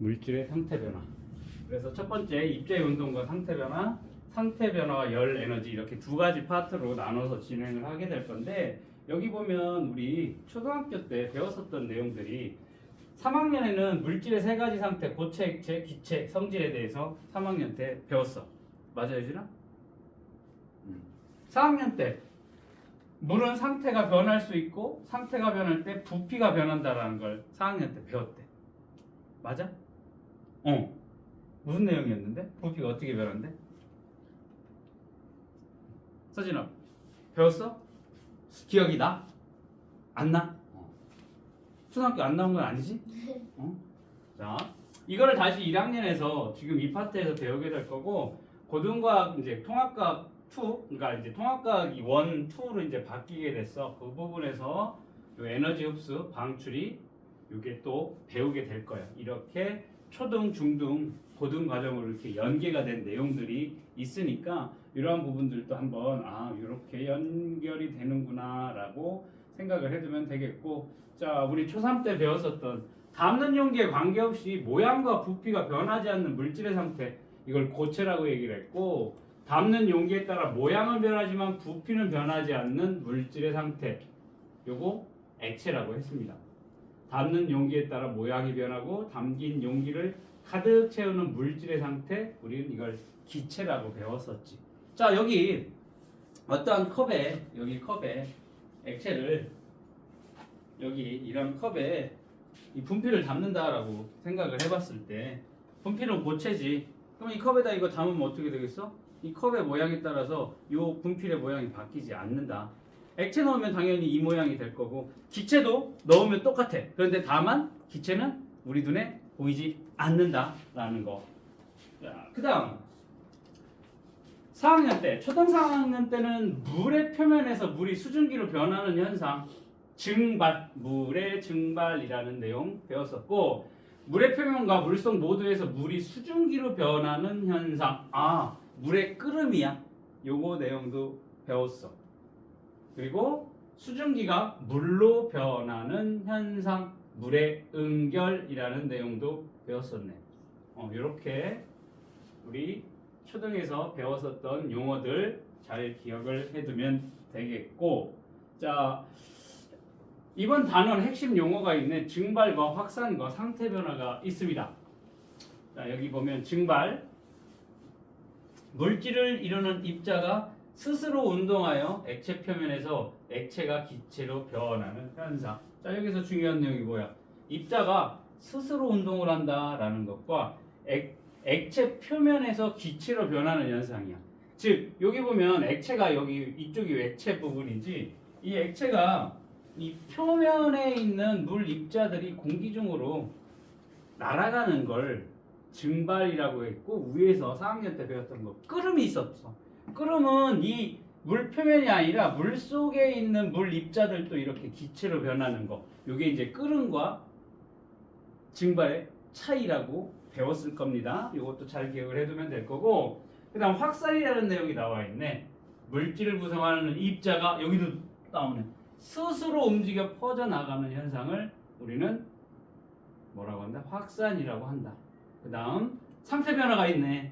물질의 상태 변화. 그래서 첫 번째 입자의 운동과 상태 변화, 상태 변화와 열 에너지 이렇게 두 가지 파트로 나눠서 진행을 하게 될 건데 여기 보면 우리 초등학교 때 배웠었던 내용들이 3학년에는 물질의 세 가지 상태, 고체, 액체, 기체, 성질에 대해서 3학년 때 배웠어. 맞아요, 유진아? 4학년 때 물은 상태가 변할 수 있고 상태가 변할 때 부피가 변한다라는 걸 4학년 때 배웠대. 맞아? 무슨 내용이었는데? 부피가 어떻게 변한대? 서진아 배웠어? 기억이 나? 안 나? 초등학교 안 나온 건 아니지? 자, 이거를 다시 1학년에서 지금 이 파트에서 배우게 될 거고 고등과학 이제 통합과학 2, 그러니까 이제 통합과학이 1, 2로 이제 바뀌게 됐어. 그 부분에서 요 에너지 흡수, 방출이 이게 또 배우게 될 거야. 이렇게 초등, 중등, 고등 과정으로 이렇게 연계가 된 내용들이 있으니까 이러한 부분들도 한번 이렇게 연결이 되는구나라고 생각을 해두면 되겠고, 자 우리 초3 때 배웠었던 담는 용기에 관계없이 모양과 부피가 변하지 않는 물질의 상태, 이걸 고체라고 얘기를 했고, 담는 용기에 따라 모양은 변하지만 부피는 변하지 않는 물질의 상태, 요거 액체라고 했습니다. 담는 용기에 따라 모양이 변하고 담긴 용기를 가득 채우는 물질의 상태, 우리는 이걸 기체라고 배웠었지. 자 여기 어떠한 컵에, 여기 컵에 액체를, 여기 이런 컵에 이 분필을 담는다라고 생각을 해봤을 때 분필은 고체지. 그럼 이 컵에다 이거 담으면 어떻게 되겠어? 이 컵의 모양에 따라서 이 분필의 모양이 바뀌지 않는다. 액체 넣으면 당연히 이 모양이 될 거고 기체도 넣으면 똑같아. 그런데 다만 기체는 우리 눈에 보이지 않는다라는 거. 자, 그다음 4학년 때, 초등 4학년 때는 물의 표면에서 물이 수증기로 변하는 현상, 증발, 물의 증발이라는 내용 배웠었고, 물의 표면과 물속 모두에서 물이 수증기로 변하는 현상, 물의 끓음이야. 요거 내용도 배웠어. 그리고 수증기가 물로 변하는 현상, 물의 응결이라는 내용도 배웠었네. 이렇게 우리 초등에서 배웠었던 용어들 잘 기억을 해두면 되겠고, 자 이번 단원 핵심 용어가 있는 증발과 확산과 상태 변화가 있습니다. 자 여기 보면 증발, 물질을 이루는 입자가 스스로 운동하여 액체 표면에서 액체가 기체로 변하는 현상. 자 여기서 중요한 내용이 뭐야? 입자가 스스로 운동을 한다라는 것과 액체 표면에서 기체로 변하는 현상이야. 즉 여기 보면 액체가, 여기 이쪽이 액체 부분이지, 이 액체가 이 표면에 있는 물 입자들이 공기 중으로 날아가는 걸 증발이라고 했고, 위에서 4학년 때 배웠던 거 끓음이 있었어. 끓음은 이 물 표면이 아니라 물 속에 있는 물 입자들도 이렇게 기체로 변하는 거, 이게 이제 끓음과 증발의 차이라고 배웠을 겁니다. 이것도 잘 기억을 해두면 될 거고, 그 다음 확산이라는 내용이 나와 있네. 물질을 구성하는 입자가, 여기도 나오네, 스스로 움직여 퍼져나가는 현상을 우리는 뭐라고 한다? 확산이라고 한다. 그 다음 상태 변화가 있네.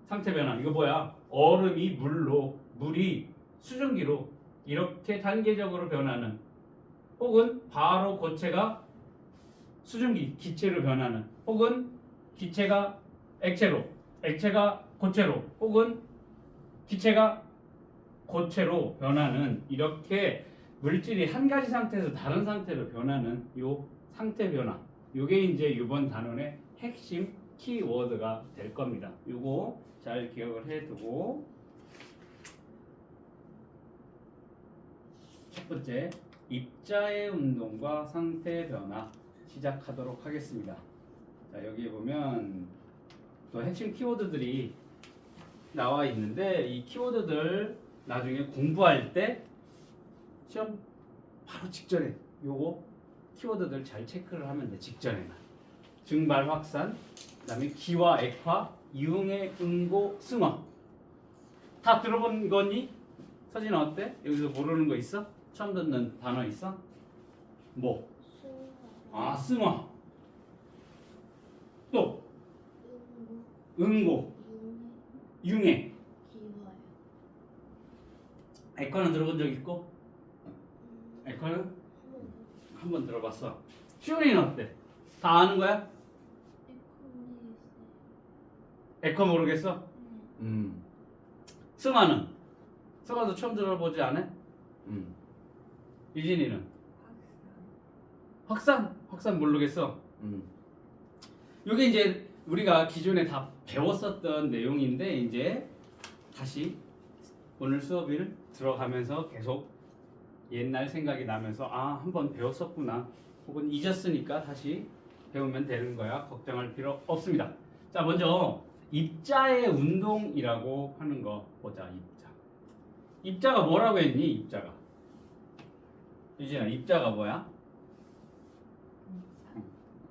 상태 변화, 이거 뭐야? 얼음이 물로, 물이 수증기로 이렇게 단계적으로 변하는, 혹은 바로 고체가 수증기, 기체로 변하는, 혹은 기체가 액체로, 액체가 고체로, 혹은 기체가 고체로 변하는, 이렇게 물질이 한 가지 상태에서 다른 상태로 변하는 요 상태 변화, 요게 이제 이번 단원의 핵심 키워드가 될 겁니다. 요거 잘 기억을 해두고, 첫 번째 입자의 운동과 상태 변화 시작하도록 하겠습니다. 자 여기 보면 또 핵심 키워드들이 나와 있는데, 이 키워드들 나중에 공부할 때 시험 바로 직전에 요거 키워드들 잘 체크를 하면 돼. 직전에는 증발, 확산, 그 다음에 기화, 액화, 이응의, 응고, 승화. 다 들어본 거니? 서진아 어때? 여기서 모르는 거 있어? 처음 듣는 단어 있어? 뭐? 승화. 승화. 응고, 융해. 기화요. 에커는 들어본 적 있고? 에커는 한 번 들어봤어. 시온이는 어때? 다 아는 거야? 에커 모르겠어? 승아는? 승아도 처음 들어보지 않아? 유진이는? 확산? 확산 모르겠어? 요게 이제 우리가 기존에 다 배웠었던 내용인데 이제 다시 오늘 수업을 들어가면서 계속 옛날 생각이 나면서 아, 한번 배웠었구나 혹은 잊었으니까 다시 배우면 되는 거야. 걱정할 필요 없습니다. 자, 먼저 입자의 운동이라고 하는 거 보자. 입자가 뭐라고 했니? 입자가 유진아, 입자가 뭐야?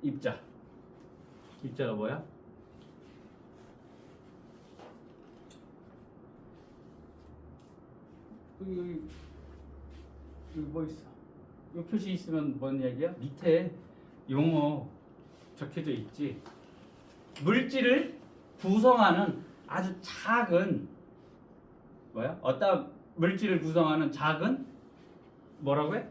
입자가 뭐야? 여기 뭐 있어? 이 표시 있으면 뭔 얘기야? 밑에 용어 적혀져 있지. 물질을 구성하는 아주 작은 뭐야? 어떤 물질을 구성하는 작은 뭐라고 해?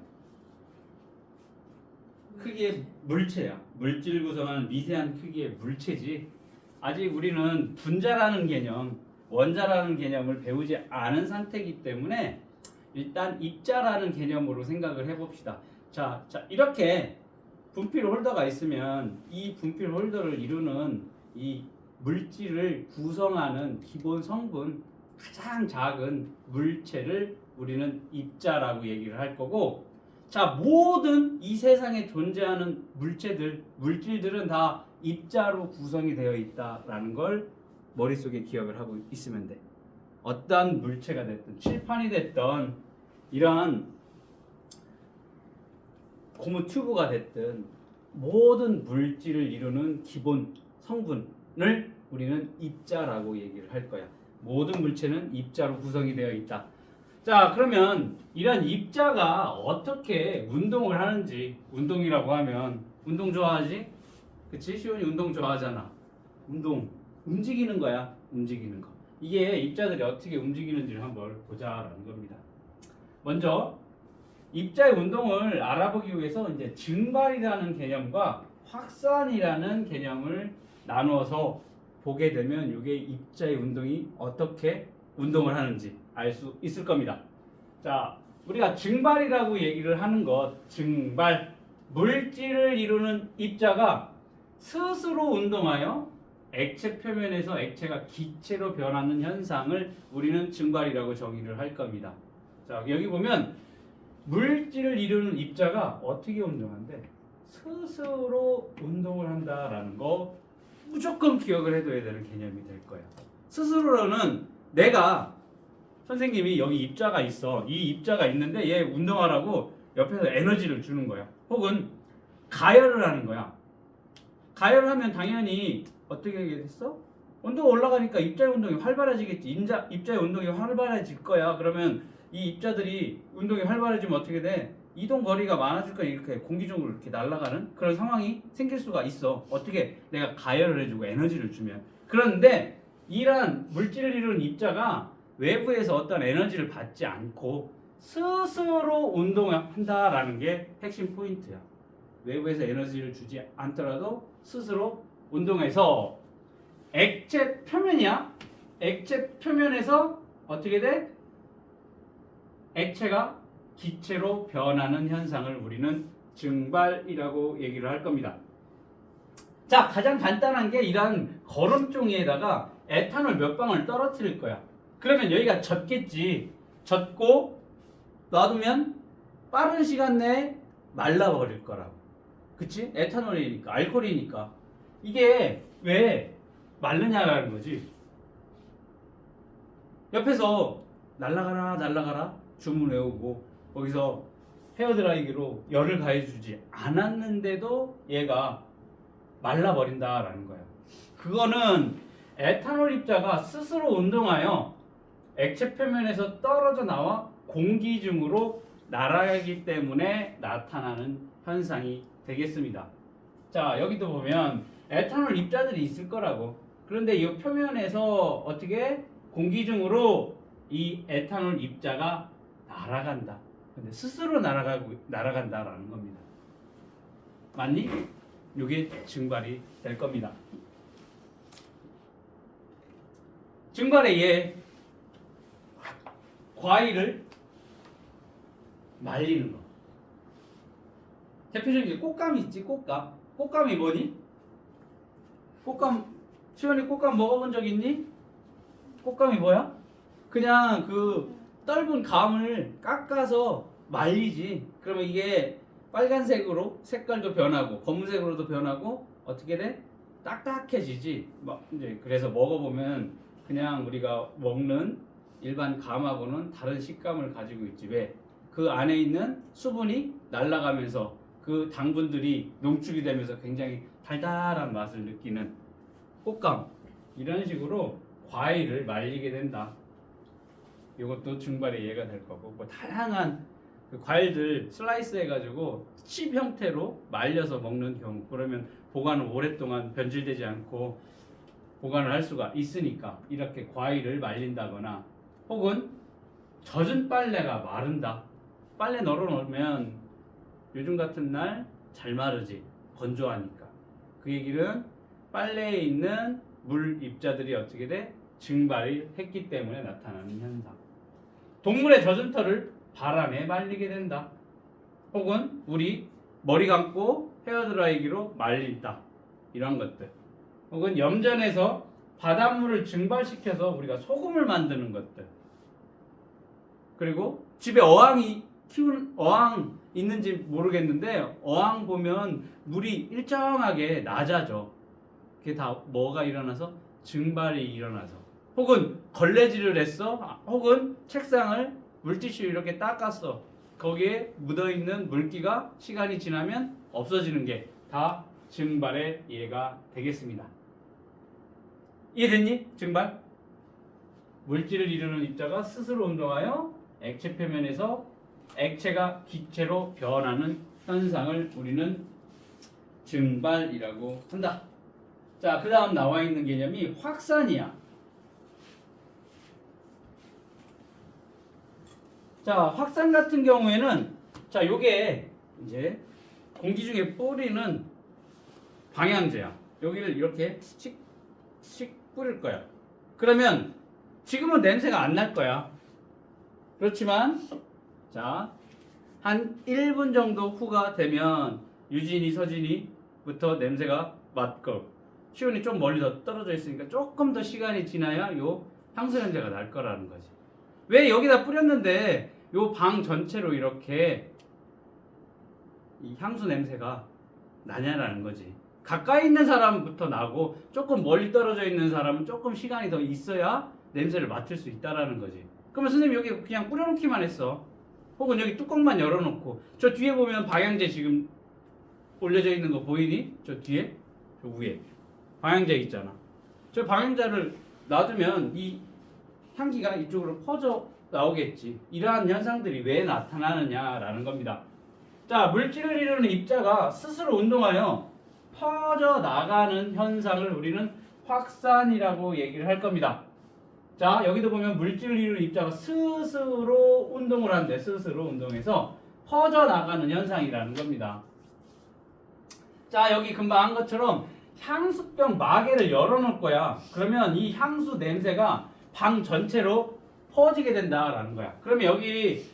크기의 물체야. 물질을 구성하는 미세한 크기의 물체지. 아직 우리는 분자라는 개념, 원자라는 개념을 배우지 않은 상태이기 때문에 일단 입자라는 개념으로 생각을 해봅시다. 자, 이렇게 분필 홀더가 있으면 이 분필 홀더를 이루는 이 물질을 구성하는 기본 성분, 가장 작은 물체를 우리는 입자라고 얘기를 할 거고, 자, 모든 이 세상에 존재하는 물질들은 다 입자로 구성이 되어 있다라는 걸 머릿속에 기억을 하고 있으면 돼. 어떤 물체가 됐든 칠판이 됐든 이러한 고무 튜브가 됐든 모든 물질을 이루는 기본 성분을 우리는 입자라고 얘기를 할 거야. 모든 물체는 입자로 구성이 되어 있다. 자, 그러면 이런 입자가 어떻게 운동을 하는지. 운동이라고 하면 운동 좋아하지? 그치? 시온이 운동 좋아하잖아. 움직이는 거야. 움직이는 거. 이게 입자들이 어떻게 움직이는지를 한번 보자라는 겁니다. 먼저 입자의 운동을 알아보기 위해서 이제 증발이라는 개념과 확산이라는 개념을 나누어서 보게 되면 이게 입자의 운동이 어떻게 운동을 하는지 알 수 있을 겁니다. 자, 우리가 증발이라고 얘기를 하는 것, 증발, 물질을 이루는 입자가 스스로 운동하여 액체 표면에서 액체가 기체로 변하는 현상을 우리는 증발이라고 정의를 할 겁니다. 자, 여기 보면 물질을 이루는 입자가 어떻게 운동한대? 스스로 운동을 한다라는 거 무조건 기억을 해둬야 되는 개념이 될 거예요. 스스로는 내가 선생님이 여기 입자가 있어. 이 입자가 있는데 얘 운동하라고 옆에서 에너지를 주는 거야. 혹은 가열을 하는 거야. 가열을 하면 당연히 어떻게 됐어? 온도가 올라가니까 입자의 운동이 활발해지겠지. 입자의 운동이 활발해질 거야. 그러면 이 입자들이 운동이 활발해지면 어떻게 돼? 이동 거리가 많아질 거야. 이렇게 공기 중으로 이렇게 날아가는 그런 상황이 생길 수가 있어. 어떻게? 내가 가열을 해주고 에너지를 주면. 그런데 이러한 물질을 이루는 입자가 외부에서 어떤 에너지를 받지 않고 스스로 운동한다라는 게 핵심 포인트야. 외부에서 에너지를 주지 않더라도 스스로 운동해서 액체 표면이야. 액체 표면에서 어떻게 돼? 액체가 기체로 변하는 현상을 우리는 증발이라고 얘기를 할 겁니다. 자, 가장 간단한 게 이런 거름종이에다가 에탄올 몇 방울 떨어뜨릴 거야. 그러면 여기가 젖겠지. 젖고 놔두면 빠른 시간 내에 말라버릴 거라고. 그치? 에탄올이니까, 알코올이니까. 이게 왜 마르냐라는 거지. 옆에서 날라가라 주문 외우고 거기서 헤어드라이기로 열을 가해주지 않았는데도 얘가 말라버린다라는 거야. 그거는 에탄올 입자가 스스로 운동하여 액체 표면에서 떨어져 나와 공기 중으로 날아가기 때문에 나타나는 현상이 되겠습니다. 자, 여기도 보면 에탄올 입자들이 있을 거라고. 그런데 이 표면에서 어떻게 공기 중으로 이 에탄올 입자가 날아간다. 근데 스스로 날아간다라는 겁니다. 맞니? 이게 증발이 될 겁니다. 증발에 얘 과일을 말리는 거. 대표적인 게 꽃감 있지, 꽃감. 꽃감이 뭐니? 꽃감, 시원이 꽃감 먹어본 적 있니? 꽃감이 뭐야? 그냥 그 떫은 감을 깎아서 말리지. 그러면 이게 빨간색으로 색깔도 변하고 검은색으로도 변하고 어떻게 돼? 딱딱해지지. 막 이제 그래서 먹어보면 그냥 우리가 먹는 일반 감하고는 다른 식감을 가지고 있지. 왜? 그 안에 있는 수분이 날아가면서 그 당분들이 농축이 되면서 굉장히 달달한 맛을 느끼는 꽃감. 이런 식으로 과일을 말리게 된다. 이것도 증발의 예가 될 거고, 뭐 다양한 그 과일들 슬라이스 해가지고 칩 형태로 말려서 먹는 경우, 그러면 보관을 오랫동안 변질되지 않고 보관을 할 수가 있으니까 이렇게 과일을 말린다거나, 혹은 젖은 빨래가 마른다. 빨래 널어놓으면 요즘 같은 날 잘 마르지. 건조하니까. 그 얘기는 빨래에 있는 물 입자들이 어떻게 돼? 증발을 했기 때문에 나타나는 현상. 동물의 젖은 털을 바람에 말리게 된다. 혹은 우리 머리 감고 헤어드라이기로 말린다. 이런 것들. 혹은 염전에서 바닷물을 증발시켜서 우리가 소금을 만드는 것들. 그리고 집에 어항이 키우는 어항 있는지 모르겠는데, 어항 보면 물이 일정하게 낮아져. 그게 다 뭐가 일어나서? 증발이 일어나서. 혹은 걸레질을 했어. 혹은 책상을 물티슈 이렇게 닦았어. 거기에 묻어있는 물기가 시간이 지나면 없어지는 게 다 증발의 예가 되겠습니다. 이해됐니? 증발? 물질을 이루는 입자가 스스로 운동하여 액체 표면에서 액체가 기체로 변하는 현상을 우리는 증발이라고 한다. 자, 그 다음 나와 있는 개념이 확산이야. 자, 확산 같은 경우에는, 자, 요게 이제 공기 중에 뿌리는 방향제야. 여기를 이렇게 씩 뿌릴 거야. 그러면 지금은 냄새가 안 날 거야. 그렇지만 자, 한 1분 정도 후가 되면 유진이, 서진이부터 냄새가 맡고, 시온이 좀 멀리 더 떨어져 있으니까 조금 더 시간이 지나야 요 향수 냄새가 날 거라는 거지. 왜 여기다 뿌렸는데 요 방 전체로 이렇게 이 향수 냄새가 나냐라는 거지. 가까이 있는 사람부터 나고 조금 멀리 떨어져 있는 사람은 조금 시간이 더 있어야 냄새를 맡을 수 있다라는 거지. 그러면 선생님 여기 그냥 뿌려놓기만 했어. 혹은 여기 뚜껑만 열어놓고, 저 뒤에 보면 방향제 지금 올려져 있는 거 보이니? 저 뒤에? 저 위에 방향제 있잖아. 저 방향제를 놔두면 이 향기가 이쪽으로 퍼져 나오겠지. 이러한 현상들이 왜 나타나느냐라는 겁니다. 자, 물질을 이루는 입자가 스스로 운동하여 퍼져 나가는 현상을 우리는 확산이라고 얘기를 할 겁니다. 자, 여기도 보면 물질을 이루는 입자가 스스로 운동을 한대. 스스로 운동해서 퍼져나가는 현상이라는 겁니다. 자, 여기 금방 한 것처럼 향수병 마개를 열어놓을 거야. 그러면 이 향수 냄새가 방 전체로 퍼지게 된다라는 거야. 그러면 여기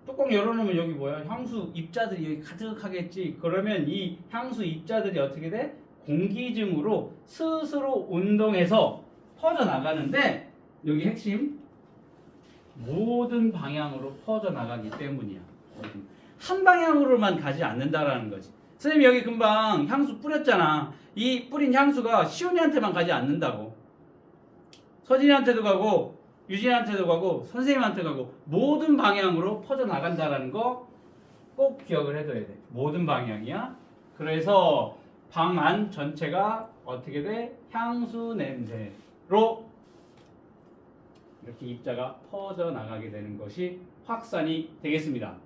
뚜껑 열어놓으면 여기 뭐야? 향수 입자들이 여기 가득하겠지. 그러면 이 향수 입자들이 어떻게 돼? 공기중으로 스스로 운동해서 퍼져나가는데, 여기 핵심, 모든 방향으로 퍼져나가기 때문이야. 한 방향으로만 가지 않는다라는 거지. 선생님 여기 금방 향수 뿌렸잖아. 이 뿌린 향수가 시온이한테만 가지 않는다고. 서진이한테도 가고 유진이한테도 가고 선생님한테 가고 모든 방향으로 퍼져나간다라는 거 꼭 기억을 해둬야 돼. 모든 방향이야. 그래서 방 안 전체가 어떻게 돼? 향수 냄새로 이렇게 입자가 퍼져나가게 되는 것이 확산이 되겠습니다.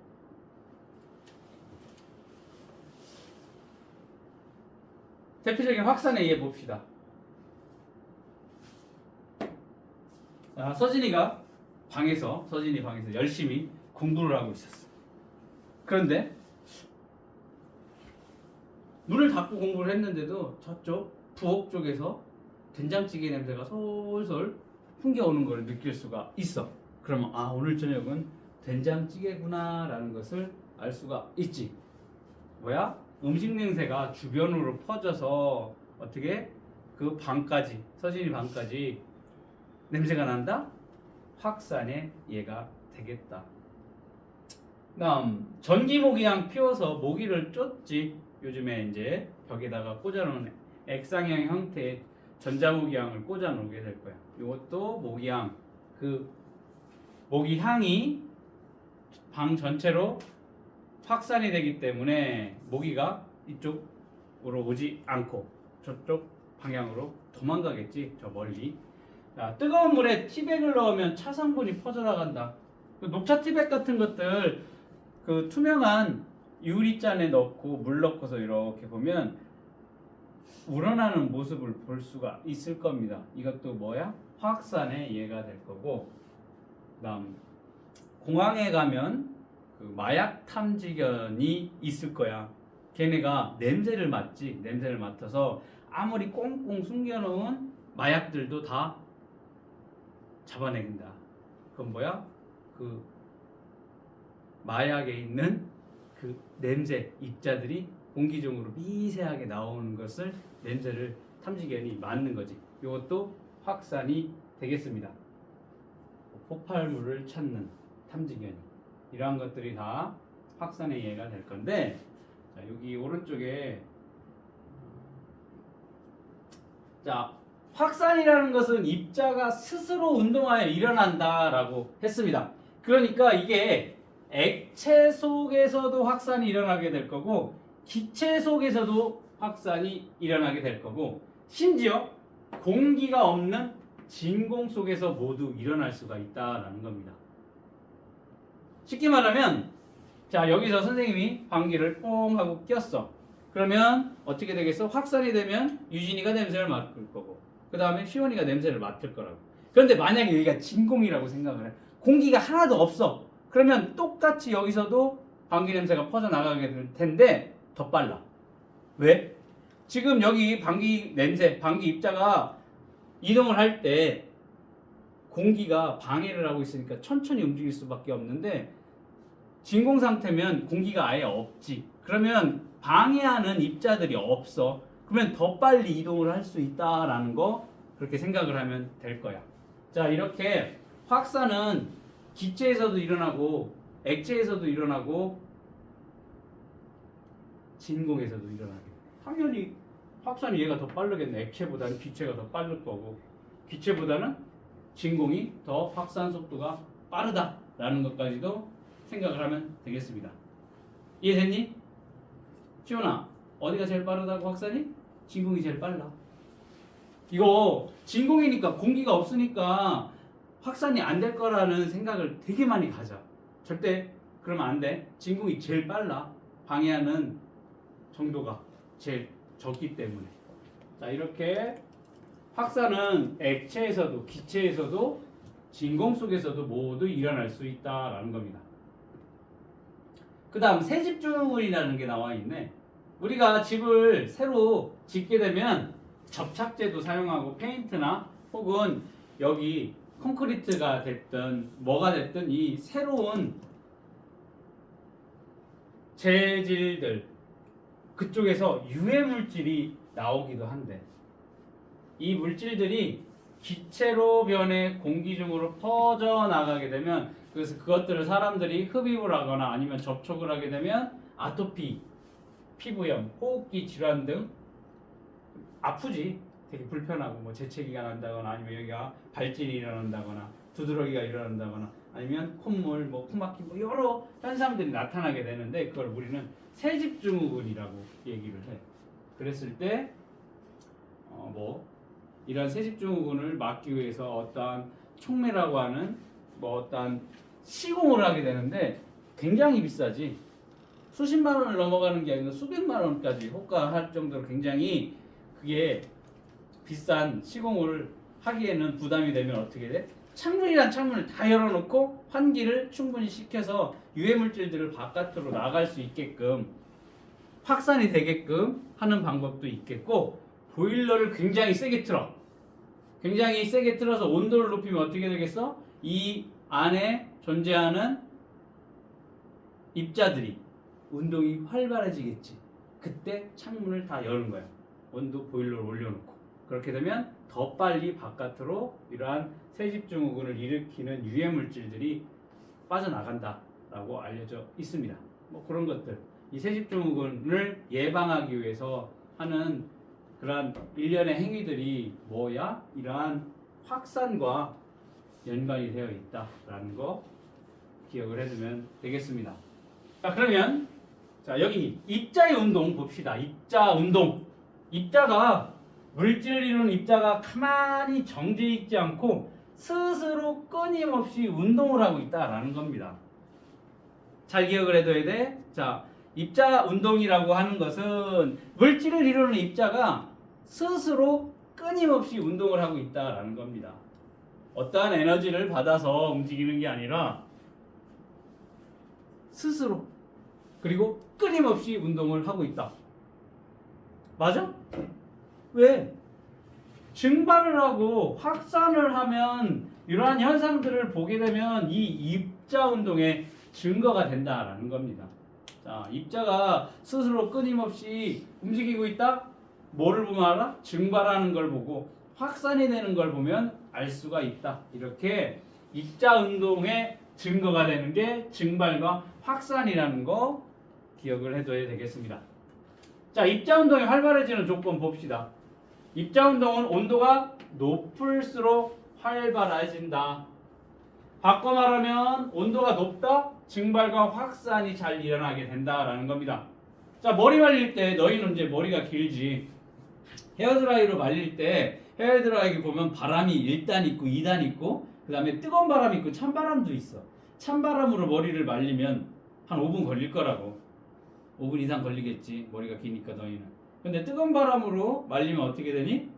대표적인 확산의 예 봅시다. 서진이 방에서 열심히 공부를 하고 있었어. 그런데 문을 닫고 공부를 했는데도 저쪽 부엌 쪽에서 된장찌개 냄새가 솔솔 풍겨오는 걸 느낄 수가 있어. 그러면 오늘 저녁은 된장찌개구나 라는 것을 알 수가 있지. 뭐야? 음식 냄새가 주변으로 퍼져서 어떻게 그 방까지, 서진이 방까지 냄새가 난다? 확산의 예가 되겠다. 다음, 전기 모기향 피워서 모기를 쫓지. 요즘에 이제 벽에다가 꽂아놓은 액상형 형태의 전자모기향을 꽂아놓게 될 거야. 이것도 모기향, 그 모기향이 방 전체로 확산이 되기 때문에 모기가 이쪽으로 오지 않고 저쪽 방향으로 도망가겠지. 저 멀리. 자, 뜨거운 물에 티백을 넣으면 차 성분이 퍼져나간다. 그 녹차 티백 같은 것들 그 투명한 유리잔에 넣고 물 넣고서 이렇게 보면 우러나는 모습을 볼 수가 있을 겁니다. 이것도 뭐야? 확산의 예가 될 거고, 그다음 공항에 가면 그 마약 탐지견이 있을 거야. 걔네가 냄새를 맡지. 냄새를 맡아서 아무리 꽁꽁 숨겨놓은 마약들도 다 잡아내긴다. 그건 뭐야? 그 마약에 있는 그 냄새 입자들이 공기 중으로 미세하게 나오는 것을 냄새를 탐지견이 맡는 거지. 이것도 확산이 되겠습니다. 폭발물을 찾는 탐지견이 이러한 것들이 다 확산의 예가 될 건데, 자, 여기 오른쪽에 자, 확산이라는 것은 입자가 스스로 운동하여 일어난다라고 했습니다. 그러니까 이게 액체 속에서도 확산이 일어나게 될 거고 기체 속에서도 확산이 일어나게 될 거고 심지어 공기가 없는 진공 속에서 모두 일어날 수가 있다라는 겁니다. 쉽게 말하면 자, 여기서 선생님이 방귀를 뽕 하고 꼈어. 그러면 어떻게 되겠어? 확산이 되면 유진이가 냄새를 맡을 거고 그 다음에 시원이가 냄새를 맡을 거라고. 그런데 만약에 여기가 진공이라고 생각을 해. 공기가 하나도 없어. 그러면 똑같이 여기서도 방귀 냄새가 퍼져나가게 될 텐데 더 빨라. 왜? 지금 여기 방귀 냄새, 방귀 입자가 이동을 할 때 공기가 방해를 하고 있으니까 천천히 움직일 수밖에 없는데 진공 상태면 공기가 아예 없지. 그러면 방해하는 입자들이 없어. 그러면 더 빨리 이동을 할 수 있다라는 거 그렇게 생각을 하면 될 거야. 자, 이렇게 확산은 기체에서도 일어나고 액체에서도 일어나고 진공에서도 일어나게. 당연히 확산이 얘가 더 빠르겠네. 액체보다는 기체가 더 빠를 거고 기체보다는 진공이 더 확산 속도가 빠르다라는 것까지도 생각을 하면 되겠습니다. 이해됐니? 시원아, 어디가 제일 빠르다고 확산이? 진공이 제일 빨라. 이거 진공이니까 공기가 없으니까 확산이 안 될 거라는 생각을 되게 많이 가져. 절대 그러면 안 돼. 진공이 제일 빨라. 방해하는 정도가 제일 적기 때문에. 자, 이렇게 확산은 액체에서도 기체에서도 진공 속에서도 모두 일어날 수 있다라는 겁니다. 그 다음 새집중물이라는 게 나와 있네. 우리가 집을 새로 짓게 되면 접착제도 사용하고 페인트나 혹은 여기 콘크리트가 됐든 뭐가 됐든 이 새로운 재질들 그쪽에서 유해 물질이 나오기도 한데 이 물질들이 기체로 변해 공기 중으로 퍼져나가게 되면 그래서 그것들을 사람들이 흡입을 하거나 아니면 접촉을 하게 되면 아토피, 피부염, 호흡기 질환 등 아프지. 되게 불편하고 뭐 재채기가 난다거나 아니면 여기가 발진이 일어난다거나 두드러기가 일어난다거나 아니면 콧물, 뭐 코막힘 뭐 여러 현상들이 나타나게 되는데 그걸 우리는 새집증후군이라고 얘기를 해. 그랬을 때 뭐 이런 새집증후군을 막기 위해서 어떠한 촉매라고 하는 뭐 어떠한 시공을 하게 되는데 굉장히 비싸지. 수십만 원을 넘어가는 게 아니라 수백만 원까지 호가할 정도로 굉장히 그게 비싼 시공을 하기에는 부담이 되면 어떻게 돼? 창문이란 창문을 다 열어놓고 환기를 충분히 시켜서 유해 물질들을 바깥으로 나갈 수 있게끔 확산이 되게끔 하는 방법도 있겠고, 보일러를 굉장히 세게 틀어서 온도를 높이면 어떻게 되겠어? 이 안에 존재하는 입자들이 운동이 활발해지겠지. 그때 창문을 다 여는 거야. 온도 보일러를 올려놓고. 그렇게 되면 더 빨리 바깥으로 이러한 세집증후군을 일으키는 유해 물질들이 빠져나간다라고 알려져 있습니다. 뭐 그런 것들. 이 세집증후군을 예방하기 위해서 하는 그러한 일련의 행위들이 뭐야? 이러한 확산과 연관이 되어 있다라는 거 기억을 해두면 되겠습니다. 자, 그러면 자, 여기 입자의 운동 봅시다. 입자 운동. 입자가 물질을 이루는 입자가 가만히 정지해 있지 않고 스스로 끊임없이 운동을 하고 있다라는 겁니다. 잘 기억을 해둬야 돼. 자, 입자 운동이라고 하는 것은 물질을 이루는 입자가 스스로 끊임없이 운동을 하고 있다라는 겁니다. 어떠한 에너지를 받아서 움직이는 게 아니라 스스로 그리고 끊임없이 운동을 하고 있다. 맞아? 왜? 증발을 하고 확산을 하면 이러한 현상들을 보게 되면 이 입자 운동의 증거가 된다라는 겁니다. 자, 입자가 스스로 끊임없이 움직이고 있다? 뭐를 보면 알아? 증발하는 걸 보고 확산이 되는 걸 보면 알 수가 있다. 이렇게 입자 운동의 증거가 되는 게 증발과 확산이라는 거 기억을 해둬야 되겠습니다. 자, 입자 운동이 활발해지는 조건 봅시다. 입자 운동은 온도가 높을수록 활발해진다. 바꿔 말하면 온도가 높다? 증발과 확산이 잘 일어나게 된다라는 겁니다. 자, 머리 말릴 때 너희는 이제 머리가 길지. 헤어드라이로 말릴 때 헤어드라이기 보면 바람이 1단 있고 2단 있고 그 다음에 뜨거운 바람이 있고 찬바람도 있어. 찬바람으로 머리를 말리면 한 5분 걸릴 거라고. 5분 이상 걸리겠지. 머리가 기니까 너희는. 근데 뜨거운 바람으로 말리면 어떻게 되니?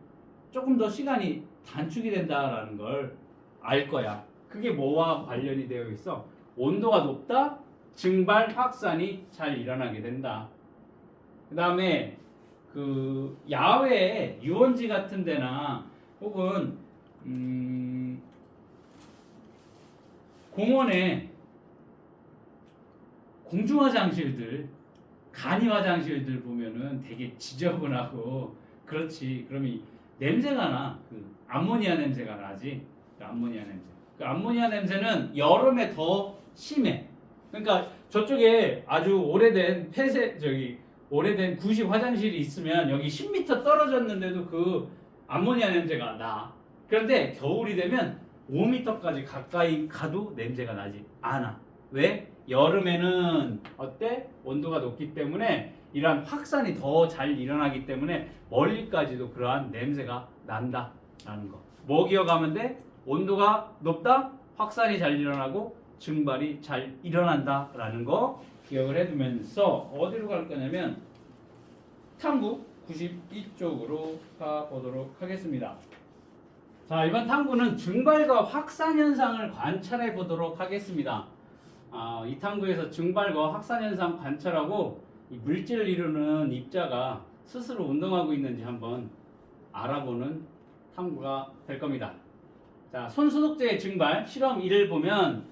조금 더 시간이 단축이 된다라는 걸 알 거야. 그게 뭐와 관련이 되어 있어? 온도가 높다? 증발, 확산이 잘 일어나게 된다. 그 다음에 그 야외 유원지 같은 데나 혹은 공원에 공중 화장실들, 간이 화장실들 보면은 되게 지저분하고 그렇지. 그러면 냄새가 나. 그 암모니아 냄새가 나지. 그 암모니아 냄새. 그 암모니아 냄새는 여름에 더 심해. 그러니까 저쪽에 아주 오래된 오래된 구식 화장실이 있으면 여기 10m 떨어졌는데도 그 암모니아 냄새가 나. 그런데 겨울이 되면 5m까지 가까이 가도 냄새가 나지 않아. 왜? 여름에는 어때? 온도가 높기 때문에 이러한 확산이 더 잘 일어나기 때문에 멀리까지도 그러한 냄새가 난다라는 거. 뭐 기억하면 돼? 온도가 높다? 확산이 잘 일어나고 증발이 잘 일어난다라는 거 기억을 해두면서 어디로 갈 거냐면 탐구 92쪽으로 가보도록 하겠습니다. 자, 이번 탐구는 증발과 확산 현상을 관찰해 보도록 하겠습니다. 이 탐구에서 증발과 확산 현상 관찰하고 이 물질을 이루는 입자가 스스로 운동하고 있는지 한번 알아보는 탐구가 될 겁니다. 자, 손소독제의 증발 실험 1을 보면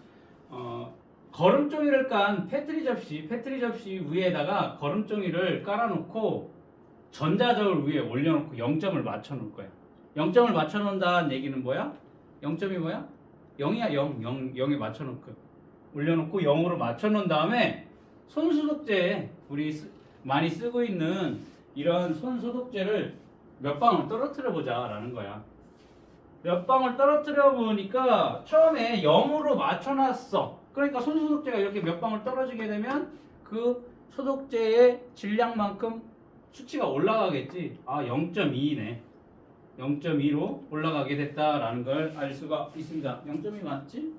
거름종이를 깐 페트리 접시 위에다가 거름종이를 깔아놓고 전자저울 위에 올려놓고 0점을 맞춰놓을 거야. 0점을 맞춰놓는다는 얘기는 뭐야? 0점이 뭐야? 0이야 0에 맞춰놓고 올려놓고 0으로 맞춰놓은 다음에 손소독제 우리 많이 쓰고 있는 이런 손소독제를 몇 방울 떨어뜨려 보자라는 거야. 몇 방울 떨어뜨려 보니까 처음에 0으로 맞춰놨어. 그러니까 손소독제가 이렇게 몇 방울 떨어지게 되면 그 소독제의 질량만큼 수치가 올라가겠지. 0.2네. 0.2로 올라가게 됐다라는 걸 알 수가 있습니다. 0.2 맞지?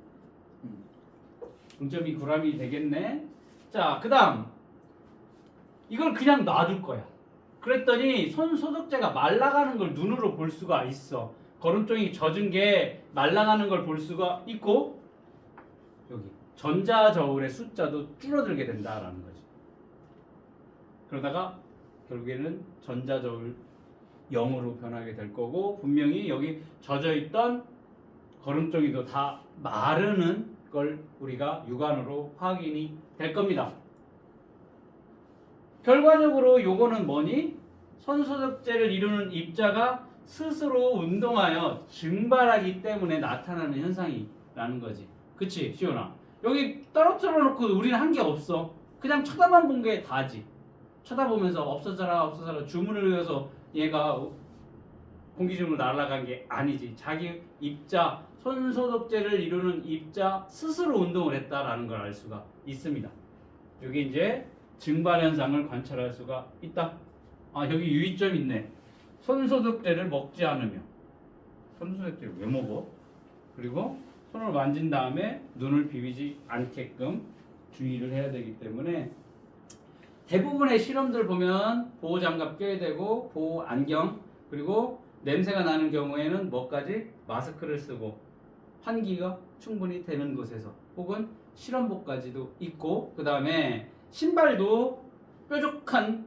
0.2g이 되겠네. 자, 그 다음 이걸 그냥 놔둘 거야. 그랬더니 손 소독제가 말라가는 걸 눈으로 볼 수가 있어. 거름종이 젖은 게 말라가는 걸 볼 수가 있고 여기 전자저울의 숫자도 줄어들게 된다라는 거지. 그러다가 결국에는 전자저울 0으로 변하게 될 거고 분명히 여기 젖어있던 거름종이도 다 마르는 걸 우리가 육안으로 확인이 될 겁니다. 결과적으로 요거는 뭐니? 손소독제를 이루는 입자가 스스로 운동하여 증발하기 때문에 나타나는 현상이라는 거지. 그치 시온아? 여기 떨어뜨려 놓고 우리는 한 게 없어. 그냥 쳐다만 본 게 다지. 쳐다보면서 없어져라 주문을 외워서 얘가 공기중으로 날아간 게 아니지. 자기 입자, 손소독제를 이루는 입자 스스로 운동을 했다라는 걸 알 수가 있습니다. 여기 이제 증발 현상을 관찰할 수가 있다. 아 여기 유의점 있네. 손소독제를 먹지 않으며. 손소독제를 왜 먹어? 그리고 손을 만진 다음에 눈을 비비지 않게끔 주의를 해야 되기 때문에 대부분의 실험들 보면 보호장갑 껴야 되고 보호 안경 그리고 냄새가 나는 경우에는 뭐까지? 마스크를 쓰고 환기가 충분히 되는 곳에서 혹은 실험복까지도 있고 그 다음에 신발도 뾰족한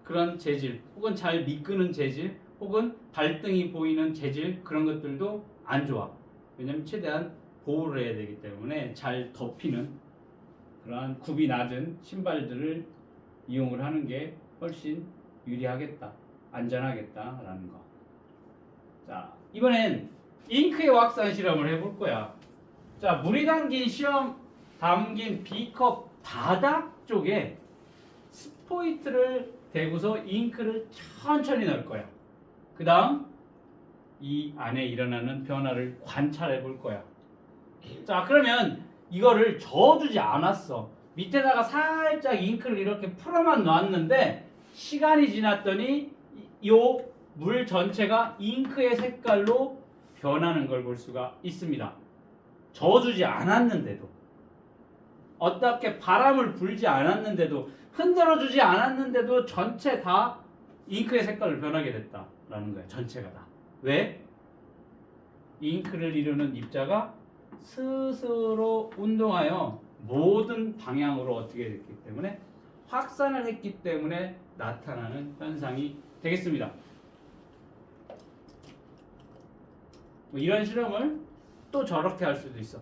그런 재질 혹은 잘 미끄는 재질 혹은 발등이 보이는 재질 그런 것들도 안 좋아. 왜냐면 최대한 보호를 해야 되기 때문에 잘 덮이는 그러한 굽이 낮은 신발들을 이용을 하는 게 훨씬 유리하겠다. 안전하겠다라는 거. 자, 이번엔 잉크의 확산 실험을 해볼 거야. 자, 물이 담긴 비컵 바닥 쪽에 스포이트를 대고서 잉크를 천천히 넣을 거야. 그 다음 이 안에 일어나는 변화를 관찰해 볼 거야. 자, 그러면 이거를 저어주지 않았어. 밑에다가 살짝 잉크를 이렇게 풀어만 놨는데 시간이 지났더니 요 물 전체가 잉크의 색깔로 변하는 걸 볼 수가 있습니다. 저어주지 않았는데도 어떻게 바람을 불지 않았는데도 흔들어주지 않았는데도 전체 다 잉크의 색깔로 변하게 됐다라는 거야. 전체가 다. 왜? 잉크를 이루는 입자가 스스로 운동하여 모든 방향으로 어떻게 됐기 때문에 확산을 했기 때문에 나타나는 현상이 되겠습니다. 뭐 이런 실험을 또 저렇게 할 수도 있어.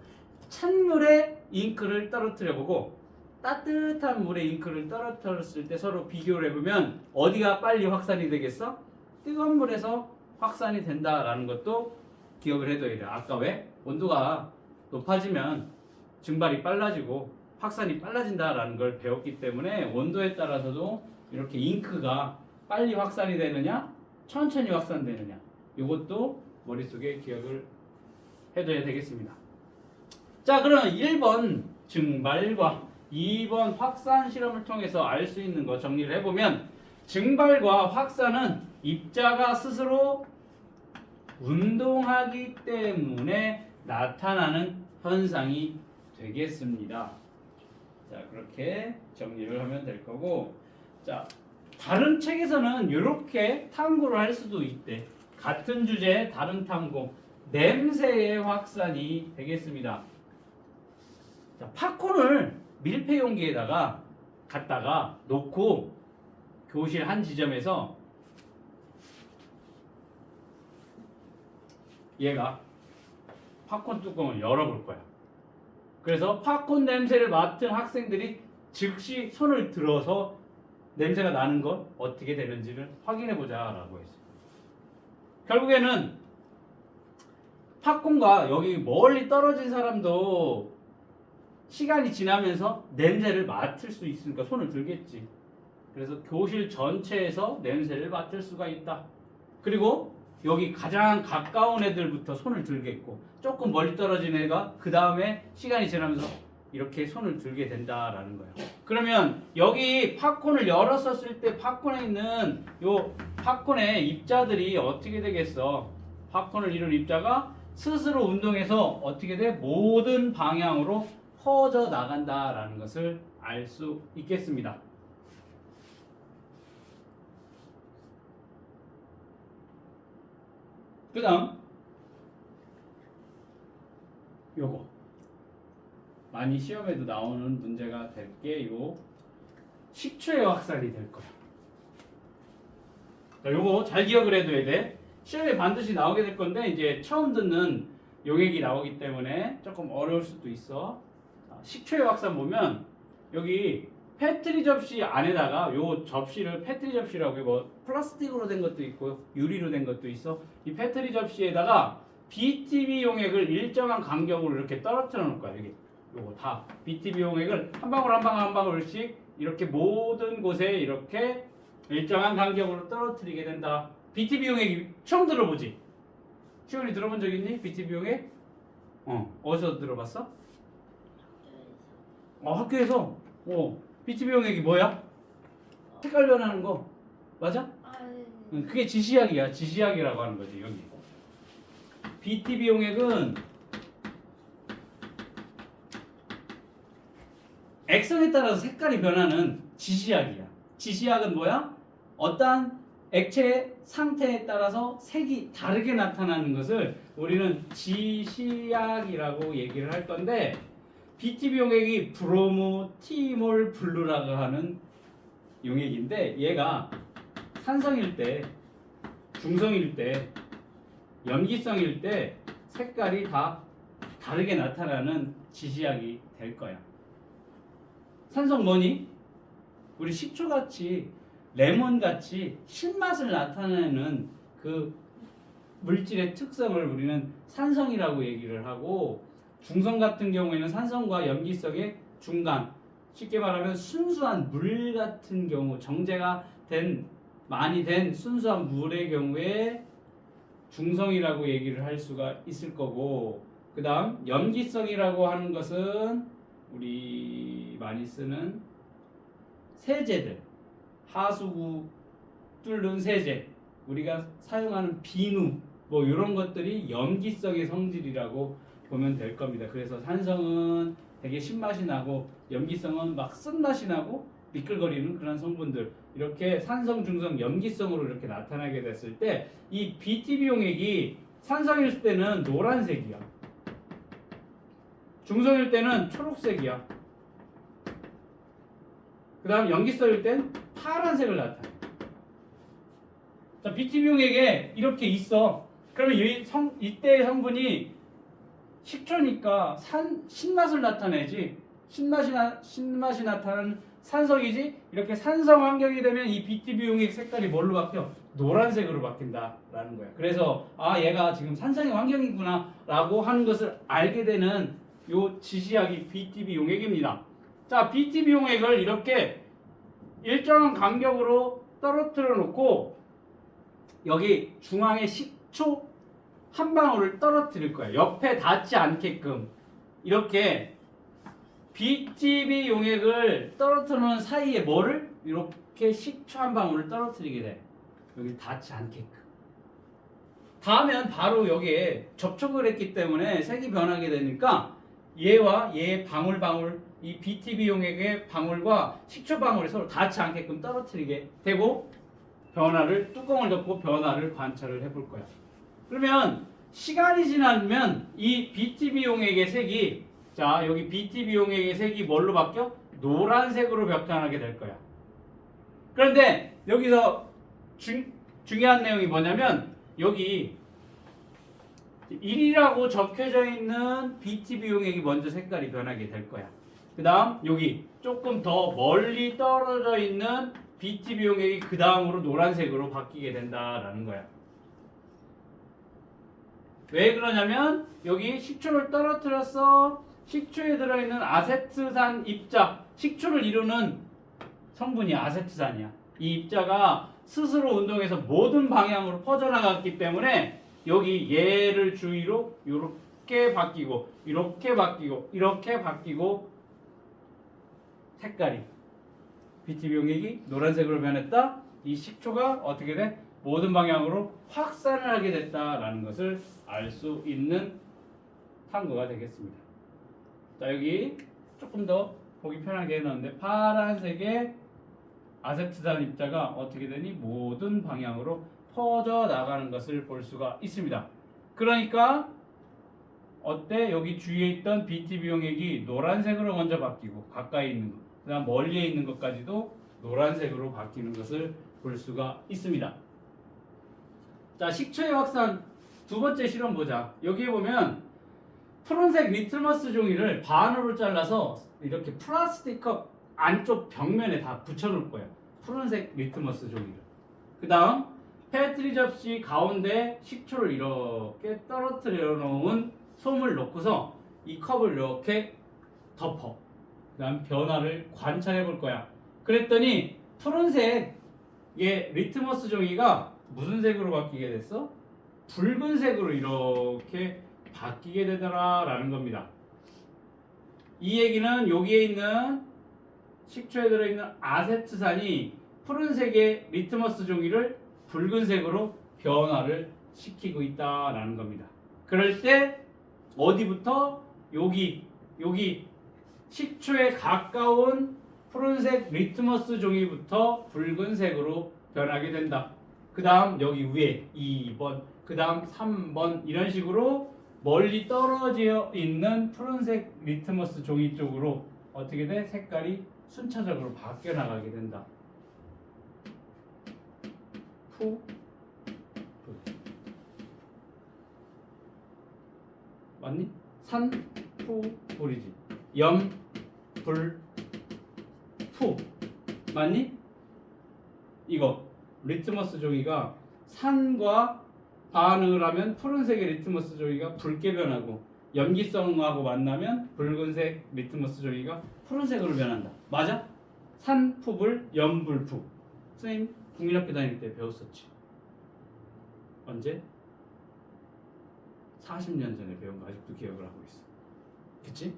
찬물에 잉크를 떨어뜨려 보고 따뜻한 물에 잉크를 떨어뜨렸을 때 서로 비교를 해보면 어디가 빨리 확산이 되겠어? 뜨거운 물에서 확산이 된다라는 것도 기억을 해둬야 돼. 아까 왜? 온도가 높아지면 증발이 빨라지고 확산이 빨라진다라는 걸 배웠기 때문에 온도에 따라서도 이렇게 잉크가 빨리 확산이 되느냐 천천히 확산되느냐 이것도 머릿속에 기억을 해둬야 되겠습니다. 자, 그럼 1번 증발과 2번 확산 실험을 통해서 알 수 있는 거 정리를 해보면 증발과 확산은 입자가 스스로 운동하기 때문에 나타나는 현상이 되겠습니다. 자, 그렇게 정리를 하면 될 거고, 자, 다른 책에서는 이렇게 탐구를 할 수도 있대. 같은 주제 다른 탐구, 냄새의 확산이 되겠습니다. 자, 팝콘을 밀폐 용기에다가 갖다가 놓고 교실 한 지점에서 얘가 팝콘 뚜껑을 열어볼 거야. 그래서 팝콘 냄새를 맡은 학생들이 즉시 손을 들어서 냄새가 나는 것 어떻게 되는지를 확인해 보자라고 했어요. 결국에는 팝콘과 여기 멀리 떨어진 사람도 시간이 지나면서 냄새를 맡을 수 있으니까 손을 들겠지. 그래서 교실 전체에서 냄새를 맡을 수가 있다. 그리고 여기 가장 가까운 애들부터 손을 들겠고 조금 멀리 떨어진 애가 그 다음에 시간이 지나면서 이렇게 손을 들게 된다라는 거예요. 그러면 여기 팝콘을 열었었을 때 팝콘에 있는 요 팝콘의 입자들이 어떻게 되겠어? 팝콘을 이룬 입자가 스스로 운동해서 어떻게 돼? 모든 방향으로 퍼져 나간다라는 것을 알 수 있겠습니다. 그 다음 요거 많이 시험에도 나오는 문제가 될 게 요 식초의 확산이 될 거야. 자, 요거 잘 기억을 해둬야 돼. 시험에 반드시 나오게 될 건데 이제 처음 듣는 용액이 나오기 때문에 조금 어려울 수도 있어. 식초의 확산 보면 여기 페트리 접시 안에다가 요 접시를 페트리 접시라고 해. 뭐 플라스틱으로 된 것도 있고 유리로 된 것도 있어. 이 페트리 접시에다가 BTB 용액을 일정한 간격으로 이렇게 떨어뜨려 놓을 거야. 여기 요거 다 BTB 용액을 한 방울 한 방울 한 방울씩 이렇게 모든 곳에 이렇게 일정한 간격으로 떨어뜨리게 된다. BTB 용액이 처음 들어보지? 시원이 들어본 적 있니? BTB 용액? 어디서 들어봤어? 학교에서. BTB 용액이 뭐야? 색깔 변하는 거 맞아? 네. 그게 지시약이야. 지시약이라고 하는 거지 여기. BTB 용액은 액성에 따라서 색깔이 변하는 지시약이야. 지시약은 뭐야? 어떠한 액체의 상태에 따라서 색이 다르게 나타나는 것을 우리는 지시약이라고 얘기를 할 건데 BTB 용액이 브로모 티몰 블루라고 하는 용액인데 얘가 산성일 때, 중성일 때, 염기성일 때 색깔이 다 다르게 나타나는 지시약이 될 거야. 산성 뭐니? 우리 식초같이 레몬같이 신맛을 나타내는 그 물질의 특성을 우리는 산성이라고 얘기를 하고 중성 같은 경우에는 산성과 염기성의 중간, 쉽게 말하면 순수한 물 같은 경우, 정제가 많이 된 순수한 물의 경우에 중성이라고 얘기를 할 수가 있을 거고, 그 다음 염기성이라고 하는 것은 우리 많이 쓰는 세제들, 하수구 뚫는 세제, 우리가 사용하는 비누 뭐 이런 것들이 염기성의 성질이라고 보면 될 겁니다. 그래서 산성은 되게 신맛이 나고 염기성은 막 쓴맛이 나고 미끌거리는 그런 성분들, 이렇게 산성, 중성, 염기성으로 이렇게 나타나게 됐을 때 이 BTB 용액이 산성일 때는 노란색이야. 중성일 때는 초록색이야. 그 다음 염기성일 땐 파란색을 나타내. 자, BTB 용액에 이렇게 있어. 그러면 이때의 성분이 식초니까 신맛을 나타내지. 신맛이 나타나는 산성이지. 이렇게 산성 환경이 되면 이 BTB 용액 색깔이 뭘로 바뀌어? 노란색으로 바뀐다라는 거야. 그래서 얘가 지금 산성의 환경이구나라고 하는 것을 알게 되는 요 지시약이 BTB 용액입니다. 자, BTB 용액을 이렇게 일정한 간격으로 떨어뜨려 놓고 여기 중앙에 식초 한 방울을 떨어뜨릴 거예요. 옆에 닿지 않게끔 이렇게 BTB 용액을 떨어뜨려 놓은 사이에 뭐를? 이렇게 식초 한 방울을 떨어뜨리게 돼. 여기 닿지 않게끔. 닿으면 바로 여기에 접촉을 했기 때문에 색이 변하게 되니까 얘와 얘의 방울 이 BTB 용액의 방울과 식초 방울이 서로 닿지 않게끔 떨어뜨리게 되고 뚜껑을 덮고 변화를 관찰을 해볼 거야. 그러면 시간이 지나면 이 BTB 용액의 색이, 자 여기 BTB 용액의 색이 뭘로 바뀌어? 노란색으로 나타나게 될 거야. 그런데 여기서 중요한 내용이 뭐냐면 여기 1이라고 적혀져 있는 BTB 용액이 먼저 색깔이 변하게 될 거야. 그 다음 여기 조금 더 멀리 떨어져 있는 BTB 용액이 그 다음으로 노란색으로 바뀌게 된다라는 거야. 왜 그러냐면 여기 식초를 떨어뜨렸어. 식초에 들어있는 아세트산 입자, 식초를 이루는 성분이 아세트산이야. 이 입자가 스스로 운동해서 모든 방향으로 퍼져나갔기 때문에 여기 얘를 주위로 이렇게 바뀌고 이렇게 바뀌고 이렇게 바뀌고 색깔이 BTB 용액이 노란색으로 변했다. 이 식초가 어떻게 돼? 모든 방향으로 확산을 하게 됐다라는 것을 알 수 있는 탐구가 되겠습니다. 자, 여기 조금 더 보기 편하게 해놨는데 파란색의 아세트산 입자가 어떻게 되니? 모든 방향으로 퍼져 나가는 것을 볼 수가 있습니다. 그러니까 어때? 여기 주위에 있던 BTB 용액이 노란색으로 먼저 바뀌고 가까이 있는 것, 그다음 멀리에 있는 것까지도 노란색으로 바뀌는 것을 볼 수가 있습니다. 자, 식초의 확산 두 번째 실험 보자. 여기에 보면 푸른색 리트머스 종이를 반으로 잘라서 이렇게 플라스틱 컵 안쪽 벽면에 다 붙여놓을 거예요. 푸른색 리트머스 종이를. 그 다음 페트리 접시 가운데 식초를 이렇게 떨어뜨려 놓은 솜을 넣고서 이 컵을 이렇게 덮어. 그 다음 변화를 관찰해 볼 거야. 그랬더니 푸른색의 리트머스 종이가 무슨 색으로 바뀌게 됐어? 붉은색으로 이렇게 바뀌게 되더라 라는 겁니다. 이 얘기는 여기에 있는 식초에 들어있는 아세트산이 푸른색의 리트머스 종이를 붉은색으로 변화를 시키고 있다라는 겁니다. 그럴 때 어디부터? 여기 식초에 가까운 푸른색 리트머스 종이부터 붉은색으로 변하게 된다. 그 다음 여기 위에 2번, 그 다음 3번 이런 식으로 멀리 떨어져 있는 푸른색 리트머스 종이 쪽으로 어떻게 돼? 색깔이 순차적으로 바뀌어 나가게 된다. 푸, 불. 맞니? 산, 푸, 불이지. 염, 불, 푸. 맞니? 이거 리트머스 종이가 산과 반응을 하면 푸른색의 리트머스 종이가 붉게 변하고 염기성하고 만나면 붉은색 리트머스 종이가 푸른색으로 변한다. 맞아? 산푸불, 염불푸. 선생님 국민학교 다닐 때 배웠었지. 언제? 40년 전에 배운 거 아직도 기억을 하고 있어. 그치?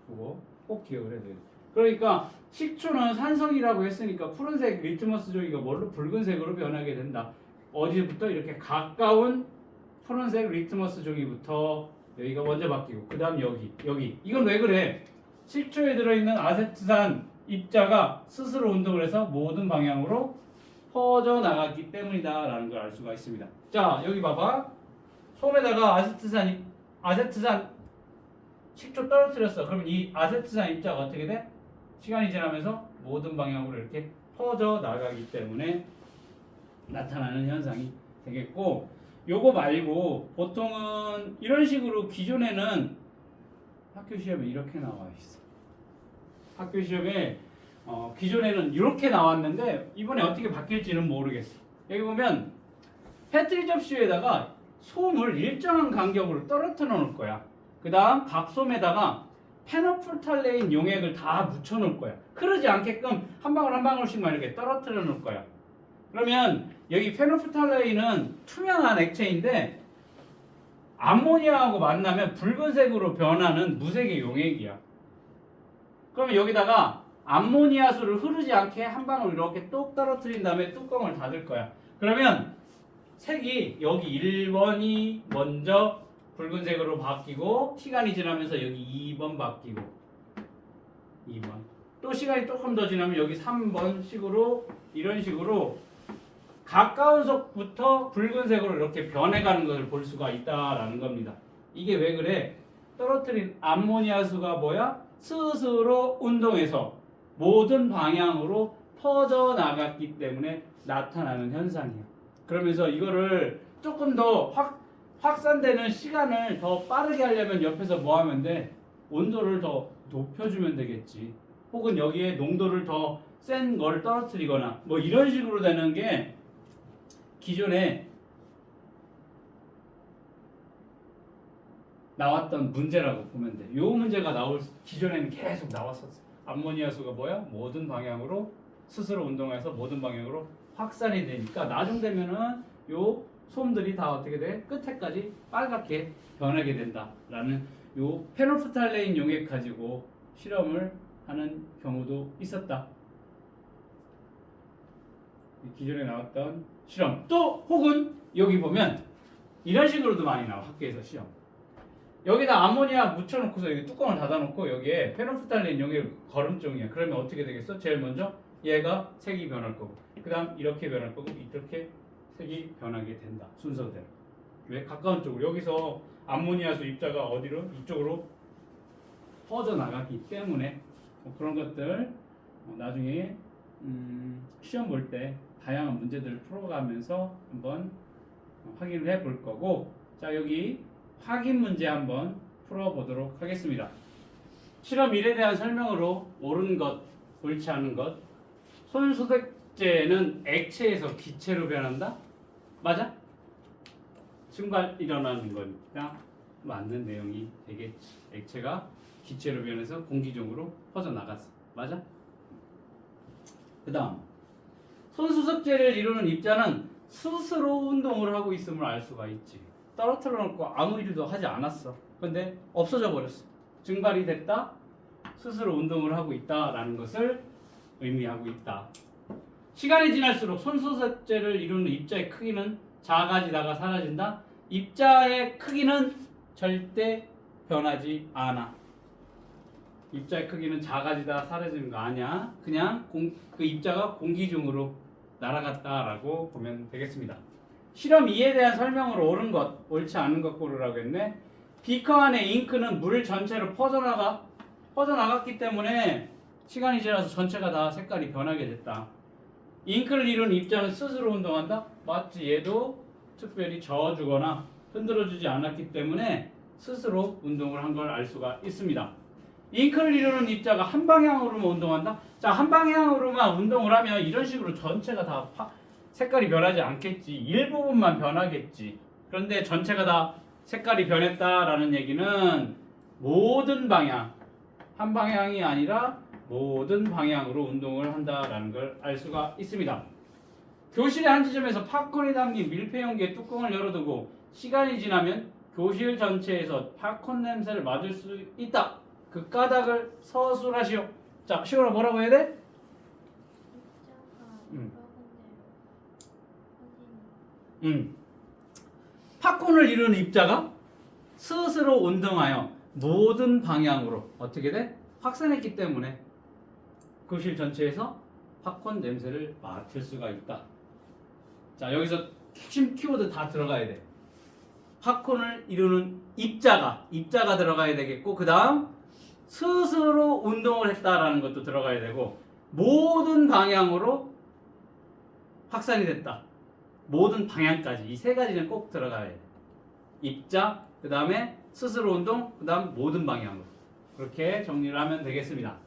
그거 꼭 기억을 해야 돼. 그러니까 식초는 산성이라고 했으니까 푸른색 리트머스 종이가 뭘로? 붉은색으로 변하게 된다. 어디부터? 이렇게 가까운 푸른색 리트머스 종이부터 여기가 먼저 바뀌고 그 다음 여기 이건 왜 그래? 식초에 들어있는 아세트산 입자가 스스로 운동을 해서 모든 방향으로 퍼져나갔기 때문이다 라는 걸 알 수가 있습니다. 자, 여기 봐봐. 솜에다가 아세트산 식초 떨어뜨렸어. 그러면 이 아세트산 입자가 어떻게 돼? 시간이 지나면서 모든 방향으로 이렇게 퍼져나가기 때문에 나타나는 현상이 되겠고, 요거 말고 보통은 이런 식으로 기존에는 학교 시험에 이렇게 나와 있어. 학교 시험에 기존에는 이렇게 나왔는데 이번에 어떻게 바뀔지는 모르겠어. 여기 보면 페트리 접시에다가 솜을 일정한 간격으로 떨어뜨려 놓을 거야. 그 다음 각 솜에다가 페노프탈레인 용액을 다 묻혀 놓을 거야. 흐르지 않게끔 한 방울 한 방울씩만 이렇게 떨어뜨려 놓을 거야. 그러면 여기 페노프탈레인은 투명한 액체인데 암모니아하고 만나면 붉은색으로 변하는 무색의 용액이야. 그러면 여기다가 암모니아수를 흐르지 않게 한 방울 이렇게 똑 떨어뜨린 다음에 뚜껑을 닫을 거야. 그러면 색이 여기 1번이 먼저 붉은색으로 바뀌고 시간이 지나면서 여기 2번 바뀌고 2번 또 시간이 조금 더 지나면 여기 3번 식으로 이런 식으로 가까운 속부터 붉은색으로 이렇게 변해가는 것을 볼 수가 있다라는 겁니다. 이게 왜 그래? 떨어뜨린 암모니아수가 뭐야? 스스로 운동해서 모든 방향으로 퍼져나갔기 때문에 나타나는 현상이야. 그러면서 이거를 조금 더 확산되는 시간을 더 빠르게 하려면 옆에서 뭐 하면 돼? 온도를 더 높여주면 되겠지. 혹은 여기에 농도를 더 센 걸 떨어뜨리거나 뭐 이런 식으로 되는 게 기존에 나왔던 문제라고 보면 돼. 요 문제가 기존에는 계속 나왔었어. 암모니아수가 뭐야? 모든 방향으로 스스로 운동해서 모든 방향으로 확산이 되니까 나중 되면은 요 솜들이 다 어떻게 돼? 끝에까지 빨갛게 변하게 된다라는 요 페노프탈레인 용액 가지고 실험을 하는 경우도 있었다. 기존에 나왔던 실험. 또 혹은 여기 보면 이런 식으로도 많이 나와. 학교에서 시험. 여기다 암모니아 묻혀놓고서 여기 뚜껑을 닫아놓고 여기에 페노프탈레인 용액을 거름종이야. 그러면 어떻게 되겠어? 제일 먼저 얘가 색이 변할 거고 그 다음 이렇게 변할 거고 이렇게 색이 변하게 된다. 순서대로. 왜? 가까운 쪽으로. 여기서 암모니아수 입자가 어디로? 이쪽으로 퍼져나가기 때문에 뭐 그런 것들 나중에 시험 볼 때 다양한 문제들을 풀어가면서 한번 확인을 해 볼 거고, 자 여기 확인 문제 한번 풀어보도록 하겠습니다. 실험 1에 대한 설명으로 옳은 것, 옳지 않은 것. 손소독제는 액체에서 기체로 변한다? 맞아? 증발 일어나는 거니까 맞는 내용이 되겠지. 액체가 기체로 변해서 공기 중으로 퍼져나갔어. 맞아? 그 다음 손수석제를 이루는 입자는 스스로 운동을 하고 있음을 알 수가 있지. 떨어뜨려 놓고 아무 일도 하지 않았어. 근데 없어져 버렸어. 증발이 됐다. 스스로 운동을 하고 있다라는 것을 의미하고 있다. 시간이 지날수록 손수석제를 이루는 입자의 크기는 작아지다가 사라진다. 입자의 크기는 절대 변하지 않아. 입자의 크기는 작아지다 사라지는 거 아니야. 그냥 그 입자가 공기 중으로 날아갔다라고 보면 되겠습니다. 실험 2에 대한 설명으로 옳은 것, 옳지 않은 것 고르라고 했네. 비커 안에 잉크는 물 전체로 퍼져나갔기 때문에 시간이 지나서 전체가 다 색깔이 변하게 됐다. 잉크를 이룬 입자는 스스로 운동한다? 맞지. 얘도 특별히 저어주거나 흔들어주지 않았기 때문에 스스로 운동을 한 걸 알 수가 있습니다. 잉크를 이루는 입자가 한 방향으로만 운동한다? 자, 한 방향으로만 운동을 하면 이런 식으로 전체가 다 색깔이 변하지 않겠지. 일부분만 변하겠지. 그런데 전체가 다 색깔이 변했다라는 얘기는 모든 방향, 한 방향이 아니라 모든 방향으로 운동을 한다라는 걸 알 수가 있습니다. 교실의 한 지점에서 팝콘이 담긴 밀폐용기의 뚜껑을 열어두고 시간이 지나면 교실 전체에서 팝콘 냄새를 맡을 수 있다. 그 까닭을 서술하시오. 자, 시원아 뭐라고 해야 돼? 팝콘을 이루는 입자가 스스로 운동하여 모든 방향으로 어떻게 돼? 확산했기 때문에 교실 전체에서 팝콘 냄새를 맡을 수가 있다. 자, 여기서 핵심 키워드 다 들어가야 돼. 팝콘을 이루는 입자가 들어가야 되겠고, 그 다음 스스로 운동을 했다라는 것도 들어가야 되고, 모든 방향으로 확산이 됐다. 모든 방향까지 이 세 가지는 꼭 들어가야 돼. 입자, 그 다음에 스스로 운동, 그 다음 모든 방향으로. 그렇게 정리를 하면 되겠습니다.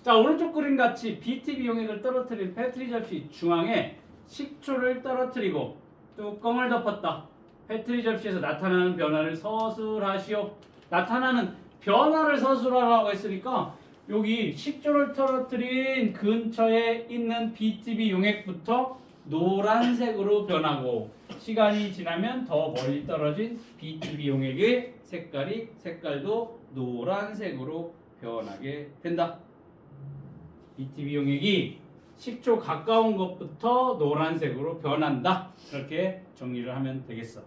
자, 오른쪽 그림 같이 BTB 용액을 떨어뜨린 페트리 접시 중앙에 식초를 떨어뜨리고 뚜껑을 덮었다. 페트리 접시에서 나타나는 변화를 서술하시오. 나타나는 변화를 서술하라고 했으니까 여기 식초를 떨어뜨린 근처에 있는 BTB 용액부터 노란색으로 변하고, 시간이 지나면 더 멀리 떨어진 BTB 용액의 색깔도 노란색으로 변하게 된다. BTB 용액이 식초 가까운 것부터 노란색으로 변한다. 그렇게 정리를 하면 되겠어.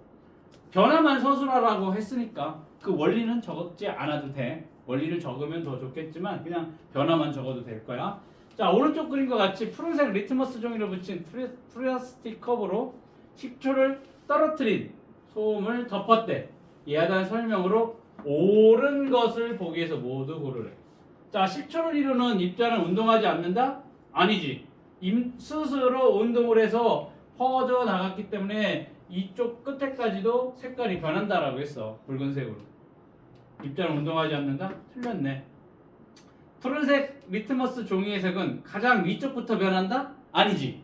변화만 서술하라고 했으니까 그 원리는 적지 않아도 돼. 원리를 적으면 더 좋겠지만 그냥 변화만 적어도 될 거야. 자, 오른쪽 그림과 같이 푸른색 리트머스 종이를 붙인 플라스틱 컵으로 식초를 떨어뜨린 소음을 덮었대. 이에 대한 설명으로 옳은 것을 보기에서 모두 고르래. 자, 식초를 이루는 입자는 운동하지 않는다? 아니지. 스스로 운동을 해서 퍼져 나갔기 때문에 이쪽 끝에까지도 색깔이 변한다라고 했어. 붉은색으로. 입자는 운동하지 않는다? 틀렸네. 푸른색 리트머스 종이의 색은 가장 위쪽부터 변한다? 아니지.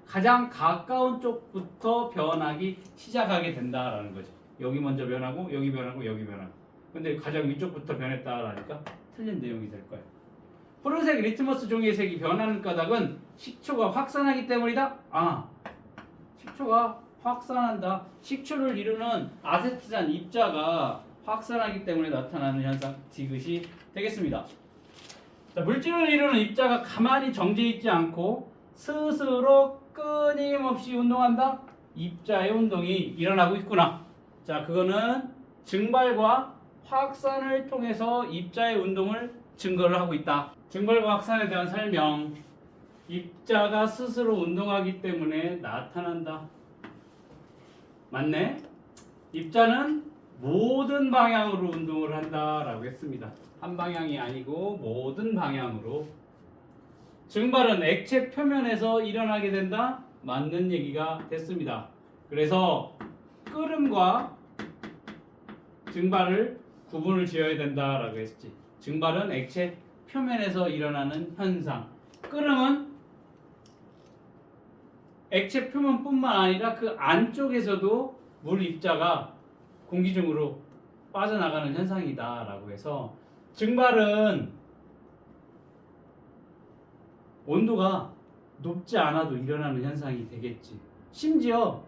가장 가까운 쪽부터 변하기 시작하게 된다라는 거지. 여기 먼저 변하고 여기 변하고 여기 변하고. 근데 가장 위쪽부터 변했다라니까 틀린 내용이 될 거야. 푸른색 리트머스 종이의 색이 변하는 까닭은 식초가 확산하기 때문이다? 아, 식초가 확산한다. 식초를 이루는 아세트산 입자가 확산하기 때문에 나타나는 현상, 디귿이 되겠습니다. 자, 물질을 이루는 입자가 가만히 정지해 있지 않고 스스로 끊임없이 운동한다. 입자의 운동이 일어나고 있구나. 자, 그거는 증발과 확산을 통해서 입자의 운동을 증거를 하고 있다. 증발과 확산에 대한 설명. 입자가 스스로 운동하기 때문에 나타난다. 맞네? 입자는 모든 방향으로 운동을 한다라고 했습니다. 한 방향이 아니고 모든 방향으로. 증발은 액체 표면에서 일어나게 된다. 맞는 얘기가 됐습니다. 그래서 끓음과 증발을 구분을 지어야 된다라고 했지. 증발은 액체 표면에서 일어나는 현상. 끓음은 액체 표면뿐만 아니라 그 안쪽에서도 물 입자가 공기 중으로 빠져나가는 현상이다라고 해서 증발은 온도가 높지 않아도 일어나는 현상이 되겠지. 심지어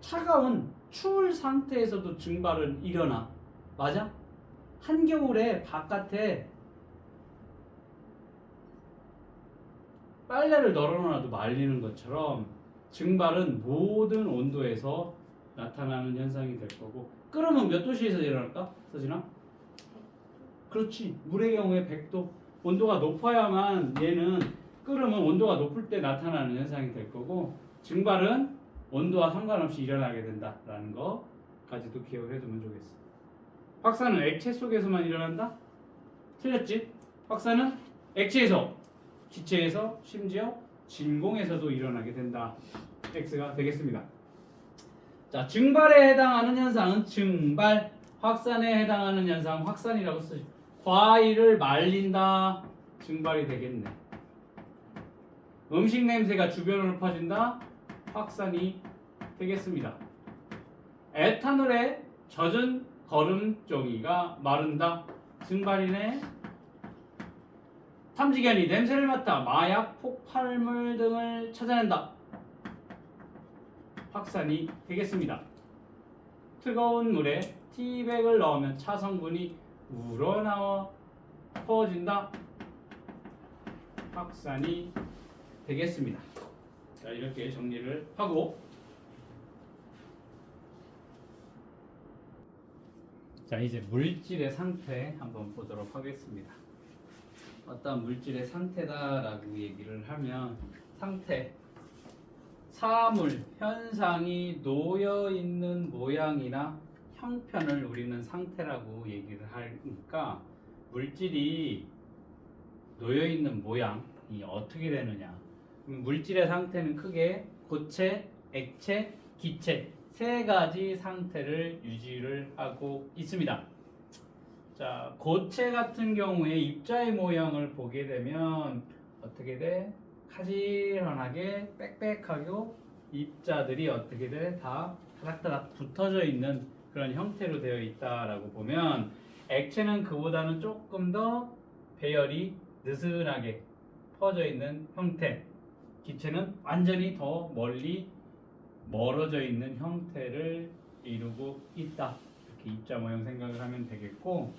차가운 추울 상태에서도 증발은 일어나. 맞아? 한겨울에 바깥에 빨래를 널어놔도 말리는 것처럼 증발은 모든 온도에서 나타나는 현상이 될 거고, 끓으면 몇 도씨에서 일어날까? 서진아? 그렇지. 물의 경우에 100도. 온도가 높아야만 얘는 끓으면 온도가 높을 때 나타나는 현상이 될 거고, 증발은 온도와 상관없이 일어나게 된다라는 거까지도 기억을 해두면 좋겠어. 확산은 액체 속에서만 일어난다? 틀렸지? 확산은 액체에서, 기체에서, 심지어 진공에서도 일어나게 된다. X가 되겠습니다. 자, 증발에 해당하는 현상은 증발, 확산에 해당하는 현상 확산이라고 쓰죠. 과일을 말린다, 증발이 되겠네. 음식 냄새가 주변으로 퍼진다, 확산이 되겠습니다. 에탄올에 젖은 거름종이가 마른다, 증발이네. 탐지견이 냄새를 맡아 마약, 폭발물 등을 찾아낸다, 확산이 되겠습니다. 뜨거운 물에 티백을 넣으면 차 성분이 우러나와 퍼진다, 확산이 되겠습니다. 자, 이렇게 정리를 하고, 자, 이제 물질의 상태 한번 보도록 하겠습니다. 어떤 물질의 상태다라고 얘기를 하면, 상태, 사물, 현상이 놓여 있는 모양이나 형편을 우리는 상태라고 얘기를 하니까, 물질이 놓여 있는 모양이 어떻게 되느냐. 물질의 상태는 크게 고체, 액체, 기체 세 가지 상태를 유지를 하고 있습니다. 자, 고체 같은 경우에 입자의 모양을 보게 되면 어떻게 돼? 가지런하게 빽빽하고 입자들이 어떻게 돼? 다 타닥타닥 붙어져 있는 그런 형태로 되어 있다라고 보면, 액체는 그보다는 조금 더 배열이 느슨하게 퍼져 있는 형태, 기체는 완전히 더 멀리 멀어져 있는 형태를 이루고 있다. 이렇게 입자 모형 생각을 하면 되겠고,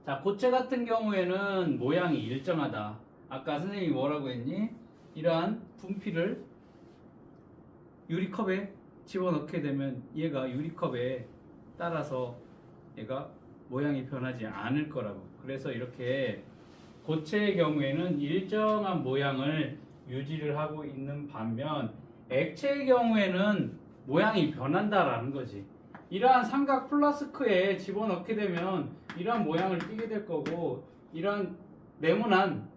자, 고체 같은 경우에는 모양이 일정하다. 아까 선생님이 뭐라고 했니? 이러한 분필을 유리컵에 집어넣게 되면 얘가 유리컵에 따라서 얘가 모양이 변하지 않을 거라고. 그래서 이렇게 고체의 경우에는 일정한 모양을 유지를 하고 있는 반면, 액체의 경우에는 모양이 변한다라는 거지. 이러한 삼각 플라스크에 집어넣게 되면 이러한 모양을 띠게 될 거고, 이러한 네모난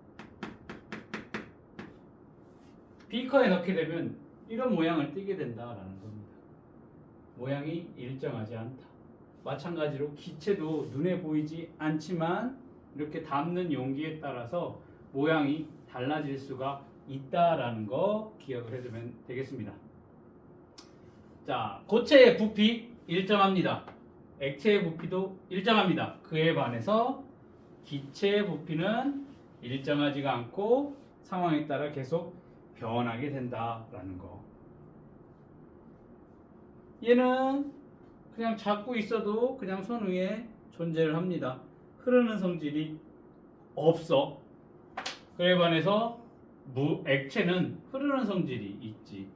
비커에 넣게 되면 이런 모양을 띠게 된다라는 겁니다. 모양이 일정하지 않다. 마찬가지로 기체도 눈에 보이지 않지만 이렇게 담는 용기에 따라서 모양이 달라질 수가 있다라는 거 기억을 해두면 되겠습니다. 자, 고체의 부피 일정합니다. 액체의 부피도 일정합니다. 그에 반해서 기체의 부피는 일정하지가 않고 상황에 따라 계속 변하게 된다라는 거. 얘는 그냥 잡고 있어도 그냥 손 위에 존재를 합니다. 흐르는 성질이 없어. 그에 반해서 액체는 흐르는 성질이 있지.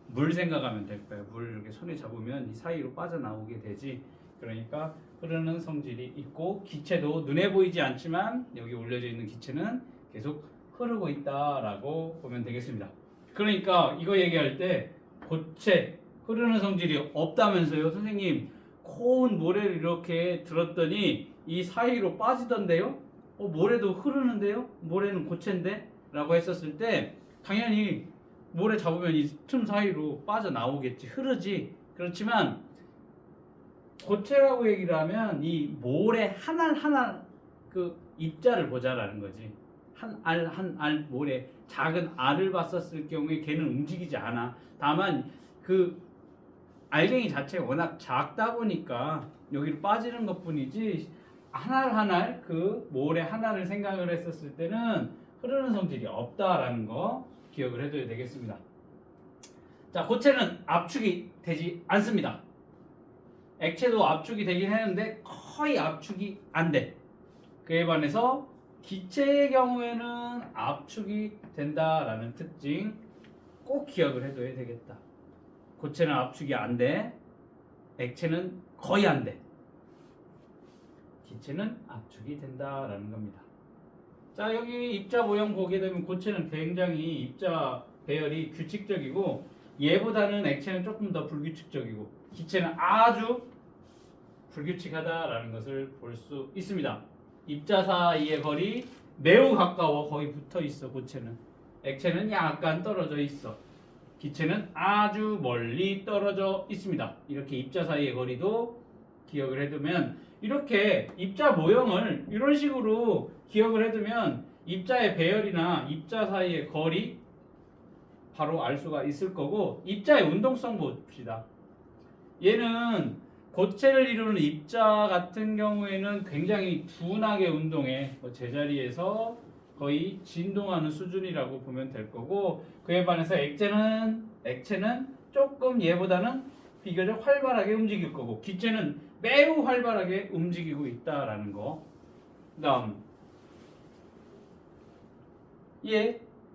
물 생각하면 될 거예요. 물 이렇게 손에 잡으면 이 사이로 빠져나오게 되지. 그러니까 흐르는 성질이 있고, 기체도 눈에 보이지 않지만 여기 올려져 있는 기체는 계속 흐르고 있다라고 보면 되겠습니다. 그러니까 이거 얘기할 때 고체, 흐르는 성질이 없다면서요? 선생님, 고운 모래를 이렇게 들었더니 이 사이로 빠지던데요? 모래도 흐르는데요? 모래는 고체인데? 라고 했었을 때 당연히 모래 잡으면 이 틈 사이로 빠져나오겠지, 흐르지. 그렇지만 고체라고 얘기를 하면 이 모래 한 알 한 알 그 입자를 보자라는 거지. 한 알 한 알 모래 작은 알을 봤었을 경우에 걔는 움직이지 않아. 다만 그 알갱이 자체가 워낙 작다 보니까 여기로 빠지는 것뿐이지, 한 알 한 알 그 모래 하나를 생각을 했었을 때는 흐르는 성질이 없다라는 거 기억을 해둬야 되겠습니다. 자, 고체는 압축이 되지 않습니다. 액체도 압축이 되긴 하는데 거의 압축이 안 돼. 그에 반해서 기체의 경우에는 압축이 된다라는 특징 꼭 기억을 해둬야 되겠다. 고체는 압축이 안 돼. 액체는 거의 안 돼. 기체는 압축이 된다라는 겁니다. 자, 여기 입자 모형 보게 되면 고체는 굉장히 입자 배열이 규칙적이고 얘보다는 액체는 조금 더 불규칙적이고 기체는 아주 불규칙하다라는 것을 볼 수 있습니다. 입자 사이의 거리 매우 가까워 거의 붙어 있어. 고체는. 액체는 약간 떨어져 있어. 기체는 아주 멀리 떨어져 있습니다. 이렇게 입자 사이의 거리도 기억을 해두면, 이렇게 입자 모형을 이런 식으로 기억을 해두면 입자의 배열이나 입자 사이의 거리 바로 알 수가 있을 거고, 입자의 운동성 봅시다. 얘는 고체를 이루는 입자 같은 경우에는 굉장히 둔하게 운동해. 제자리에서 거의 진동하는 수준이라고 보면 될 거고, 그에 반해서 액체는 조금 얘보다는 비교적 활발하게 움직일 거고, 기체는 매우 활발하게 움직이고 있다라는 거. 그다음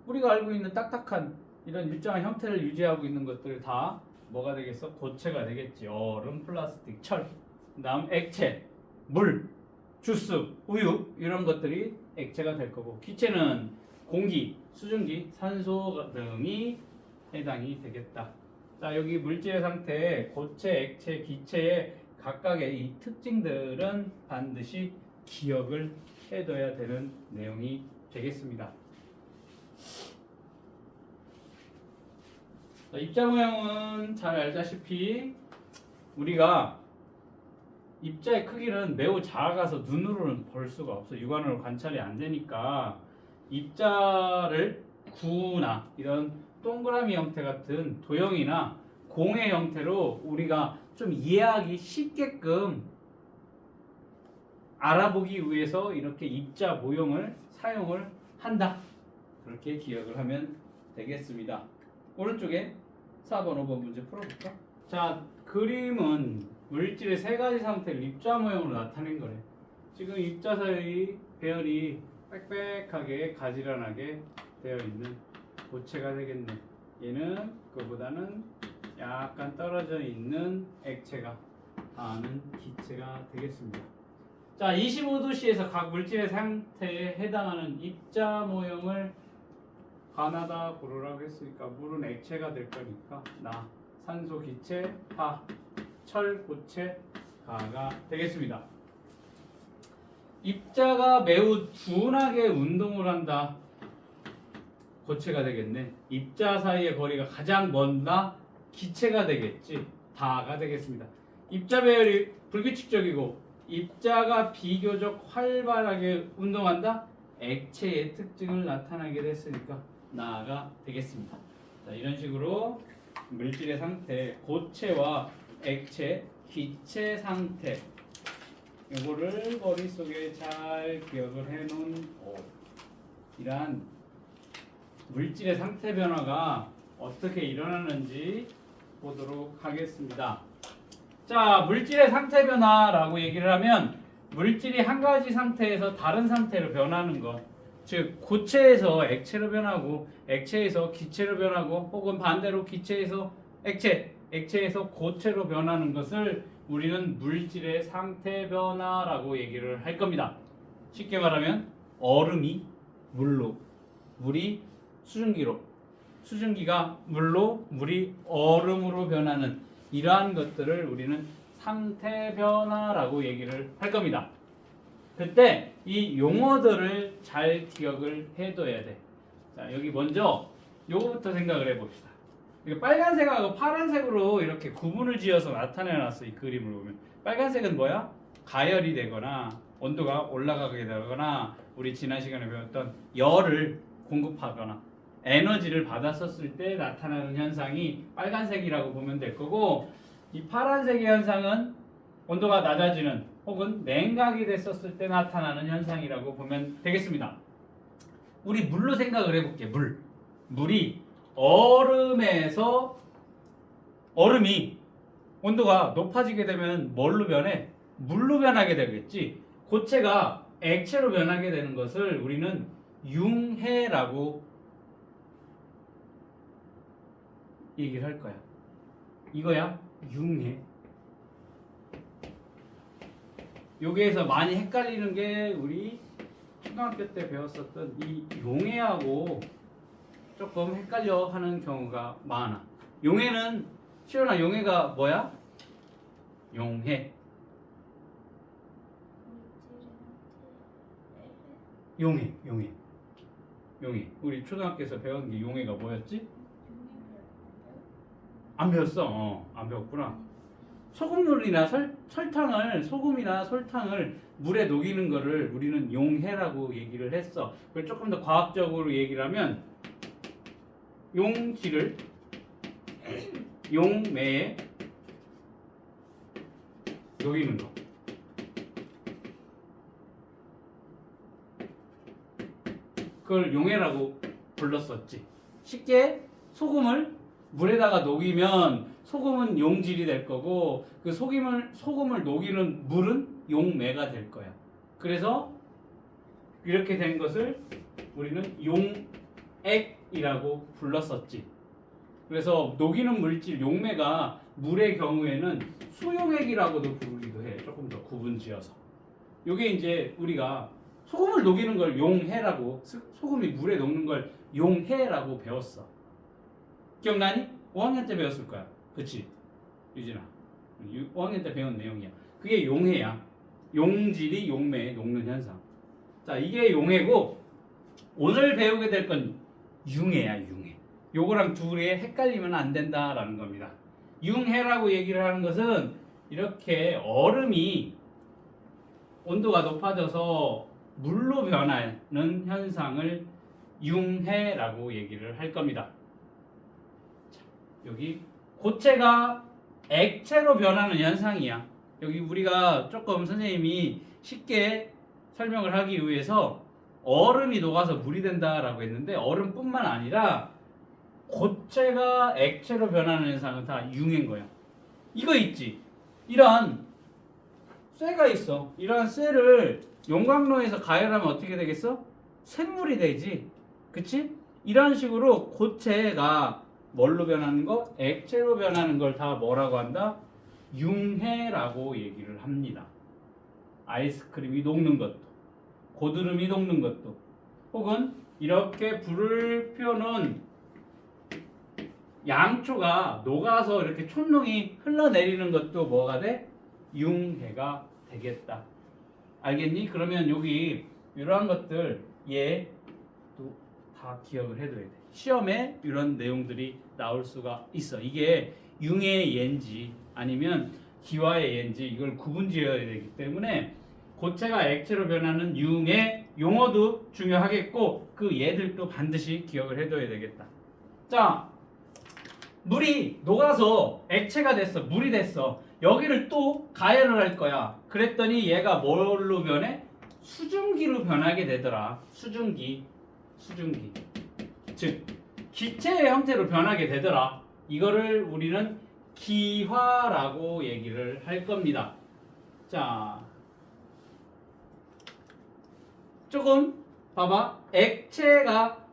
우리가 알고 있는 딱딱한 이런 일정한 형태를 유지하고 있는 것들 다 뭐가 되겠어? 고체가 되겠지. 얼음, 플라스틱, 철. 그다음 액체, 물, 주스, 우유 이런 것들이 액체가 될 거고, 기체는 공기, 수증기, 산소 등이 해당이 되겠다. 자, 여기 물질의 상태, 고체, 액체, 기체의 각각의 이 특징들은 반드시 기억을 해둬야 되는 내용이 되겠습니다. 자, 입자 모형은 잘 알다시피 우리가 입자의 크기는 매우 작아서 눈으로는 볼 수가 없어. 육안으로 관찰이 안 되니까 입자를 구나 이런 동그라미 형태 같은 도형이나 공의 형태로 우리가 좀 이해하기 쉽게끔 알아보기 위해서 이렇게 입자 모형을 사용을 한다. 그렇게 기억을 하면 되겠습니다. 오른쪽에 4번, 5번 문제 풀어볼까? 자, 그림은 물질의 세 가지 상태를 입자 모형으로 나타낸 거래. 지금 입자 사이 배열이 빽빽하게 가지런하게 되어 있는 고체가 되겠네. 얘는 그보다는 약간 떨어져 있는 액체가 다는 기체가 되겠습니다. 자, 25도씨에서 각 물질의 상태에 해당하는 입자 모형을 가나다 고르라고 했으니까 물은 액체가 될 거니까 나, 산소 기체, 파, 철 고체, 가가 되겠습니다. 입자가 매우 둔하게 운동을 한다. 고체가 되겠네. 입자 사이의 거리가 가장 먼다. 기체가 되겠지. 다가 되겠습니다. 입자 배열이 불규칙적이고 입자가 비교적 활발하게 운동한다. 액체의 특징을 나타나게 됐으니까 나가 되겠습니다. 자, 이런 식으로 물질의 상태, 고체와 액체, 기체 상태 이거를 머릿속에 잘 기억을 해놓은 이러한 물질의 상태 변화가 어떻게 일어나는지 보도록 하겠습니다. 자, 물질의 상태 변화라고 얘기를 하면 물질이 한 가지 상태에서 다른 상태로 변하는 것, 즉 고체에서 액체로 변하고 액체에서 기체로 변하고 혹은 반대로 기체에서 액체, 액체에서 고체로 변하는 것을 우리는 물질의 상태 변화라고 얘기를 할 겁니다. 쉽게 말하면 얼음이 물로, 물이 수증기로, 수증기가 물로, 물이 얼음으로 변하는 이러한 것들을 우리는 상태 변화라고 얘기를 할 겁니다. 그때 이 용어들을 잘 기억을 해둬야 돼. 자, 여기 먼저 요거부터 생각을 해봅시다. 이게 빨간색하고 파란색으로 이렇게 구분을 지어서 나타내놨어. 이 그림을 보면 빨간색은 뭐야? 가열이 되거나 온도가 올라가게 되거나 우리 지난 시간에 배웠던 열을 공급하거나 에너지를 받았었을 때 나타나는 현상이 빨간색이라고 보면 될 거고, 이 파란색의 현상은 온도가 낮아지는 혹은 냉각이 됐었을 때 나타나는 현상이라고 보면 되겠습니다. 우리 물로 생각을 해볼게. 물이 얼음이 온도가 높아지게 되면 뭘로 변해? 물로 변하게 되겠지. 고체가 액체로 변하게 되는 것을 우리는 융해라고 얘기를 할 거야. 이거야, 융해. 여기에서 많이 헷갈리는 게 우리 초등학교 때 배웠었던 이 용해하고 조금 헷갈려 하는 경우가 많아. 용해는, 시연아, 용해가 뭐야? 용해. 용해. 우리 초등학교에서 배운 게 용해가 뭐였지? 안 배웠어? 안 배웠구나. 소금물이나 소금이나 설탕을 물에 녹이는 거를 우리는 용해라고 얘기를 했어. 그걸 조금 더 과학적으로 얘기를 하면 용지를 용매에 녹이는 거. 그걸 용해라고 불렀었지. 쉽게 소금을 물에다가 녹이면 소금은 용질이 될 거고, 그 소금을 녹이는 물은 용매가 될 거야. 그래서 이렇게 된 것을 우리는 용액이라고 불렀었지. 그래서 녹이는 물질 용매가 물의 경우에는 수용액이라고도 부르기도 해. 조금 더 구분지어서. 이게 이제 우리가 소금을 녹이는 걸 용해라고, 소금이 물에 녹는 걸 용해라고 배웠어. 기억나니? 5학년 때 배웠을 거야. 그치? 유진아. 5학년 때 배운 내용이야. 그게 용해야. 용질이 용매에 녹는 현상. 자, 이게 용해고, 오늘 배우게 될 건 융해야, 융해. 요거랑 둘이 헷갈리면 안 된다라는 겁니다. 융해라고 얘기를 하는 것은 이렇게 얼음이 온도가 높아져서 물로 변하는 현상을 융해라고 얘기를 할 겁니다. 자, 여기 고체가 액체로 변하는 현상이야. 여기 우리가 조금 선생님이 쉽게 설명을 하기 위해서 얼음이 녹아서 물이 된다라고 했는데, 얼음뿐만 아니라 고체가 액체로 변하는 현상은 다 융해인 거야. 이거 있지? 이런 쇠가 있어. 이런 쇠를 용광로에서 가열하면 어떻게 되겠어? 쇳물이 되지. 그치? 이런 식으로 고체가 뭘로 변하는 거? 액체로 변하는 걸 다 뭐라고 한다? 융해라고 얘기를 합니다. 아이스크림이 녹는 것도, 고드름이 녹는 것도, 혹은 이렇게 불을 펴놓은 양초가 녹아서 이렇게 촛농이 흘러내리는 것도 뭐가 돼? 융해가 되겠다. 알겠니? 그러면 여기 이러한 것들 얘도 다 기억을 해둬야 돼. 시험에 이런 내용들이 나올 수가 있어. 이게 융해의 예인지 아니면 기화의 예인지 이걸 구분지어야 되기 때문에 고체가 액체로 변하는 융해 용어도 중요하겠고, 그 예들도 반드시 기억을 해둬야 되겠다. 자, 물이 녹아서 액체가 됐어. 물이 됐어. 여기를 또 가열을 할 거야. 그랬더니 얘가 뭘로 변해? 수증기로 변하게 되더라. 수증기. 즉 기체의 형태로 변하게 되더라. 이거를 우리는 기화라고 얘기를 할 겁니다. 자, 조금 봐봐. 액체가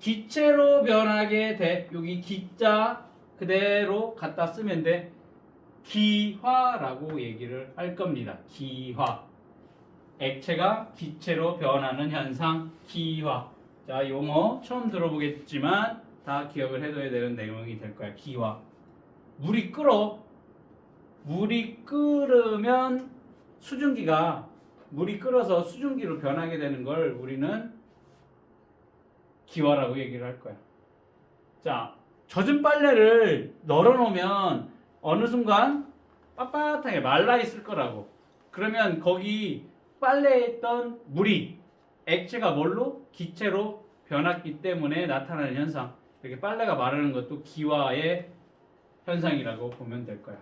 기체로 변하게 돼. 여기 기자 그대로 갖다 쓰면 돼. 기화라고 얘기를 할 겁니다. 기화. 액체가 기체로 변하는 현상, 기화. 자, 용어 처음 들어보겠지만 다 기억을 해둬야 되는 내용이 될 거야. 기와. 물이 끓어. 물이 끓으면 수증기가 물이 끓어서 수증기로 변하게 되는 걸 우리는 기화라고 얘기를 할 거야. 자, 젖은 빨래를 널어놓으면 어느 순간 빳빳하게 말라 있을 거라고. 그러면 거기 빨래에 있던 물이 액체가 뭘로? 기체로 변했기 때문에 나타나는 현상. 이렇게 빨래가 마르는 것도 기화의 현상이라고 보면 될 거야.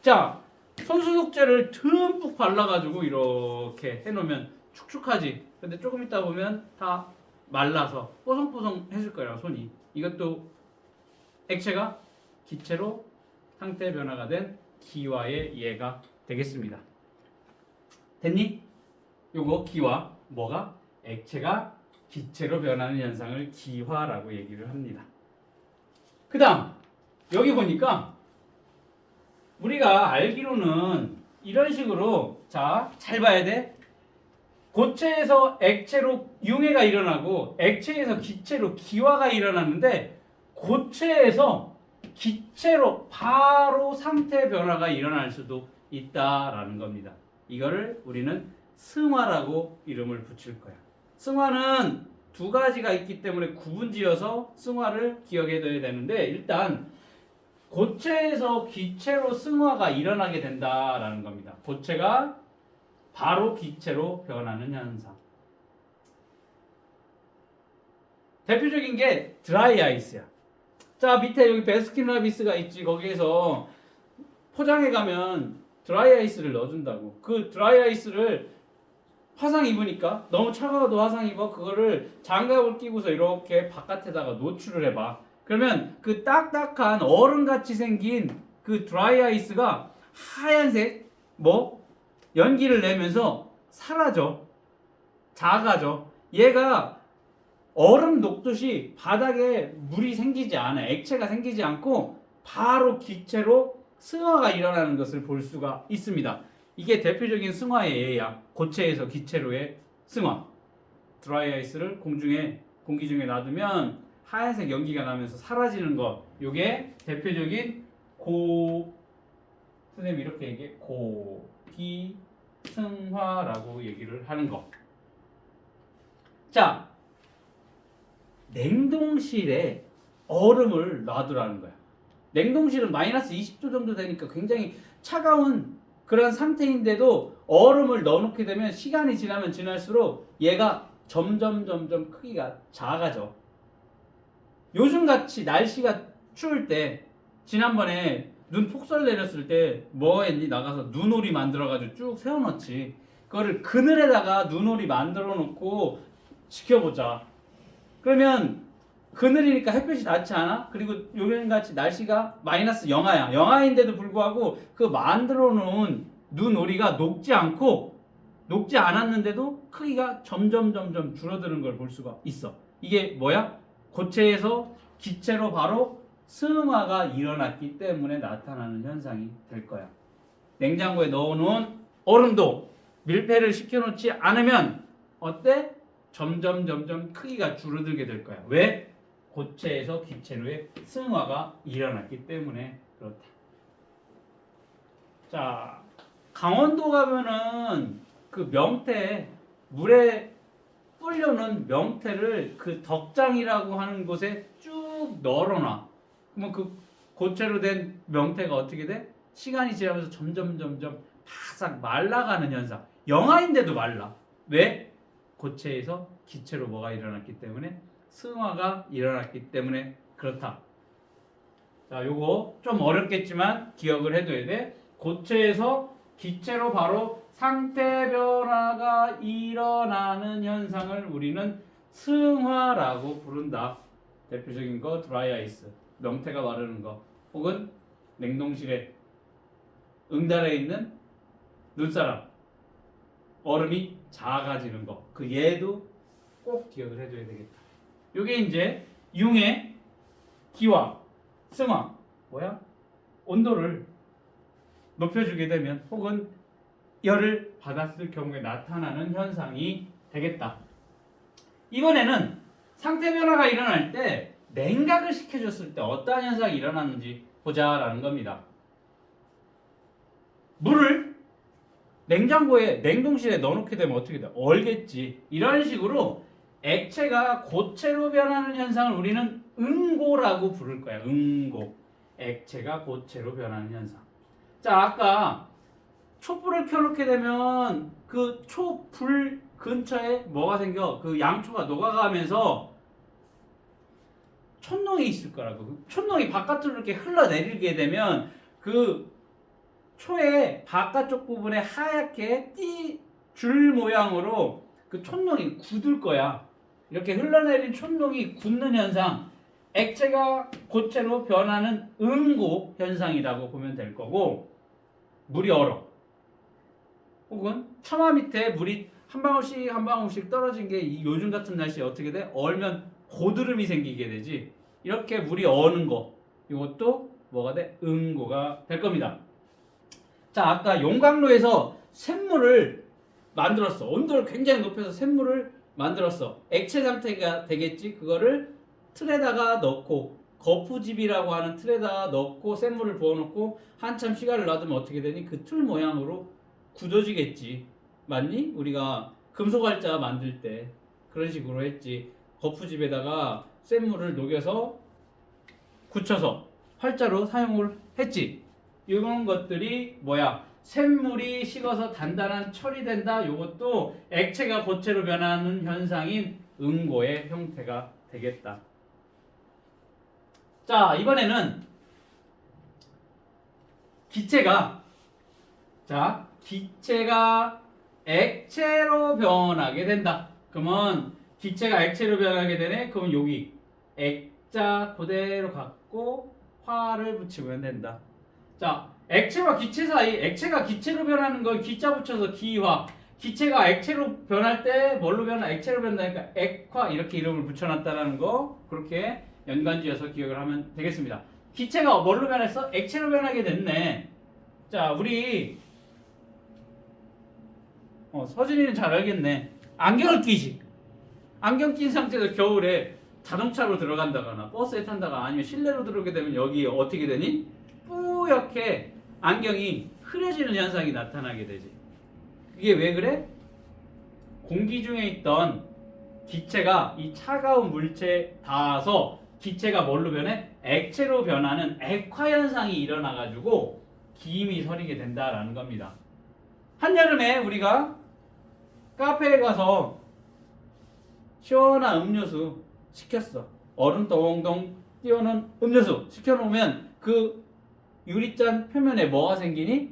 자, 손소독제를 듬뿍 발라가지고 이렇게 해놓으면 축축하지. 근데 조금 있다 보면 다 말라서 뽀송뽀송해질 거야, 손이. 이것도 액체가 기체로 상태 변화가 된 기화의 예가 되겠습니다. 됐니? 요거 기화, 뭐가? 액체가 기체로 변하는 현상을 기화라고 얘기를 합니다. 그 다음 여기 보니까 우리가 알기로는 이런 식으로, 자, 잘 봐야 돼. 고체에서 액체로 융해가 일어나고 액체에서 기체로 기화가 일어나는데 고체에서 기체로 바로 상태 변화가 일어날 수도 있다라는 겁니다. 이거를 우리는 승화라고 이름을 붙일 거야. 승화는 두 가지가 있기 때문에 구분지어서 승화를 기억해둬야 되는데, 일단 고체에서 기체로 승화가 일어나게 된다라는 겁니다. 고체가 바로 기체로 변하는 현상. 대표적인 게 드라이 아이스야. 자, 밑에 여기 베스킨라빈스가 있지. 거기에서 포장해 가면 드라이 아이스를 넣어준다고. 그 드라이 아이스를 화상 입으니까 너무 차가워도 화상 입어. 그거를 장갑을 끼고서 이렇게 바깥에다가 노출을 해봐. 그러면 그 딱딱한 얼음같이 생긴 그 드라이 아이스가 하얀색 연기를 내면서 사라져. 작아져. 얘가 얼음 녹듯이 바닥에 물이 생기지 않아. 액체가 생기지 않고 바로 기체로 승화가 일어나는 것을 볼 수가 있습니다. 이게 대표적인 승화의 예야. 고체에서 기체로의 승화. 드라이 아이스를 공기 중에 놔두면 하얀색 연기가 나면서 사라지는 것. 요게 대표적인 선생님이 이렇게 얘기해. 고기 승화라고 얘기를 하는 거. 자, 냉동실에 얼음을 놔두라는 거야. 냉동실은 마이너스 20도 정도 되니까 굉장히 차가운 그런 상태인데도 얼음을 넣어놓게 되면 시간이 지나면 지날수록 얘가 점점 크기가 작아져. 요즘같이 날씨가 추울 때, 지난번에 눈 폭설 내렸을 때 뭐 했니? 나가서 눈오리 만들어가지고 쭉 세워놓지. 그거를 그늘에다가 눈오리 만들어 놓고 지켜보자. 그러면 그늘이니까 햇볕이 닿지 않아? 그리고 요즘같이 날씨가 마이너스 영하야. 영하인데도 불구하고 그 만들어 놓은 눈오리가 녹지 않았는데도 크기가 점점 줄어드는 걸 볼 수가 있어. 이게 뭐야? 고체에서 기체로 바로 승화가 일어났기 때문에 나타나는 현상이 될 거야. 냉장고에 넣어놓은 얼음도 밀폐를 시켜놓지 않으면 어때? 점점 크기가 줄어들게 될 거야. 왜? 고체에서 기체로의 승화가 일어났기 때문에 그렇다. 자, 강원도 가면은 그 명태, 물에 불려놓은 명태를 그 덕장이라고 하는 곳에 쭉 널어놔. 그러면 그 고체로 된 명태가 어떻게 돼? 시간이 지나면서 점점 바싹 말라가는 현상. 영하인데도 말라. 왜? 고체에서 기체로 뭐가 일어났기 때문에, 승화가 일어났기 때문에 그렇다. 자, 요거 좀 어렵겠지만 기억을 해둬야 돼. 고체에서 기체로 바로 상태 변화가 일어나는 현상을 우리는 승화라고 부른다. 대표적인 거 드라이 아이스, 명태가 마르는 거, 혹은 냉동실에 응달에 있는 눈사람, 얼음이 작아지는 거. 그 얘도 꼭 기억을 해줘야 되겠다. 요게 이제 융해, 기화, 승화. 뭐야? 온도를 높여주게 되면 혹은 열을 받았을 경우에 나타나는 현상이 되겠다. 이번에는 상태 변화가 일어날 때 냉각을 시켜줬을 때 어떠한 현상이 일어나는지 보자라는 겁니다. 물을 냉장고에 냉동실에 넣어놓게 되면 어떻게 돼? 얼겠지. 이런 식으로 액체가 고체로 변하는 현상을 우리는 응고라고 부를 거야. 응고. 액체가 고체로 변하는 현상. 자, 아까 촛불을 켜놓게 되면 그 촛불 근처에 뭐가 생겨? 그 양초가 녹아가면서 촛농이 있을 거라고. 촛농이 바깥으로 이렇게 흘러내리게 되면 그 초의 바깥쪽 부분에 하얗게 줄 모양으로 그 촛농이 굳을 거야. 이렇게 흘러내린 촛농이 굳는 현상, 액체가 고체로 변하는 응고 현상이라고 보면 될 거고, 물이 얼어. 혹은 처마 밑에 물이 한 방울씩 한 방울씩 떨어진 게 요즘 같은 날씨에 어떻게 돼? 얼면 고드름이 생기게 되지. 이렇게 물이 어는 거, 이것도 뭐가 돼? 응고가 될 겁니다. 자, 아까 용광로에서 샘물을 만들었어. 온도를 굉장히 높여서 샘물을 만들었어. 액체 상태가 되겠지. 그거를 틀에다가 넣고, 거푸집이라고 하는 틀에다가 넣고 샘물을 부어놓고 한참 시간을 놔두면 어떻게 되니? 그 틀 모양으로 굳어지겠지. 맞니? 우리가 금속활자 만들 때 그런 식으로 했지. 거푸집에다가 샘물을 녹여서 굳혀서 활자로 사용을 했지. 이런 것들이 뭐야? 샘물이 식어서 단단한 철이 된다. 이것도 액체가 고체로 변하는 현상인 응고의 형태가 되겠다. 자, 이번에는 기체가 액체로 변하게 된다. 그러면 기체가 액체로 변하게 되네. 그럼 여기 액자 그대로 갖고 화를 붙이면 된다. 자, 액체와 기체 사이, 액체가 기체로 변하는 걸 기자 붙여서 기화. 기체가 액체로 변할 때 뭘로 변하? 액체로 변한다니까 액화 이렇게 이름을 붙여놨다라는 거, 그렇게 연관지어서 기억을 하면 되겠습니다. 기체가 뭘로 변했어? 액체로 변하게 됐네. 자, 우리 서진이는 잘 알겠네. 안경을 끼지. 안경 낀 상태에서 겨울에 자동차로 들어간다거나 버스에 탄다거나 아니면 실내로 들어오게 되면 여기 어떻게 되니? 뿌옇게 안경이 흐려지는 현상이 나타나게 되지. 이게 왜 그래? 공기 중에 있던 기체가 이 차가운 물체에 닿아서 기체가 뭘로 변해? 액체로 변하는 액화 현상이 일어나가지고 기임이 서리게 된다라는 겁니다. 한여름에 우리가 카페에 가서 시원한 음료수 시켰어. 얼음 동동 띄우는 음료수 시켜놓으면 그 유리잔 표면에 뭐가 생기니?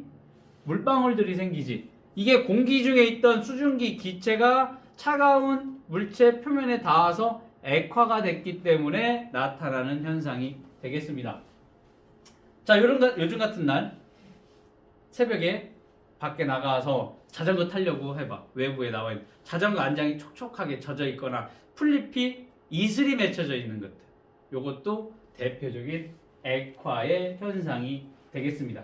물방울들이 생기지. 이게 공기 중에 있던 수증기 기체가 차가운 물체 표면에 닿아서 액화가 됐기 때문에 나타나는 현상이 되겠습니다. 자, 요즘 같은 날 새벽에 밖에 나가서 자전거 타려고 해봐. 외부에 나와 있는 자전거 안장이 촉촉하게 젖어 있거나 풀잎이 이슬이 맺혀져 있는 것들, 요것도 대표적인 액화의 현상이 되겠습니다.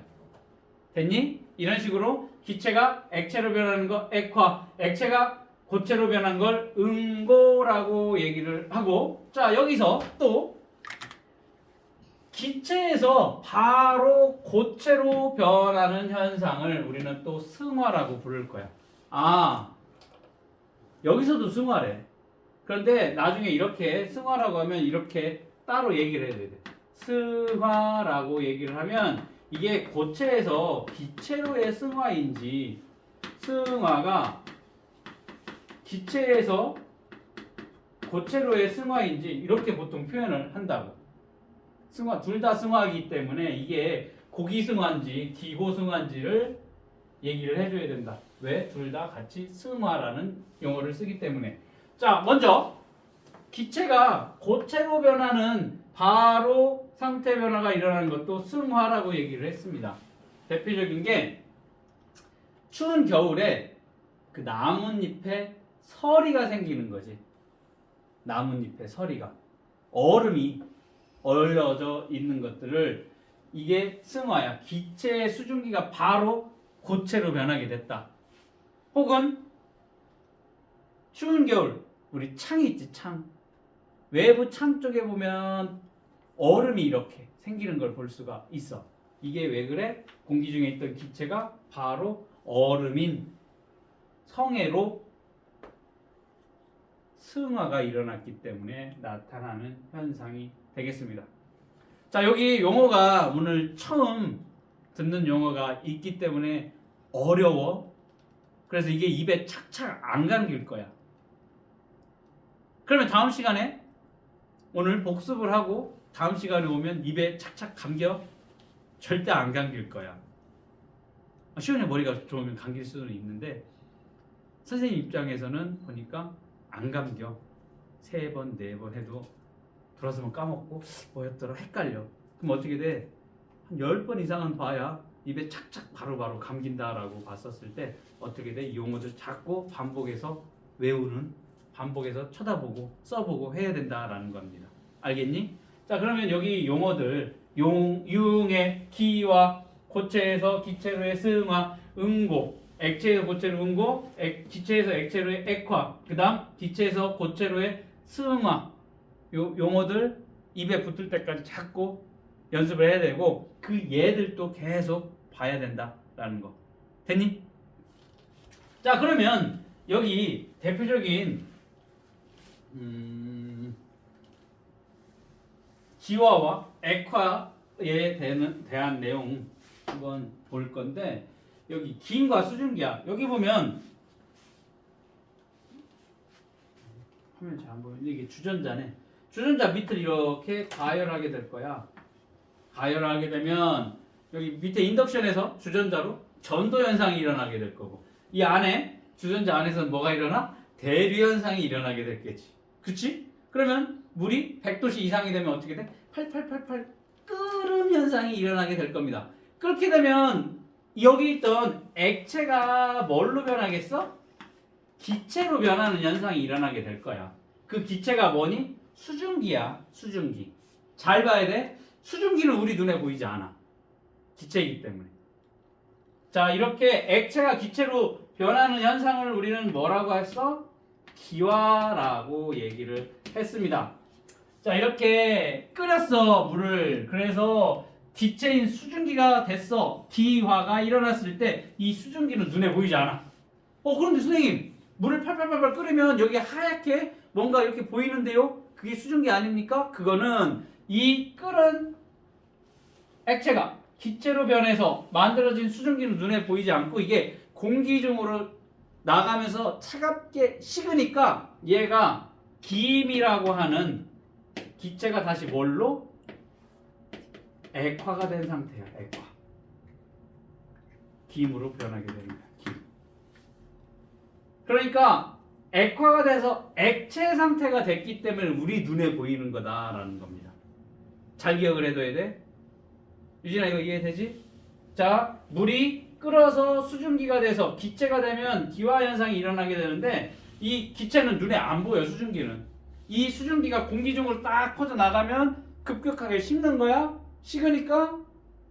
됐니? 이런 식으로 기체가 액체로 변하는 거 액화, 액체가 고체로 변한 걸 응고라고 얘기를 하고, 자, 여기서 또 기체에서 바로 고체로 변하는 현상을 우리는 또 승화라고 부를 거야. 아, 여기서도 승화래. 그런데 나중에 이렇게 승화라고 하면 이렇게 따로 얘기를 해야 돼. 승화라고 얘기를 하면 이게 고체에서 기체로의 승화인지, 승화가 기체에서 고체로의 승화인지 이렇게 보통 표현을 한다고. 승화, 둘 다 승화이기 때문에 이게 고기승화인지 기고승화인지를 얘기를 해줘야 된다. 왜? 둘 다 같이 승화라는 용어를 쓰기 때문에. 자, 먼저 기체가 고체로 변하는 바로 상태 변화가 일어나는 것도 승화라고 얘기를 했습니다. 대표적인 게 추운 겨울에 그 나뭇잎에 서리가 생기는 거지. 나뭇잎에 서리가. 얼음이 얼려져 있는 것들을, 이게 승화야. 기체의 수증기가 바로 고체로 변하게 됐다. 혹은 추운 겨울 우리 창이 있지, 창. 외부 창 쪽에 보면 얼음이 이렇게 생기는 걸 볼 수가 있어. 이게 왜 그래? 공기 중에 있던 기체가 바로 얼음인 성해로 승화가 일어났기 때문에 나타나는 현상이 되겠습니다. 자, 여기 용어가 오늘 처음 듣는 용어가 있기 때문에 어려워. 그래서 이게 입에 착착 안 감길 거야. 그러면 다음 시간에 오늘 복습을 하고 다음 시간에 오면 입에 착착 감겨? 절대 안 감길 거야. 시원해 머리가 좋으면 감길 수는 있는데 선생님 입장에서는 보니까 안 감겨. 3번, 4번 해도 돌아서면 까먹고 뭐였더라 헷갈려. 그럼 어떻게 돼? 한 10번 이상은 봐야 입에 착착 바로바로 감긴다라고 봤었을 때 어떻게 돼? 이 용어들 자꾸 반복해서 외우는, 반복해서 쳐다보고 써보고 해야 된다라는 겁니다. 알겠니? 자, 그러면 여기 용어들 유흥의 기와 고체에서 기체로의 승화, 응고, 액체에서 고체로 응고, 기체에서 액체로의 액화, 그 다음 기체에서 고체로의 승화. 요 용어들 입에 붙을 때까지 자꾸 연습을 해야 되고 그 얘들도 계속 봐야 된다라는 거. 됐니? 자, 그러면 여기 대표적인 기화와 액화에 대한 내용 한번 볼 건데 여기 기인과 수증기야. 여기 보면 화면 잘 안 보이는데 이게 주전자네. 주전자 밑을 이렇게 가열하게 될 거야. 가열하게 되면 여기 밑에 인덕션에서 주전자로 전도 현상이 일어나게 될 거고 이 안에 주전자 안에서는 뭐가 일어나? 대류 현상이 일어나게 됐겠지. 그치? 그러면 물이 100도씨 이상이 되면 어떻게 돼? 팔팔팔팔 끓음 현상이 일어나게 될 겁니다. 그렇게 되면 여기 있던 액체가 뭘로 변하겠어? 기체로 변하는 현상이 일어나게 될 거야. 그 기체가 뭐니? 수증기야. 수증기. 잘 봐야 돼. 수증기는 우리 눈에 보이지 않아. 기체이기 때문에. 자, 이렇게 액체가 기체로 변하는 현상을 우리는 뭐라고 했어? 기화라고 얘기를 했습니다. 자, 이렇게 끓였어, 물을. 그래서 기체인 수증기가 됐어. 기화가 일어났을 때 이 수증기는 눈에 보이지 않아. 그런데 선생님, 물을 팔팔팔팔 끓이면 여기 하얗게 뭔가 이렇게 보이는데요? 그게 수증기 아닙니까? 그거는 이 끓은 액체가 기체로 변해서 만들어진 수증기는 눈에 보이지 않고 이게 공기 중으로 나가면서 차갑게 식으니까 얘가 기임이라고 하는 기체가 다시 뭘로? 액화가 된 상태야. 액화. 기임으로 변하게 되는 거야. 기임. 그러니까 액화가 돼서 액체 상태가 됐기 때문에 우리 눈에 보이는 거다라는 겁니다. 잘 기억을 해둬야 돼. 유진아, 이거 이해되지? 자, 물이 끓어서 수증기가 돼서 기체가 되면 기화 현상이 일어나게 되는데 이 기체는 눈에 안 보여. 수증기는. 이 수증기가 공기 중으로 딱 퍼져 나가면 급격하게 식는 거야. 식으니까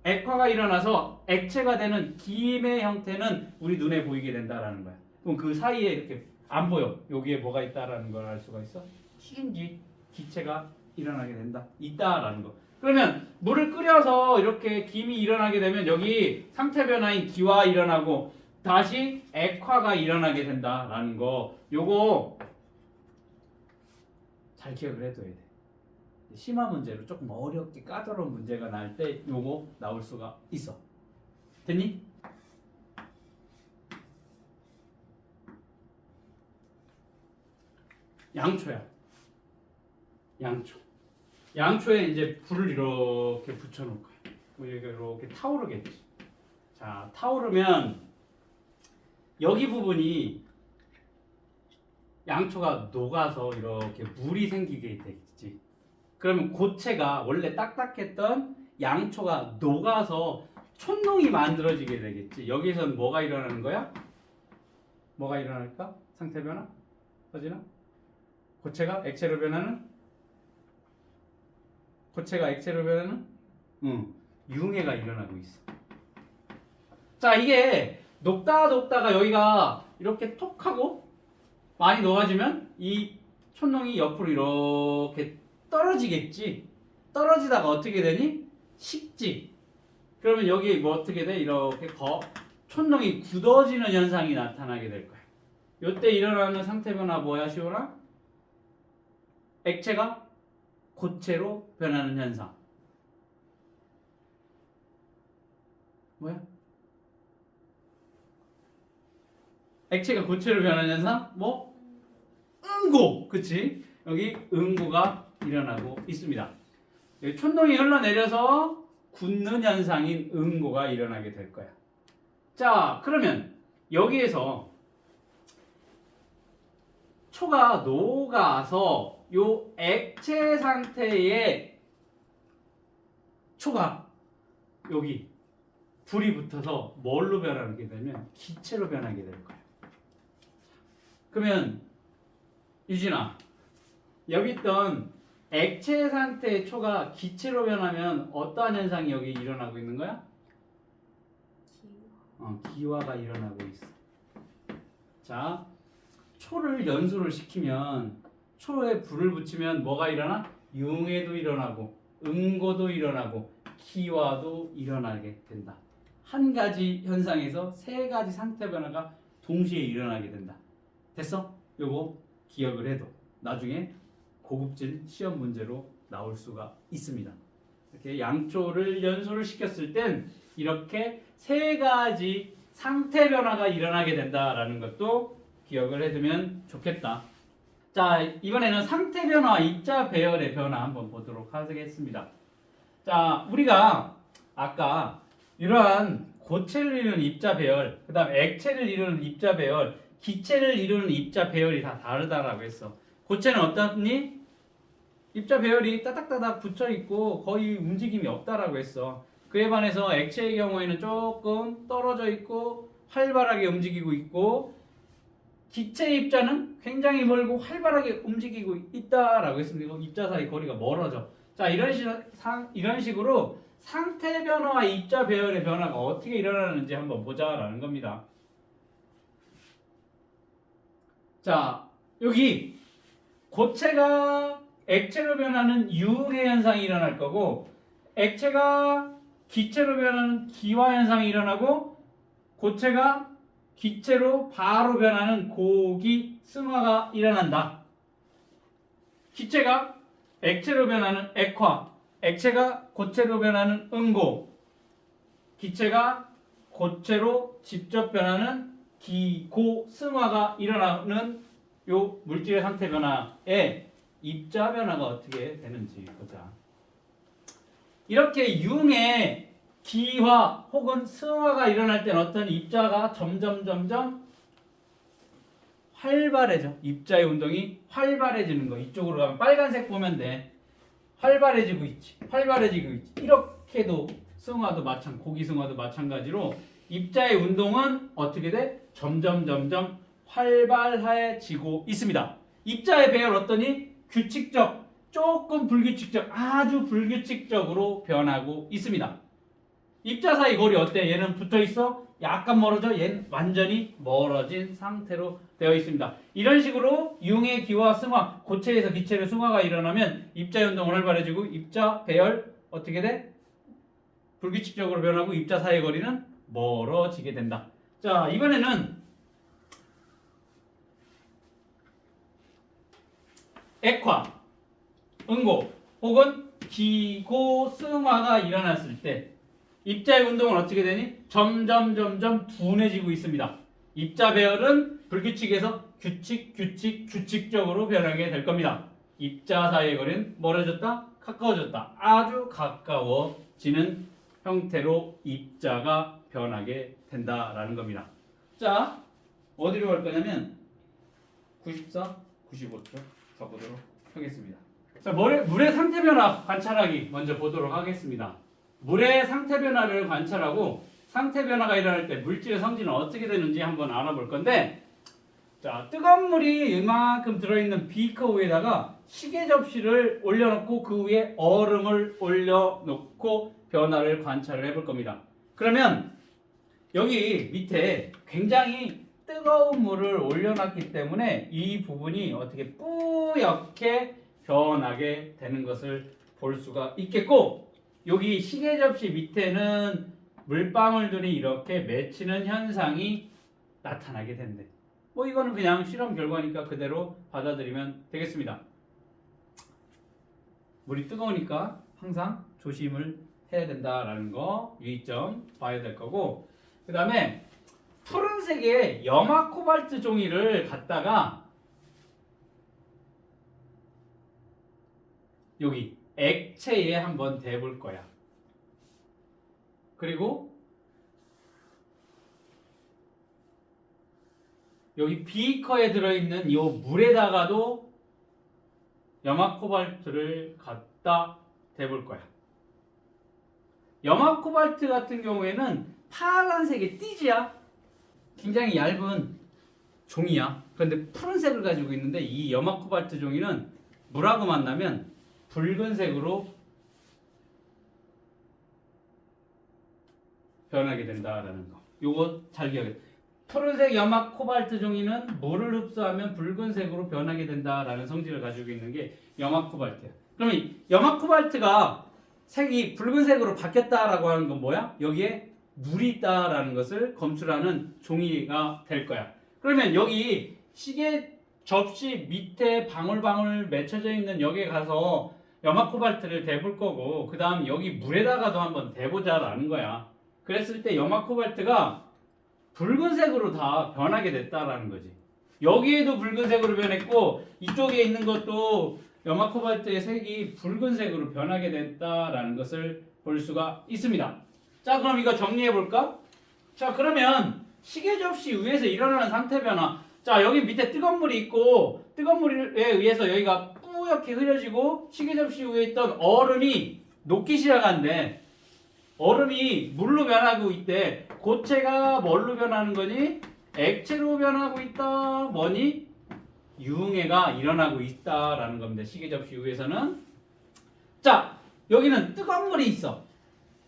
액화가 일어나서 액체가 되는 기임의 형태는 우리 눈에 보이게 된다라는 거야. 그럼 그 사이에 이렇게 안 보여. 여기에 뭐가 있다라는 걸 알 수가 있어? 수증기 기체가 일어나게 된다. 있다라는 거. 그러면 물을 끓여서 이렇게 김이 일어나게 되면 여기 상태 변화인 기화가 일어나고 다시 액화가 일어나게 된다라는 거. 요거 잘 기억을 해둬야 돼. 심화 문제로 조금 어렵게 까다로운 문제가 날 때 요거 나올 수가 있어. 됐니? 양초야. 양초. 양초에 이제 불을 이렇게 붙여놓을 거야. 여기가 이렇게 타오르겠지. 자, 타오르면 여기 부분이 양초가 녹아서 이렇게 물이 생기게 되겠지. 그러면 고체가 원래 딱딱했던 양초가 녹아서 촌농이 만들어지게 되겠지. 여기서는 뭐가 일어나는 거야? 뭐가 일어날까? 상태 변화? 서진아? 고체가 액체로 변하는? 고체가 액체로 변하는? 융해가 일어나고 있어. 자, 이게 녹다가 여기가 이렇게 톡 하고 많이 녹아지면 이 촛농이 옆으로 이렇게 떨어지겠지. 떨어지다가 어떻게 되니? 식지. 그러면 여기 뭐 어떻게 돼? 이렇게 촛농이 굳어지는 현상이 나타나게 될 거야. 이때 일어나는 상태 변화 뭐야, 시온아? 액체가 고체로 변하는 현상. 뭐야? 액체가 고체로 변하는 현상? 뭐? 응고! 그치? 여기 응고가 일어나고 있습니다. 여기 촛농이 흘러내려서 굳는 현상인 응고가 일어나게 될 거야. 자, 그러면 여기에서 초가 녹아서 요 액체 상태의 초가 여기 불이 붙어서 뭘로 변하게 되면 기체로 변하게 될 거예요. 그러면 유진아, 여기 있던 액체 상태의 초가 기체로 변하면 어떠한 현상이 여기 일어나고 있는 거야? 기화가 일어나고 있어. 자, 초를 연소를 시키면 초에 불을 붙이면 뭐가 일어나? 융해도 일어나고 응고도 일어나고 기화도 일어나게 된다. 한 가지 현상에서 세 가지 상태 변화가 동시에 일어나게 된다. 됐어? 요거 기억을 해도 나중에 고급진 시험 문제로 나올 수가 있습니다. 이렇게 양초를 연소를 시켰을 땐 이렇게 세 가지 상태 변화가 일어나게 된다라는 것도 기억을 해두면 좋겠다. 자, 이번에는 상태 변화, 입자 배열의 변화 한번 보도록 하겠습니다. 자, 우리가 아까 이러한 고체를 이루는 입자 배열, 그 다음 액체를 이루는 입자 배열, 기체를 이루는 입자 배열이 다 다르다라고 했어. 고체는 어떻니? 입자 배열이 따닥따닥 붙어있고 거의 움직임이 없다라고 했어. 그에 반해서 액체의 경우에는 조금 떨어져 있고 활발하게 움직이고 있고, 기체 입자는 굉장히 멀고 활발하게 움직이고 있다라고 했습니다. 입자 사이 거리가 멀어져. 자, 이런 식으로 상태 변화와 입자 배열의 변화가 어떻게 일어나는지 한번 보자라는 겁니다. 자, 여기 고체가 액체로 변하는 융의 현상이 일어날 거고, 액체가 기체로 변하는 기화 현상이 일어나고, 고체가 기체로 바로 변하는 고기 승화가 일어난다. 기체가 액체로 변하는 액화, 액체가 고체로 변하는 응고, 기체가 고체로 직접 변하는 기고 승화가 일어나는 요 물질의 상태 변화에 입자 변화가 어떻게 되는지 보자. 이렇게 융의 기화 혹은 승화가 일어날 때는 어떤 입자가 점점 활발해져. 입자의 운동이 활발해지는 거. 이쪽으로 가면 빨간색 보면 돼. 활발해지고 있지. 활발해지고 있지. 이렇게도 승화도 고기 승화도 마찬가지로 입자의 운동은 어떻게 돼? 점점 활발해지고 있습니다. 입자의 배열 어떠니? 규칙적, 조금 불규칙적, 아주 불규칙적으로 변하고 있습니다. 입자 사이 거리 어때? 얘는 붙어 있어? 약간 멀어져? 얘는 완전히 멀어진 상태로 되어 있습니다. 이런 식으로 융의 기화 승화, 고체에서 기체로 승화가 일어나면 입자의 운동은 활발해지고 입자 배열 어떻게 돼? 불규칙적으로 변하고 입자 사이 거리는 멀어지게 된다. 자, 이번에는 액화, 응고 혹은 기고 승화가 일어났을 때 입자의 운동은 어떻게 되니? 점점 둔해지고 있습니다. 입자 배열은 불규칙에서 규칙적으로 변하게 될 겁니다. 입자 사이의 거리는 멀어졌다, 가까워졌다, 아주 가까워지는 형태로 입자가 변하게 된다라는 겁니다. 자, 어디로 갈 거냐면 94, 95쪽 가보도록 하겠습니다. 자, 물의 상태 변화 관찰하기 먼저 보도록 하겠습니다. 물의 상태 변화를 관찰하고 상태 변화가 일어날 때 물질의 성질은 어떻게 되는지 한번 알아볼 건데, 자, 뜨거운 물이 이만큼 들어있는 비커 위에다가 시계 접시를 올려놓고 그 위에 얼음을 올려놓고 변화를 관찰을 해볼 겁니다. 그러면 여기 밑에 굉장히 뜨거운 물을 올려놨기 때문에 이 부분이 어떻게 뿌옇게 변하게 되는 것을 볼 수가 있겠고, 여기 시계 접시 밑에는 물방울들이 이렇게 맺히는 현상이 나타나게 된대. 뭐 이거는 그냥 실험 결과니까 그대로 받아들이면 되겠습니다. 물이 뜨거우니까 항상 조심을 해야 된다라는 거 유의점 봐야 될 거고, 그 다음에 푸른색의 염화 코발트 종이를 갖다가 여기 액체에 한번 대볼 거야. 그리고 여기 비커에 들어있는 이 물에다가도 염화 코발트를 갖다 대볼 거야. 염화 코발트 같은 경우에는 파란색의 띠지야. 굉장히 얇은 종이야. 그런데 푸른색을 가지고 있는데 이 염화 코발트 종이는 물하고 만나면 붉은색으로 변하게 된다라는 거. 요거 잘 기억해. 푸른색 염화 코발트 종이는 물을 흡수하면 붉은색으로 변하게 된다라는 성질을 가지고 있는 게 염화 코발트야. 그러면 이 염화 코발트가 색이 붉은색으로 바뀌었다라고 하는 건 뭐야? 여기에 물이 있다라는 것을 검출하는 종이가 될 거야. 그러면 여기 시계 접시 밑에 방울방울 맺혀져 있는 여기에 가서 염화 코발트를 대볼 거고, 그 다음 여기 물에다가도 한번 대보자라는 거야. 그랬을 때 염화 코발트가 붉은색으로 다 변하게 됐다라는 거지. 여기에도 붉은색으로 변했고 이쪽에 있는 것도 염화 코발트의 색이 붉은색으로 변하게 됐다라는 것을 볼 수가 있습니다. 자, 그럼 이거 정리해 볼까? 자, 그러면 시계 접시 위에서 일어나는 상태 변화. 자, 여기 밑에 뜨거운 물이 있고 뜨거운 물에 의해서 여기가 뿌옇게 흐려지고 시계 접시 위에 있던 얼음이 녹기 시작한대. 얼음이 물로 변하고 있대. 고체가 뭘로 변하는 거니? 액체로 변하고 있다. 뭐니? 유흥해가 일어나고 있다라는 겁니다. 시계 접시 위에서는. 자, 여기는 뜨거운 물이 있어.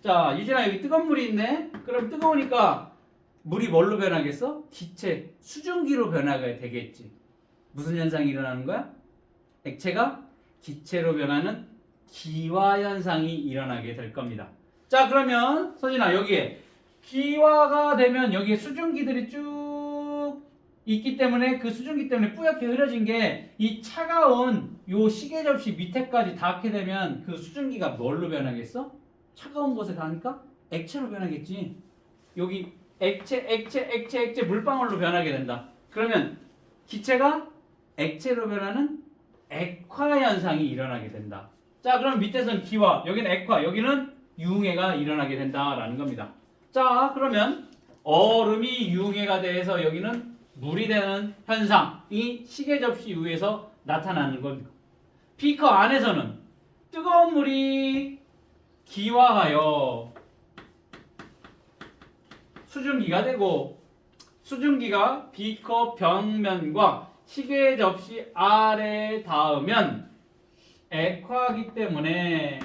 자, 유진아, 여기 뜨거운 물이 있네. 그럼 뜨거우니까 물이 뭘로 변하겠어? 기체, 수증기로 변하게 되겠지. 무슨 현상이 일어나는 거야? 액체가 기체로 변하는 기화 현상이 일어나게 될 겁니다. 자, 그러면 서진아, 여기에 기화가 되면 여기에 수증기들이 쭉 있기 때문에 그 수증기 때문에 뿌옇게 흐려진 게 이 차가운 요 시계 접시 밑에까지 닿게 되면 그 수증기가 뭘로 변하겠어? 차가운 곳에 가니까 액체로 변하겠지. 여기 액체 물방울로 변하게 된다. 그러면 기체가 액체로 변하는 액화 현상이 일어나게 된다. 자, 그럼 밑에서는 기화, 여기는 액화, 여기는 유흥해가 일어나게 된다라는 겁니다. 자, 그러면 얼음이 유흥해가 돼서 여기는 물이 되는 현상이 시계 접시 위에서 나타나는 겁니다. 비커 안에서는 뜨거운 물이 기화하여 수증기가 되고, 수증기가 비커 벽면과 시계 접시 아래에 닿으면 액화하기 때문에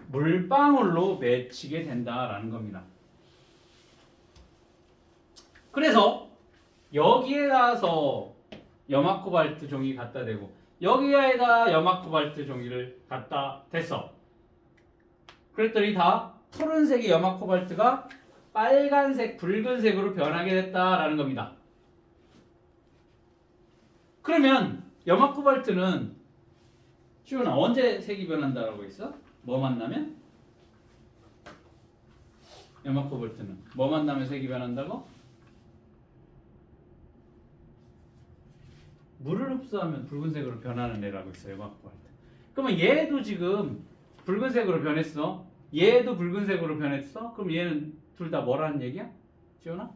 물방울로 맺히게 된다라는 겁니다. 그래서 여기에 가서 염화 코발트 종이 갖다 대고 여기에다 염화 코발트 종이를 갖다 댔어. 그랬더니 다 푸른색의 염화 코발트가 빨간색, 붉은색으로 변하게 됐다라는 겁니다. 그러면 염화 코발트는 시훈아 언제 색이 변한다라고 했어? 뭐 만나면? 염화 코발트는 뭐 만나면 색이 변한다고? 물을 흡수하면 붉은색으로 변하는 애라고 있어요. 염화 코발트. 그러면 얘도 지금 붉은색으로 변했어. 얘도 붉은색으로 변했어. 그럼 얘는 둘 다 뭐라는 얘기야? 지원아?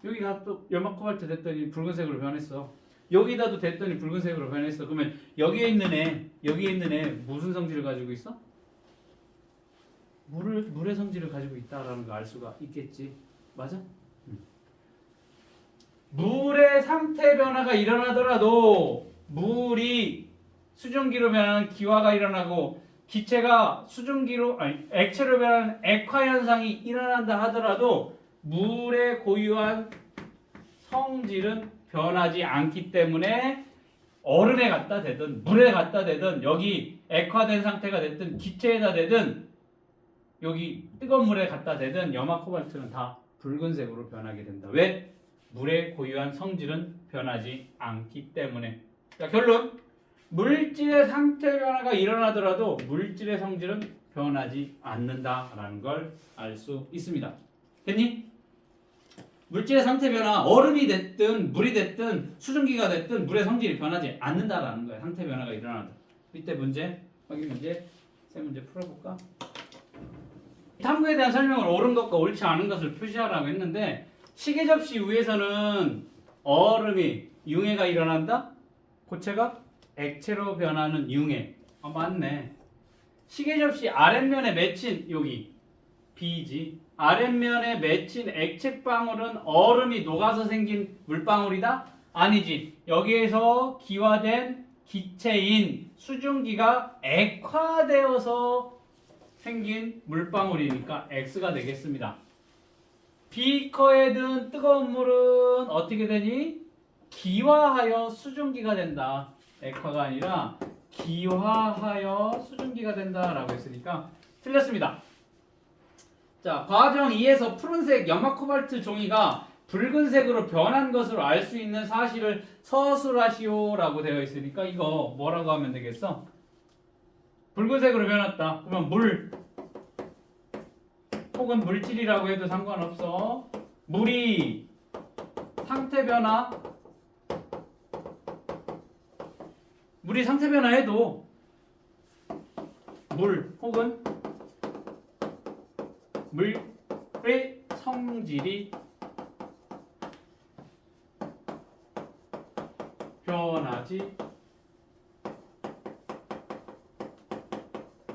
여기가 또 염화 코발트 됐더니 붉은색으로 변했어. 여기다도 됐더니 붉은색으로 변했어. 그러면 여기에 있는 애 무슨 성질을 가지고 있어? 물의 성질을 가지고 있다라는 거 알 수가 있겠지. 맞아? 물의 상태 변화가 일어나더라도 물이 수증기로 변하는 기화가 일어나고 기체가 수증기로 아니 액체로 변하는 액화 현상이 일어난다 하더라도 물의 고유한 성질은 변하지 않기 때문에 얼음에 갖다 대든 물에 갖다 대든 여기 액화된 상태가 됐든 기체에다 대든 여기 뜨거운 물에 갖다 대든 염화 코발트는 다 붉은색으로 변하게 된다. 왜? 물의 고유한 성질은 변하지 않기 때문에. 자, 결론. 물질의 상태 변화가 일어나더라도 물질의 성질은 변하지 않는다라는 걸 알 수 있습니다. 됐니? 물질의 상태 변화, 얼음이 됐든 물이 됐든 수증기가 됐든 물의 성질이 변하지 않는다라는 거야. 상태 변화가 일어나도. 이때 문제, 확인 문제, 세 문제 풀어볼까? 탐구에 대한 설명을 옳은 것과 옳지 않은 것을 표시하라고 했는데 시계 접시 위에서는 얼음이 융해가 일어난다? 고체가 액체로 변하는 융해. 맞네. 시계 접시 아랫면에 맺힌 여기 B지. 아랫면에 맺힌 액체 방울은 얼음이 녹아서 생긴 물방울이다? 아니지. 여기에서 기화된 기체인 수증기가 액화되어서 생긴 물방울이니까 X가 되겠습니다. 비커에 든 뜨거운 물은 어떻게 되니? 기화하여 수증기가 된다. 액화가 아니라 기화하여 수증기가 된다라고 했으니까 틀렸습니다. 자, 과정 2에서 푸른색 염화 코발트 종이가 붉은색으로 변한 것으로 알 수 있는 사실을 서술하시오라고 되어 있으니까 이거 뭐라고 하면 되겠어? 붉은색으로 변했다. 그러면 물 혹은 물질이라고 해도 상관없어. 물이 상태 변화해도 물 혹은 물의 성질이 변하지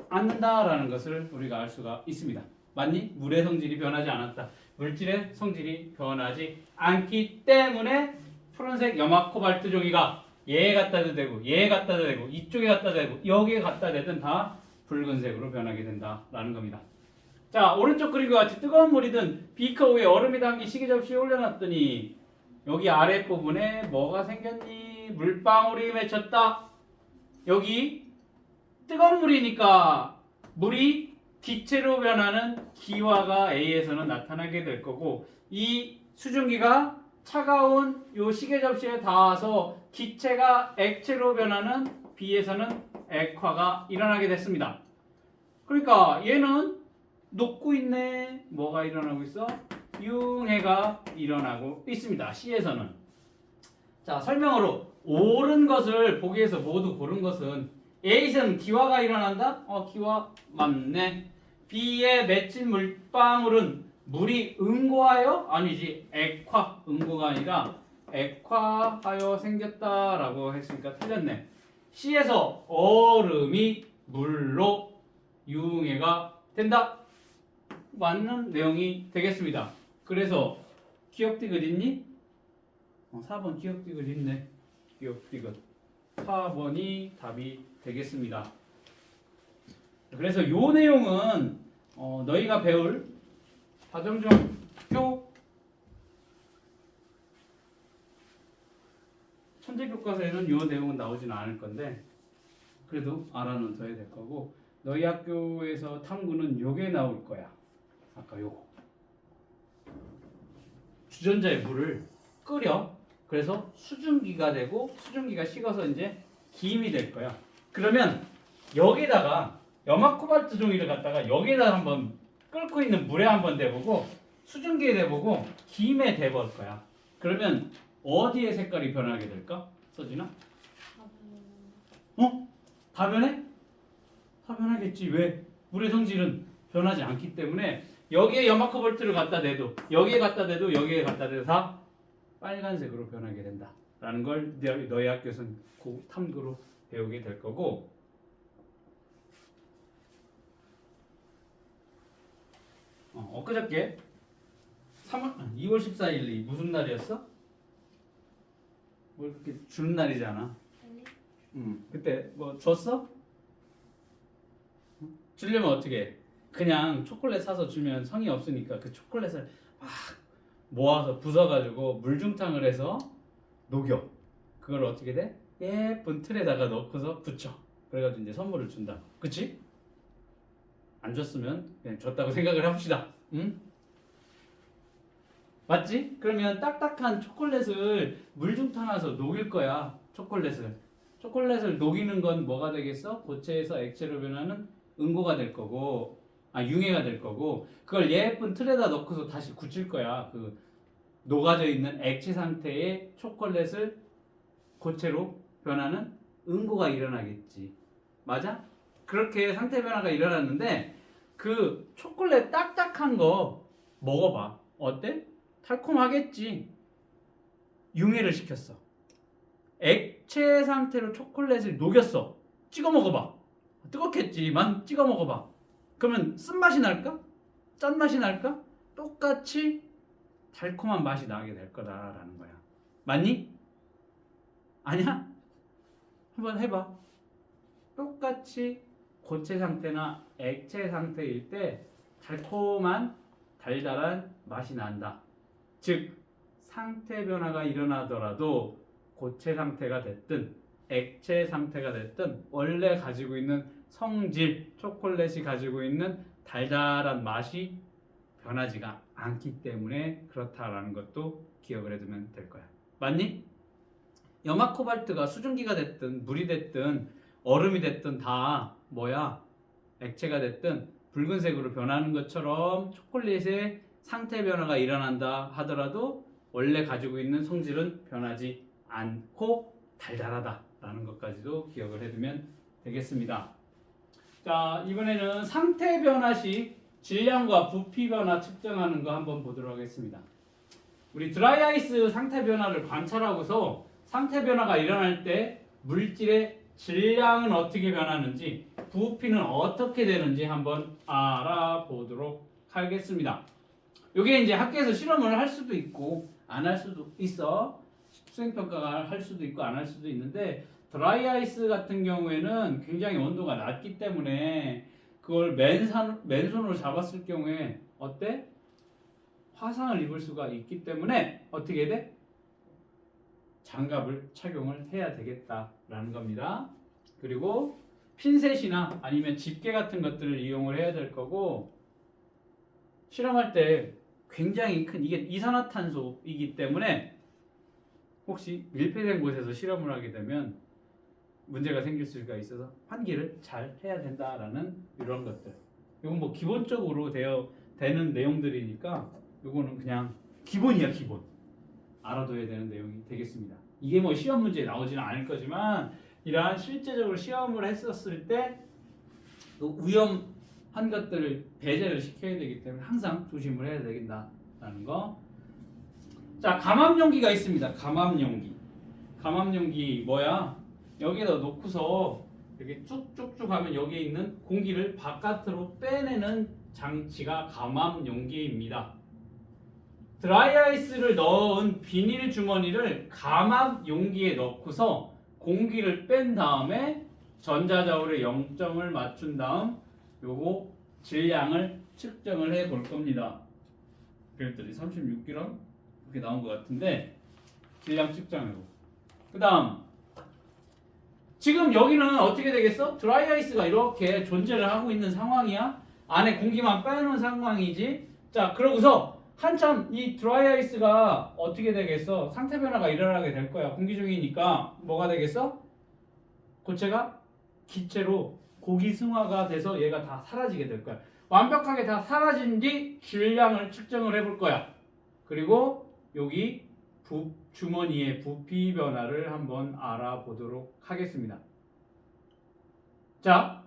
않는다라는 것을 우리가 알 수가 있습니다. 맞니? 물의 성질이 변하지 않았다. 물질의 성질이 변하지 않기 때문에 푸른색 염화 코발트 종이가 얘에 갖다도 되고 얘에 갖다도 되고 이쪽에 갖다 대고 여기에 갖다 대든 다 붉은색으로 변하게 된다라는 겁니다. 자, 오른쪽 그림과 같이 뜨거운 물이든 비커 위에 얼음이 담긴 시계 접시에 올려놨더니 여기 아랫부분에 뭐가 생겼니? 물방울이 맺혔다. 여기 뜨거운 물이니까 물이 기체로 변하는 기화가 A에서는 나타나게 될 거고 이 수증기가 차가운 요 시계 접시에 닿아서 기체가 액체로 변하는 B에서는 액화가 일어나게 됐습니다. 그러니까 얘는 녹고 있네. 뭐가 일어나고 있어? 융해가 일어나고 있습니다. C에서는. 자, 설명으로 옳은 것을 보기에서 모두 고른 것은 A에서는 기화가 일어난다? 기화 맞네. B에 맺힌 물방울은 물이 응고하여? 아니지. 액화. 응고가 아니라 액화하여 생겼다라고 했으니까 틀렸네. C에서 얼음이 물로 융해가 된다. 맞는 내용이 되겠습니다. 그래서 기억디귿 있니? 4번 기억디귿 있네. 기억디귿 4번이 답이 되겠습니다. 그래서 이 내용은 너희가 배울 다정중학교 천재교과서에는 이 내용은 나오지는 않을 건데 그래도 알아는 둬야 될 거고 너희 학교에서 탐구는 요게 나올 거야. 아까 요거 주전자에 물을 끓여 그래서 수증기가 되고 수증기가 식어서 이제 김이 될 거야. 그러면 여기다가 염화 코발트 종이를 갖다가 여기다 한번 끓고 있는 물에 한번 대보고 수증기에 대보고 김에 대볼 거야. 그러면 어디의 색깔이 변하게 될까? 서진아? 다 변해? 다 변하겠지. 왜? 물의 성질은 변하지 않기 때문에 여기에 염화 코발트를 갖다 대도 여기에 갖다 대도 여기에 갖다 대도 다 빨간색으로 변하게 된다 라는 걸 너희 학교에서는 탐구로 배우게 될 거고 엊그저께 2월 14일이 무슨 날이었어? 뭐 그렇게 주는 날이잖아. 그때 뭐 줬어? 주려면 어떻게 해? 그냥 초콜릿 사서 주면 성의 없으니까 그 초콜릿을 막 모아서 부숴가지고 물중탕을 해서 녹여. 그걸 어떻게 돼? 예쁜 틀에다가 넣고서 붙여. 그래가지고 이제 선물을 준다. 그치? 안 줬으면 그냥 줬다고 생각을 해봅시다. 응? 맞지? 그러면 딱딱한 초콜릿을 물중탕 해서 녹일 거야. 초콜릿을 녹이는 건 뭐가 되겠어? 고체에서 액체로 변하는 응고가 될 거고, 융해가 될 거고, 그걸 예쁜 틀에다 넣고서 다시 굳힐 거야. 그 녹아져 있는 액체 상태의 초콜릿을 고체로 변하는 응고가 일어나겠지. 맞아? 그렇게 상태 변화가 일어났는데 그 초콜릿 딱딱한 거 먹어봐. 어때? 달콤하겠지. 융해를 시켰어. 액체 상태로 초콜릿을 녹였어. 찍어 먹어봐. 뜨겁겠지만 찍어 먹어봐. 그러면 쓴맛이 날까? 짠맛이 날까? 똑같이 달콤한 맛이 나게 될 거다라는 거야. 맞니? 아니야? 한번 해봐. 똑같이 고체 상태나 액체 상태일 때 달콤한 달달한 맛이 난다. 즉 상태 변화가 일어나더라도 고체 상태가 됐든 액체 상태가 됐든 원래 가지고 있는 성질, 초콜릿이 가지고 있는 달달한 맛이 변하지가 않기 때문에 그렇다라는 것도 기억을 해두면 될 거야. 맞니? 염화 코발트가 수증기가 됐든 물이 됐든 얼음이 됐든 다 뭐야? 액체가 됐든 붉은색으로 변하는 것처럼 초콜릿의 상태 변화가 일어난다 하더라도 원래 가지고 있는 성질은 변하지 않고 달달하다라는 것까지도 기억을 해두면 되겠습니다. 자, 이번에는 상태 변화 시 질량과 부피 변화 측정하는 거 한번 보도록 하겠습니다. 우리 드라이 아이스 상태 변화를 관찰하고서 상태 변화가 일어날 때 물질의 질량은 어떻게 변하는지 부피는 어떻게 되는지 한번 알아보도록 하겠습니다. 이게 이제 학교에서 실험을 할 수도 있고 안 할 수도 있어. 수행평가가 할 수도 있고 안 할 수도 있는데 드라이 아이스 같은 경우에는 굉장히 온도가 낮기 때문에 그걸 맨손으로 잡았을 경우에 어때? 화상을 입을 수가 있기 때문에 어떻게 돼? 장갑을 착용을 해야 되겠다라는 겁니다. 그리고 핀셋이나 아니면 집게 같은 것들을 이용을 해야 될 거고 실험할 때 굉장히 큰 이게 이산화탄소이기 때문에 혹시 밀폐된 곳에서 실험을 하게 되면 문제가 생길 수가 있어서 환기를 잘 해야 된다라는 이런 것들. 이건 뭐 기본적으로 되는 내용들이니까 이거는 그냥 기본이야 기본. 알아둬야 되는 내용이 되겠습니다. 이게 뭐 시험 문제에 나오지는 않을 거지만 이러한 실제적으로 시험을 했었을 때 위험한 것들을 배제를 시켜야 되기 때문에 항상 조심을 해야 되겠다라는 거. 자, 감압용기가 있습니다. 감압용기 뭐야? 여기에다 놓고서 이렇게 쭉쭉쭉 하면 여기에 있는 공기를 바깥으로 빼내는 장치가 감압용기입니다. 드라이 아이스를 넣은 비닐 주머니를 감압 용기에 넣고서 공기를 뺀 다음에 전자자울의 0점을 맞춘 다음 요거 질량을 측정을 해 볼 겁니다. 그랬더니 36g 이렇게 나온 것 같은데 질량 측정해보고 그 다음 지금 여기는 어떻게 되겠어? 드라이 아이스가 이렇게 존재를 하고 있는 상황이야. 안에 공기만 빼놓은 상황이지. 자, 그러고서 한참 이 드라이 아이스가 어떻게 되겠어? 상태 변화가 일어나게 될 거야. 공기 중이니까 뭐가 되겠어? 고체가 기체로 고기 승화가 돼서 얘가 다 사라지게 될 거야. 완벽하게 다 사라진 뒤 질량을 측정을 해볼 거야. 그리고 여기 주머니의 부피 변화를 한번 알아보도록 하겠습니다. 자,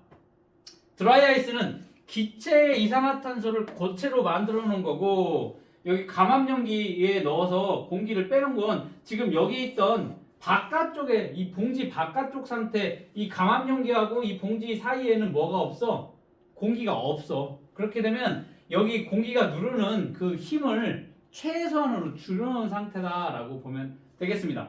드라이 아이스는 기체의 이산화탄소를 고체로 만들어 놓은 거고 여기 감압용기에 넣어서 공기를 빼놓은 건 지금 여기 있던 바깥쪽에 이 봉지 바깥쪽 상태 이 감압용기하고 이 봉지 사이에는 뭐가 없어? 공기가 없어. 그렇게 되면 여기 공기가 누르는 그 힘을 최소한으로 줄여놓은 상태다라고 보면 되겠습니다.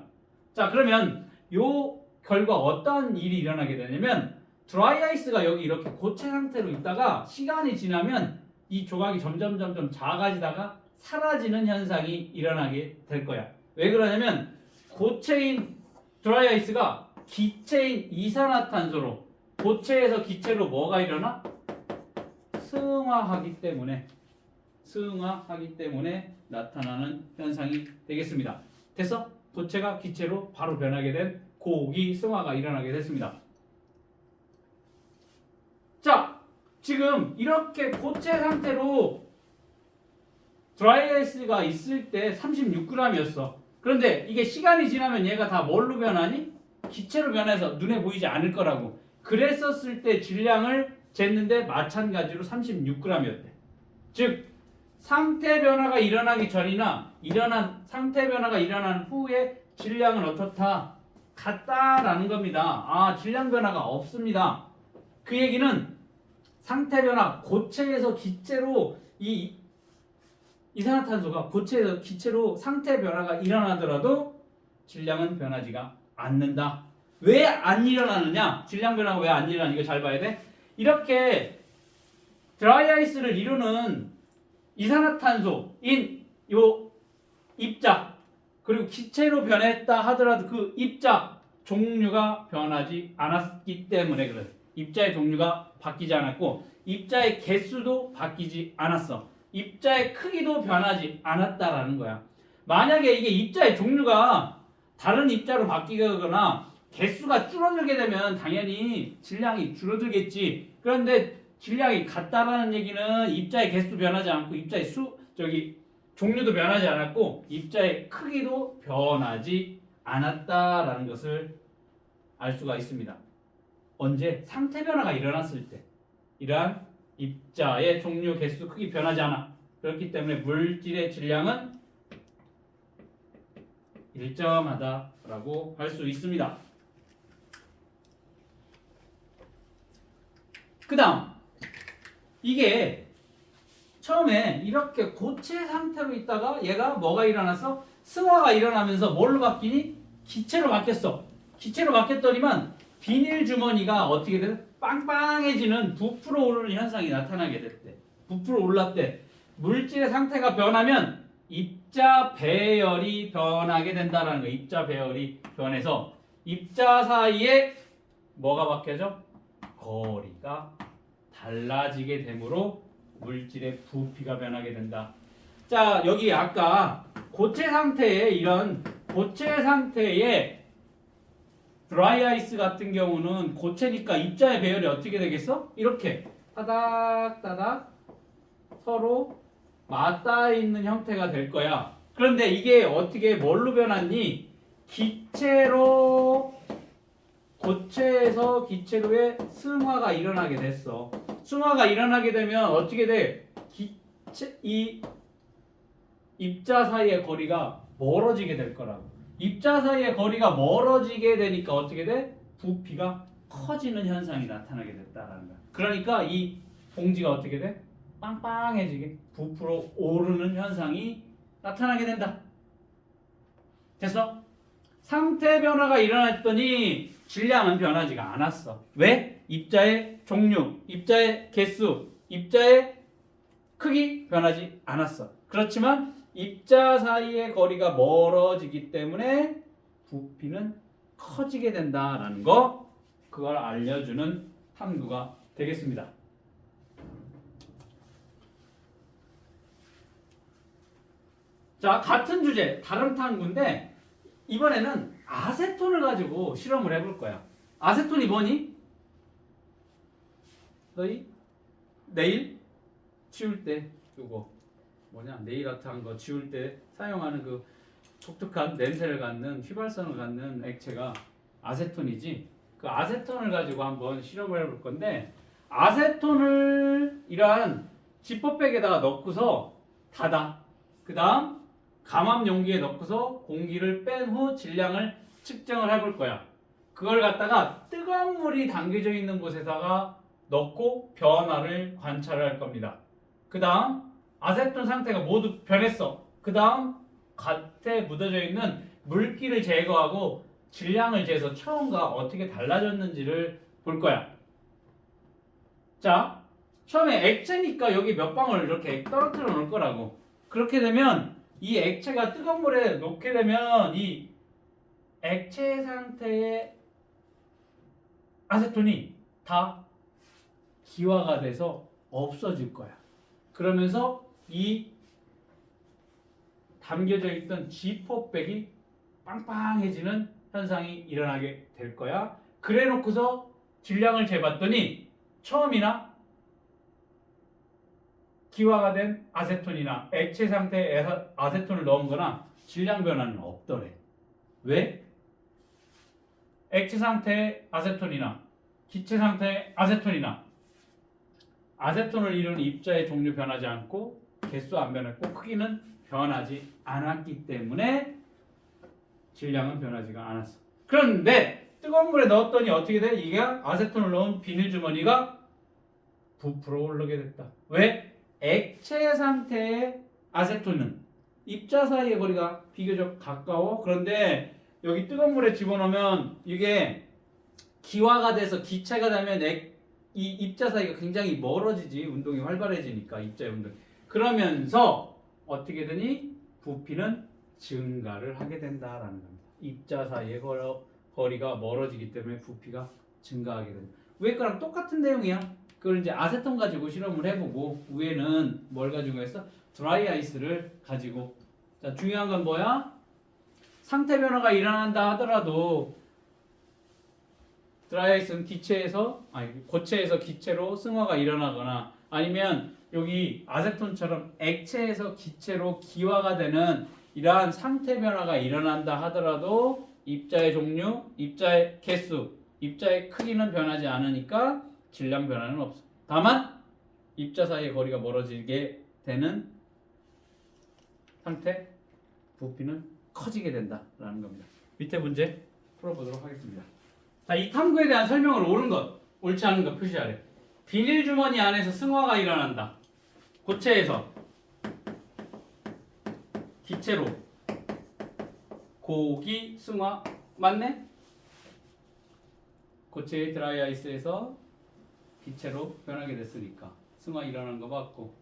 자, 그러면 요 결과 어떤 일이 일어나게 되냐면 드라이 아이스가 여기 이렇게 고체 상태로 있다가 시간이 지나면 이 조각이 점점 작아지다가 사라지는 현상이 일어나게 될 거야. 왜 그러냐면 고체인 드라이 아이스가 기체인 이산화탄소로 고체에서 기체로 뭐가 일어나? 승화하기 때문에 나타나는 현상이 되겠습니다. 됐어? 고체가 기체로 바로 변하게 된 고기 승화가 일어나게 됐습니다. 자, 지금 이렇게 고체 상태로 드라이 아이스가 있을 때 36g이었어. 그런데 이게 시간이 지나면 얘가 다 뭘로 변하니? 기체로 변해서 눈에 보이지 않을 거라고. 그랬었을 때 질량을 쟀는데 마찬가지로 36g이었대. 즉 상태 변화가 일어나기 전이나 상태 변화가 일어난 후에 질량은 어떻다? 같다라는 겁니다. 아, 질량 변화가 없습니다. 그 얘기는 상태 변화, 고체에서 기체로 이 이산화탄소가 고체에서 기체로 상태 변화가 일어나더라도 질량은 변하지가 않는다. 왜 안 일어나느냐? 질량 변화가 왜 안 일어나냐? 이거 잘 봐야 돼. 이렇게 드라이 아이스를 이루는 이산화탄소인 요 입자 그리고 기체로 변했다 하더라도 그 입자 종류가 변하지 않았기 때문에 그래. 입자의 종류가 바뀌지 않았고 입자의 개수도 바뀌지 않았어. 입자의 크기도 변하지 않았다라는 거야. 만약에 이게 입자의 종류가 다른 입자로 바뀌거나 개수가 줄어들게 되면 당연히 질량이 줄어들겠지. 그런데 질량이 같다라는 얘기는 입자의 개수 변하지 않고 입자의 종류도 변하지 않았고 입자의 크기도 변하지 않았다라는 것을 알 수가 있습니다. 언제? 상태 변화가 일어났을 때 이러한 입자의 종류, 개수, 크기 변하지 않아. 그렇기 때문에 물질의 질량은 일정하다라고 할 수 있습니다. 그 다음 이게 처음에 이렇게 고체 상태로 있다가 얘가 뭐가 일어났어? 승화가 일어나면서 뭘로 바뀌니? 기체로 바뀌었어. 기체로 바뀌었더니만 비닐 주머니가 어떻게 돼? 빵빵해지는 부풀어 오르는 현상이 나타나게 됐대. 부풀어 올랐대. 물질의 상태가 변하면 입자 배열이 변하게 된다는 거야. 입자 배열이 변해서 입자 사이에 뭐가 바뀌어져? 거리가 달라지게 되므로 물질의 부피가 변하게 된다. 자, 여기 아까 고체 상태의 드라이 아이스 같은 경우는 고체니까 입자의 배열이 어떻게 되겠어? 이렇게 따닥따닥 서로 맞닿아 있는 형태가 될 거야. 그런데 이게 어떻게 뭘로 변했니? 고체에서 기체로의 승화가 일어나게 됐어. 승화가 일어나게 되면 어떻게 돼? 이 입자 사이의 거리가 멀어지게 될 거라고. 입자 사이의 거리가 멀어지게 되니까 어떻게 돼? 부피가 커지는 현상이 나타나게 됐다라는 거야. 그러니까 이 봉지가 어떻게 돼? 빵빵해지게 부풀어 오르는 현상이 나타나게 된다. 됐어? 상태 변화가 일어났더니 질량은 변하지가 않았어. 왜? 입자의 종류, 입자의 개수, 입자의 크기 변하지 않았어. 그렇지만 입자 사이의 거리가 멀어지기 때문에 부피는 커지게 된다라는 거, 그걸 알려주는 탐구가 되겠습니다. 자, 같은 주제, 다른 탐구인데 이번에는 아세톤을 가지고 실험을 해볼 거야. 아세톤이 뭐니? 너희 네일 치울 때 이거 네일 아트 한 거 지울 때 사용하는 그 독특한 냄새를 갖는 휘발성을 갖는 액체가 아세톤이지. 그 아세톤을 가지고 한번 실험을 해볼 건데, 아세톤을 이러한 지퍼백에다가 넣고서 닫아. 그 다음 감압 용기에 넣고서 공기를 뺀 후 질량을 측정을 해볼 거야. 그걸 갖다가 뜨거운 물이 담겨져 있는 곳에다가 넣고 변화를 관찰할 겁니다. 그 다음 아세톤 상태가 모두 변했어. 그 다음 gat에 묻어져 있는 물기를 제거하고 질량을 재서 처음과 어떻게 달라졌는지를 볼 거야. 자, 처음에 액체니까 여기 몇 방울 이렇게 떨어뜨려 놓을 거라고. 그렇게 되면 이 액체가 뜨거운 물에 놓게 되면 이 액체 상태의 아세톤이 다 기화가 돼서 없어질 거야. 그러면서 이 담겨져 있던 G4백이 빵빵해지는 현상이 일어나게 될 거야. 그래 놓고서 질량을 재봤더니 처음이나 기화가 된 아세톤이나 액체 상태의 아세톤을 넣은 거나 질량 변화는 없더래. 왜? 액체 상태의 아세톤이나 기체 상태의 아세톤이나 아세톤을 이룬 입자의 종류 변하지 않고 개수 안 변했고 크기는 변하지 않았기 때문에 질량은 변하지가 않았어. 그런데 뜨거운 물에 넣었더니 어떻게 돼? 이게 아세톤을 넣은 비닐 주머니가 부풀어 오르게 됐다. 왜? 액체 상태의 아세톤은 입자 사이의 거리가 비교적 가까워. 그런데 여기 뜨거운 물에 집어넣으면 이게 기화가 돼서 기체가 되면 이 입자 사이가 굉장히 멀어지지. 운동이 활발해지니까 입자의 운동. 그러면서 어떻게 되니? 부피는 증가를 하게 된다라는 겁니다. 입자 사이의 거리가 멀어지기 때문에 부피가 증가하게 된다. 위에 거랑 똑같은 내용이야. 그걸 이제 아세톤 가지고 실험을 해보고 위에는 뭘 가지고 했어? 드라이 아이스를 가지고. 자, 중요한 건 뭐야? 상태 변화가 일어난다 하더라도 드라이 아이스는 고체에서 기체로 승화가 일어나거나 아니면 여기 아세톤처럼 액체에서 기체로 기화가 되는 이러한 상태 변화가 일어난다 하더라도 입자의 종류, 입자의 개수, 입자의 크기는 변하지 않으니까 질량 변화는 없어. 다만 입자 사이의 거리가 멀어지게 되는 상태, 부피는 커지게 된다라는 겁니다. 밑에 문제 풀어보도록 하겠습니다. 자, 이 탐구에 대한 설명을 옳은 것, 옳지 않은 것 표시하래. 비닐 주머니 안에서 승화가 일어난다. 고체에서 기체로 고기 승화 맞네? 고체의 드라이 아이스에서 기체로 변하게 됐으니까 승화 일어나는 거 맞고,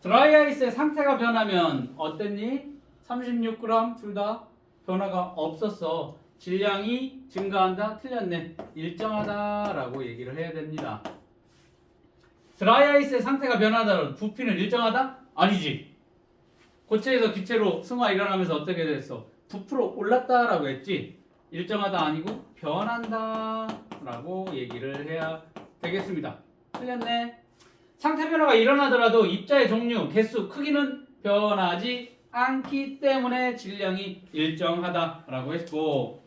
드라이 아이스의 상태가 변하면 어땠니? 36g 둘 다 변화가 없었어. 질량이 증가한다? 틀렸네. 일정하다라고 얘기를 해야 됩니다. 드라이 아이스의 상태가 변하다는 부피는 일정하다? 아니지. 고체에서 기체로 승화 일어나면서 어떻게 됐어? 부풀어 올랐다라고 했지. 일정하다 아니고 변한다라고 얘기를 해야 되겠습니다. 틀렸네. 상태 변화가 일어나더라도 입자의 종류, 개수, 크기는 변하지 않기 때문에 질량이 일정하다라고 했고,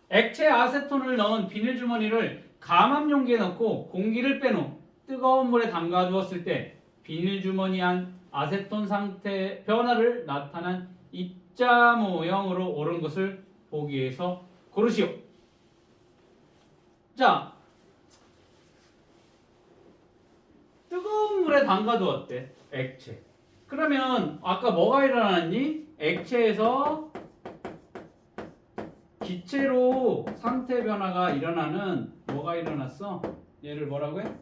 액체 아세톤을 넣은 비닐 주머니를 감압 용기에 넣고 공기를 뺀 후 뜨거운 물에 담가 두었을 때 비닐 주머니 안 아세톤 상태 변화를 나타난 입자 모형으로 옳은 것을 보기 위해서 고르시오. 자, 뜨거운 물에 담가 두었대. 액체. 그러면 아까 뭐가 일어났니? 액체에서 기체로 상태 변화가 일어나는 뭐가 일어났어? 얘를 뭐라고 해?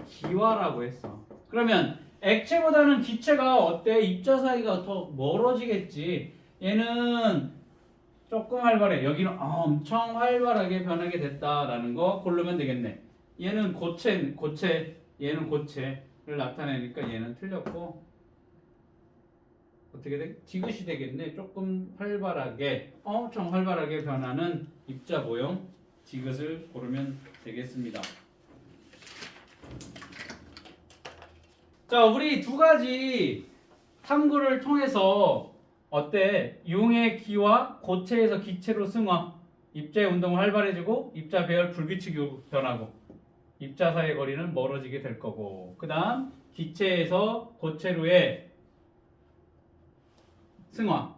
기화라고 했어. 그러면 액체보다는 기체가 어때? 입자 사이가 더 멀어지겠지. 얘는 조금 활발해. 여기는 엄청 활발하게 변하게 됐다라는 거 고르면 되겠네. 얘는 고체, 얘는 고체를 나타내니까 얘는 틀렸고, 어떻게 돼? 디귿이 되겠네. 조금 활발하게, 엄청 활발하게 변하는 입자 모형 디귿을 고르면 되겠습니다. 자, 우리 두 가지 탐구를 통해서 어때? 융의 기와 고체에서 기체로 승화, 입자의 운동은 활발해지고 입자 배열 불규칙으로 변하고 입자 사이의 거리는 멀어지게 될 거고, 그 다음 기체에서 고체로의 승화,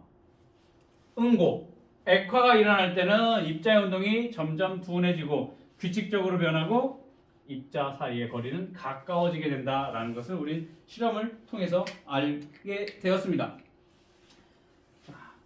응고, 액화가 일어날 때는 입자의 운동이 점점 둔해지고 규칙적으로 변하고 입자 사이의 거리는 가까워지게 된다라는 것을 우린 실험을 통해서 알게 되었습니다.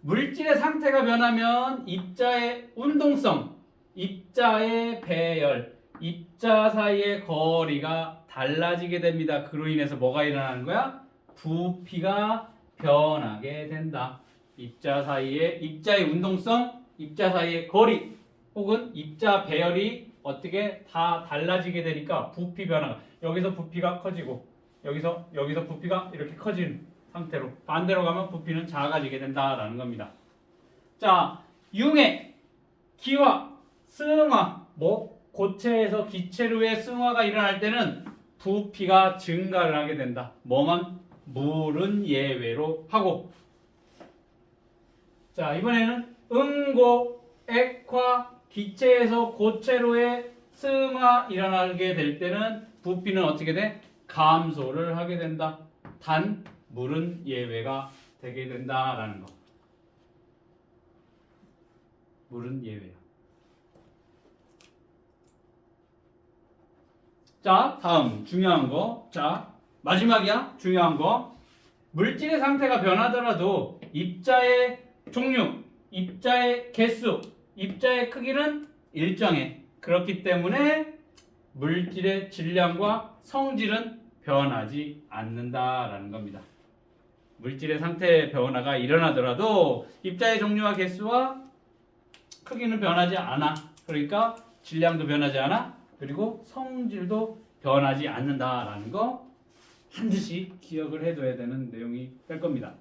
물질의 상태가 변하면 입자의 운동성, 입자의 배열, 입자 사이의 거리가 달라지게 됩니다. 그로 인해서 뭐가 일어나는 거야? 부피가 변하게 된다. 입자 사이의 입자의 운동성, 입자 사이의 거리 혹은 입자 배열이 어떻게 다 달라지게 되니까 부피 변화가 여기서 부피가 커지고 여기서 부피가 이렇게 커지는 상태로 반대로 가면 부피는 작아지게 된다라는 겁니다. 자, 융해, 기화, 승화, 고체에서 기체로의 승화가 일어날 때는 부피가 증가를 하게 된다. 뭐만? 물은 예외로 하고. 자, 이번에는 응고, 액화, 기체에서 고체로의 승화 일어나게 될 때는 부피는 어떻게 돼? 감소를 하게 된다. 단 물은 예외가 되게 된다라는 거. 물은 예외야. 자, 다음 중요한 거. 자, 마지막이야. 중요한 거. 물질의 상태가 변하더라도 입자의 종류, 입자의 개수, 입자의 크기는 일정해. 그렇기 때문에 물질의 질량과 성질은 변하지 않는다라는 겁니다. 물질의 상태 변화가 일어나더라도 입자의 종류와 개수와 크기는 변하지 않아. 그러니까 질량도 변하지 않아. 그리고 성질도 변하지 않는다라는 거 반드시 기억을 해둬야 되는 내용이 될 겁니다.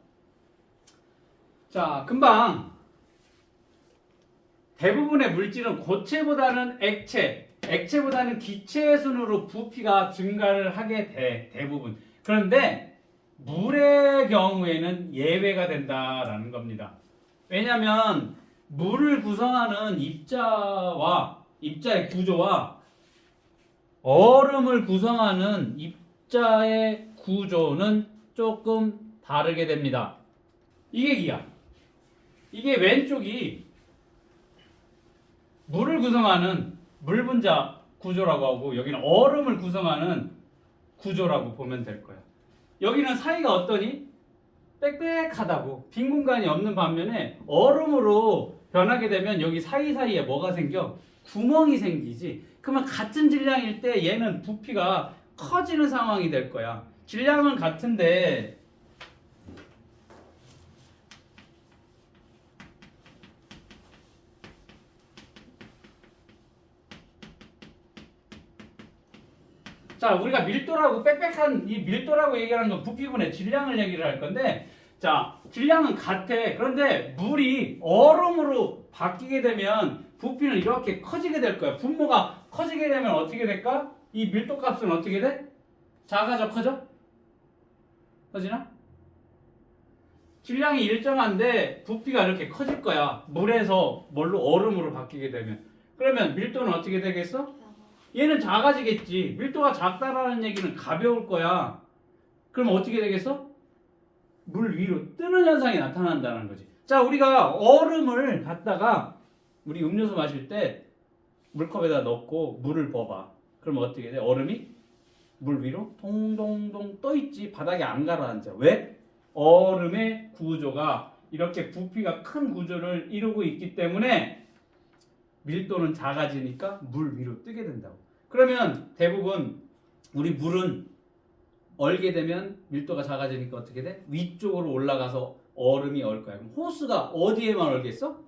자, 금방 대부분의 물질은 고체보다는 액체보다는 기체의 순으로 부피가 증가를 하게 돼. 대부분. 그런데 물의 경우에는 예외가 된다라는 겁니다. 왜냐하면 물을 구성하는 입자의 구조와 얼음을 구성하는 입자의 구조는 조금 다르게 됩니다. 이게 기야. 이게 왼쪽이 물을 구성하는 물 분자 구조라고 하고 여기는 얼음을 구성하는 구조라고 보면 될 거야. 여기는 사이가 어떠니? 빽빽하다고 빈 공간이 없는 반면에 얼음으로 변하게 되면 여기 사이사이에 뭐가 생겨? 구멍이 생기지. 그러면 같은 질량일 때 얘는 부피가 커지는 상황이 될 거야. 질량은 같은데 자, 우리가 밀도라고 빽빽한 이 밀도라고 얘기하는 건 부피분의 질량을 얘기를 할 건데 자, 질량은 같아. 그런데 물이 얼음으로 바뀌게 되면 부피는 이렇게 커지게 될 거야. 분모가 커지게 되면 어떻게 될까? 이 밀도 값은 어떻게 돼? 작아져, 커져? 커지나? 질량이 일정한데 부피가 이렇게 커질 거야. 물에서 뭘로 얼음으로 바뀌게 되면. 그러면 밀도는 어떻게 되겠어? 얘는 작아지겠지. 밀도가 작다라는 얘기는 가벼울 거야. 그럼 어떻게 되겠어? 물 위로 뜨는 현상이 나타난다는 거지. 자, 우리가 얼음을 갖다가 우리 음료수 마실 때 물컵에다 넣고 물을 부어봐. 그럼 어떻게 돼? 얼음이 물 위로 동동동 떠 있지. 바닥에 안 가라앉아. 왜? 얼음의 구조가 이렇게 부피가 큰 구조를 이루고 있기 때문에 밀도는 작아지니까 물 위로 뜨게 된다고. 그러면 대부분 우리 물은 얼게 되면 밀도가 작아지니까 어떻게 돼? 위쪽으로 올라가서 얼음이 얼 거야. 그럼 호수가 어디에만 얼겠어?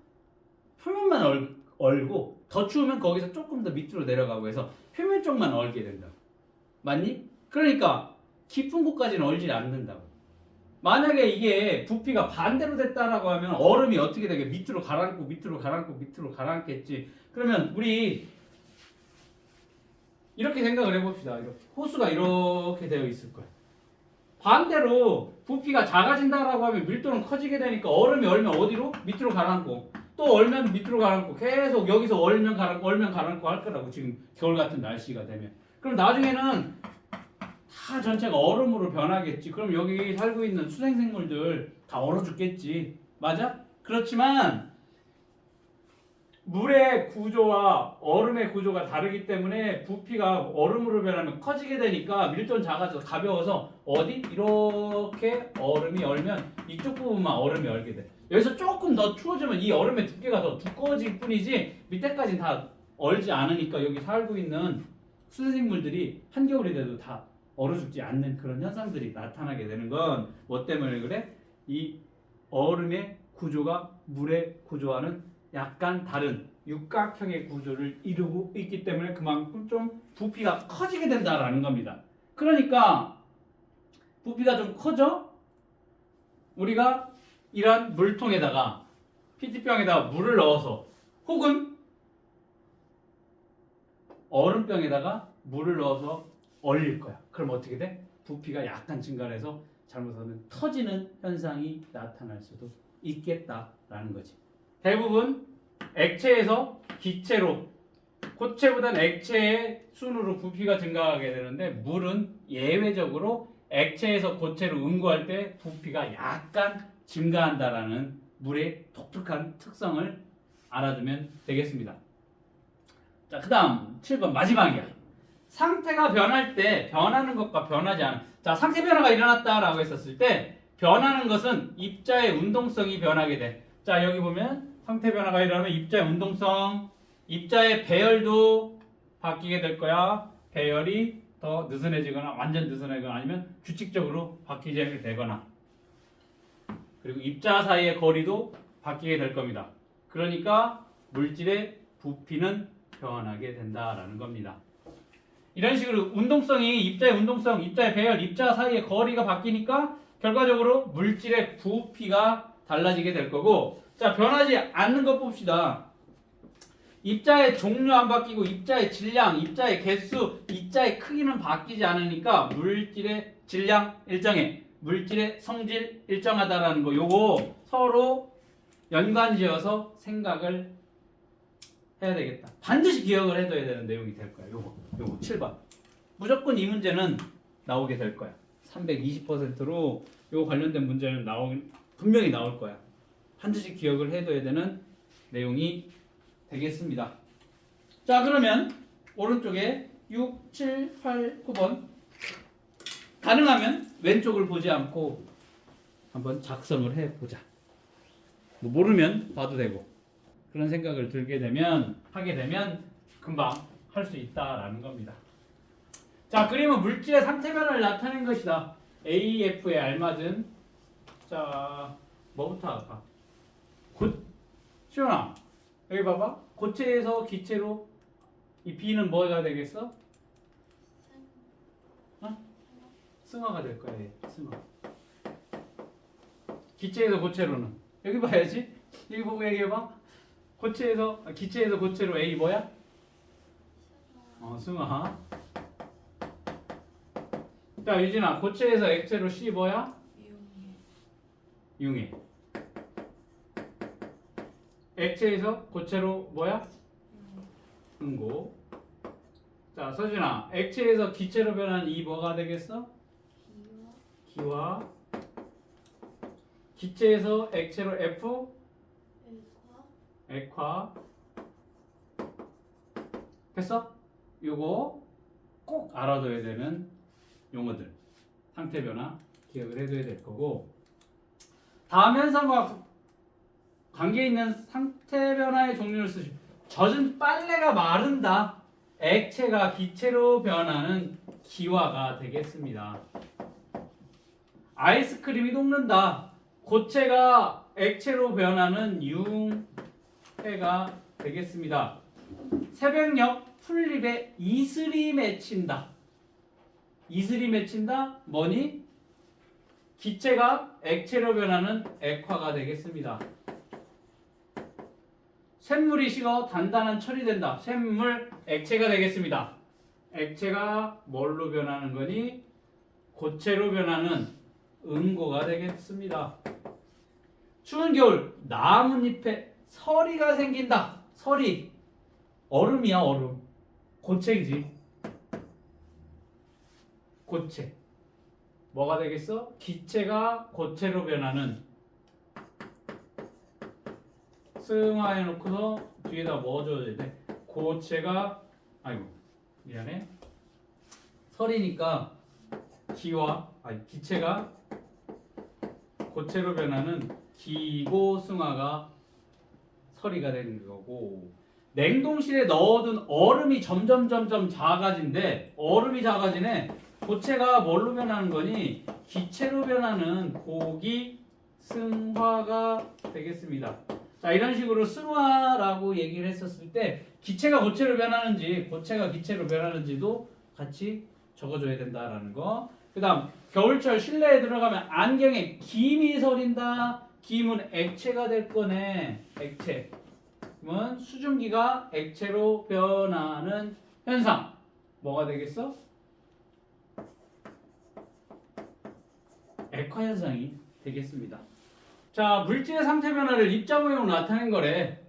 표면만 얼고 더 추우면 거기서 조금 더 밑으로 내려가고 해서 표면 쪽만 얼게 된다고. 맞니? 그러니까 깊은 곳까지는 얼지 않는다고. 만약에 이게 부피가 반대로 됐다라고 하면 얼음이 어떻게 되게 밑으로 가라앉겠지. 그러면 우리 이렇게 생각을 해봅시다. 이렇게. 호수가 이렇게 되어 있을 거야. 반대로 부피가 작아진다라고 하면 밀도는 커지게 되니까 얼음이 얼면 어디로? 밑으로 가라앉고 또 얼면 밑으로 가라앉고 계속 여기서 얼면 가라앉고 할 거라고. 지금 겨울 같은 날씨가 되면. 그럼 나중에는 다 전체가 얼음으로 변하겠지. 그럼 여기 살고 있는 수생생물들 다 얼어 죽겠지. 맞아? 그렇지만 물의 구조와 얼음의 구조가 다르기 때문에 부피가 얼음으로 변하면 커지게 되니까 밀도는 작아져서 가벼워서 어디? 이렇게 얼음이 얼면 이쪽 부분만 얼음이 얼게 돼. 여기서 조금 더 추워지면 이 얼음의 두께가 더 두꺼워질 뿐이지 밑에까지는 다 얼지 않으니까 여기 살고 있는 수생물들이 한겨울이 돼도 다 얼어 죽지 않는 그런 현상들이 나타나게 되는 건 뭐 때문에 그래? 이 얼음의 구조가 물의 구조와는 약간 다른 육각형의 구조를 이루고 있기 때문에 그만큼 좀 부피가 커지게 된다라는 겁니다. 그러니까 부피가 좀 커져? 우리가 이런 물통에다가 PT병에다가 물을 넣어서 혹은 얼음병에다가 물을 넣어서 얼릴 거야. 그럼 어떻게 돼? 부피가 약간 증가해서 잘못하면 터지는 현상이 나타날 수도 있겠다라는 거지. 대부분 액체에서 기체로, 고체보다는 액체의 순으로 부피가 증가하게 되는데 물은 예외적으로 액체에서 고체로 응고할 때 부피가 약간 증가한다라는 물의 독특한 특성을 알아두면 되겠습니다. 자, 그 다음 7번 마지막이야. 상태가 변할 때 변하는 것과 변하지 않은, 자, 상태 변화가 일어났다라고 했었을 때 변하는 것은 입자의 운동성이 변하게 돼. 자, 여기 보면 상태 변화가 일어나면 입자의 운동성, 입자의 배열도 바뀌게 될 거야. 배열이 더 느슨해지거나 완전 느슨해지거나 아니면 규칙적으로 바뀌게 되거나, 그리고 입자 사이의 거리도 바뀌게 될 겁니다. 그러니까 물질의 부피는 변하게 된다라는 겁니다. 이런 식으로 운동성이, 입자의 운동성, 입자의 배열, 입자 사이의 거리가 바뀌니까 결과적으로 물질의 부피가 달라지게 될 거고, 자, 변하지 않는 것 봅시다. 입자의 종류 안 바뀌고 입자의 질량, 입자의 개수, 입자의 크기는 바뀌지 않으니까 물질의 질량 일정해, 물질의 성질 일정하다라는 거, 요거 서로 연관지어서 생각을 해야 되겠다. 반드시 기억을 해둬야 되는 내용이 될 거야. 요거 7번. 무조건 이 문제는 나오게 될 거야. 320%로 요 관련된 문제는 분명히 나올 거야. 반드시 기억을 해둬야 되는 내용이 되겠습니다. 자, 그러면 오른쪽에 6, 7, 8, 9번 가능하면 왼쪽을 보지 않고 한번 작성을 해보자. 뭐 모르면 봐도 되고, 그런 생각을 하게 되면 금방 할 수 있다라는 겁니다. 자, 그림은 물질의 상태 변화를 나타낸 것이다. AF에 알맞은, 자, 뭐부터 할까? 시원아, 여기 봐봐. 고체에서 기체로 이 B는 뭐가 되겠어? 승화가 될 거야. 승화. 기체에서 고체로는 여기 봐야지. 여기 보고 얘기해봐. 기체에서 고체로 A 뭐야? 승화. 자, 유진아, 고체에서 액체로 C 뭐야? 융해. 액체에서 고체로 뭐야? 응고. 자, 서진아, 액체에서 기체로 변한 E 뭐가 되겠어? 기화. 기체에서 액체로 F? 액화. 됐어? 요거 꼭 알아둬야 되는 용어들. 상태 변화 기억을 해둬야 될 거고, 다음 현상과 관계 있는 상태 변화의 종류를 쓰시오. 젖은 빨래가 마른다. 액체가 기체로 변하는 기화가 되겠습니다. 아이스크림이 녹는다. 고체가 액체로 변하는 융해가 되겠습니다. 새벽녘 풀잎에 이슬이 맺힌다. 이슬이 맺힌다? 뭐니? 기체가 액체로 변하는 액화가 되겠습니다. 샘물이 식어 단단한 철이 된다. 샘물, 액체가 되겠습니다. 액체가 뭘로 변하는 거니? 고체로 변하는 응고가 되겠습니다. 추운 겨울 나뭇잎에 서리가 생긴다. 서리, 얼음이야, 얼음. 고체이지. 고체. 뭐가 되겠어? 기체가 고체로 변하는, 승화해놓고서 뒤에다 뭐 줘야 돼? 고체가, 아이고 미안해, 설이니까 기체가 고체로 변하는 기고 승화가 설이가 되는 거고, 냉동실에 넣어둔 얼음이 점점 작아진대. 얼음이 작아지네. 고체가 뭘로 변하는 거니? 기체로 변하는 고기 승화가 되겠습니다. 자, 이런 식으로 승화라고 얘기를 했었을 때 기체가 고체로 변하는지 고체가 기체로 변하는지도 같이 적어줘야 된다라는 거. 그 다음 겨울철 실내에 들어가면 안경에 김이 서린다. 김은 액체가 될 거네. 액체. 그러면 수증기가 액체로 변하는 현상. 뭐가 되겠어? 액화 현상이 되겠습니다. 자, 물질의 상태 변화를 입자 모형으로 나타낸 거래.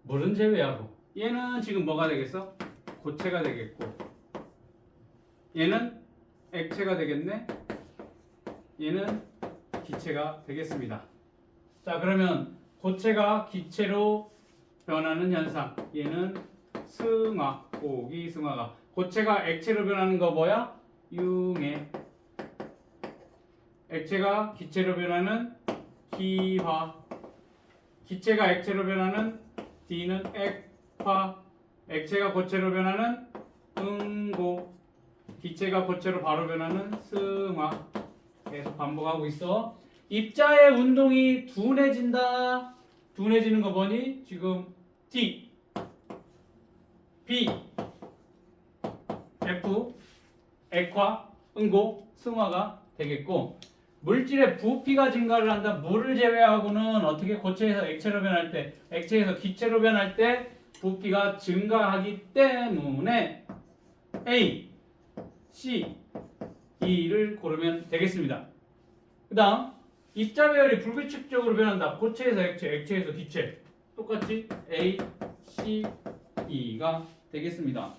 물은 제외하고. 얘는 지금 뭐가 되겠어? 고체가 되겠고. 얘는 액체가 되겠네. 얘는 기체가 되겠습니다. 자, 그러면 고체가 기체로 변하는 현상. 얘는 승화, 고기 승화가. 고체가 액체로 변하는 거 뭐야? 융해. 액체가 기체로 변하는 기화. 기체가 액체로 변하는 D는 액화. 액체가 고체로 변하는 응고. 기체가 고체로 바로 변하는 승화. 계속 반복하고 있어. 입자의 운동이 둔해진다. 둔해지는 거 뭐니? 지금 D, B, F, 액화, 응고, 승화가 되겠고, 물질의 부피가 증가를 한다. 물을 제외하고는 어떻게 고체에서 액체로 변할 때, 액체에서 기체로 변할 때 부피가 증가하기 때문에 A, C, E를 고르면 되겠습니다. 그 다음 입자 배열이 불규칙적으로 변한다. 고체에서 액체, 액체에서 기체. 똑같이 A, C, E가 되겠습니다.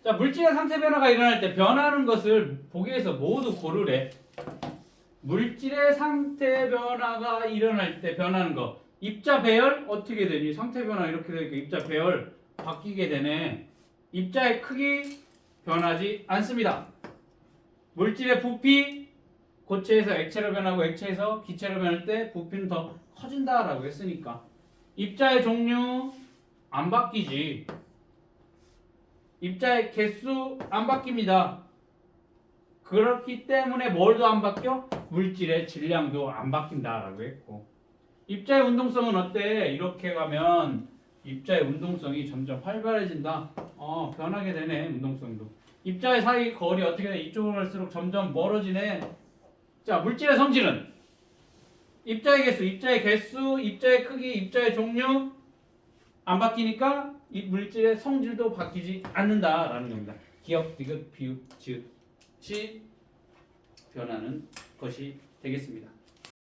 자, 물질의 상태 변화가 일어날 때 변하는 것을 보기에서 모두 고르래. 물질의 상태 변화가 일어날 때 변하는 거. 입자 배열 어떻게 되니? 상태 변화 이렇게 되니까 입자 배열 바뀌게 되네. 입자의 크기 변하지 않습니다. 물질의 부피, 고체에서 액체로 변하고 액체에서 기체로 변할 때 부피는 더 커진다라고 했으니까. 입자의 종류 안 바뀌지. 입자의 개수 안 바뀝니다. 그렇기 때문에 뭘도 안 바뀌어? 물질의 질량도 안 바뀐다라고 했고. 입자의 운동성은 어때? 이렇게 가면 입자의 운동성이 점점 활발해진다. 변하게 되네, 운동성도. 입자의 사이 거리 어떻게 돼? 이쪽으로 갈수록 점점 멀어지네. 자, 물질의 성질은 입자의 개수, 입자의 크기, 입자의 종류 안 바뀌니까 이 물질의 성질도 바뀌지 않는다라는 겁니다. 기역, 디귿, 비읍, 지읒이 변하는 것이 되겠습니다.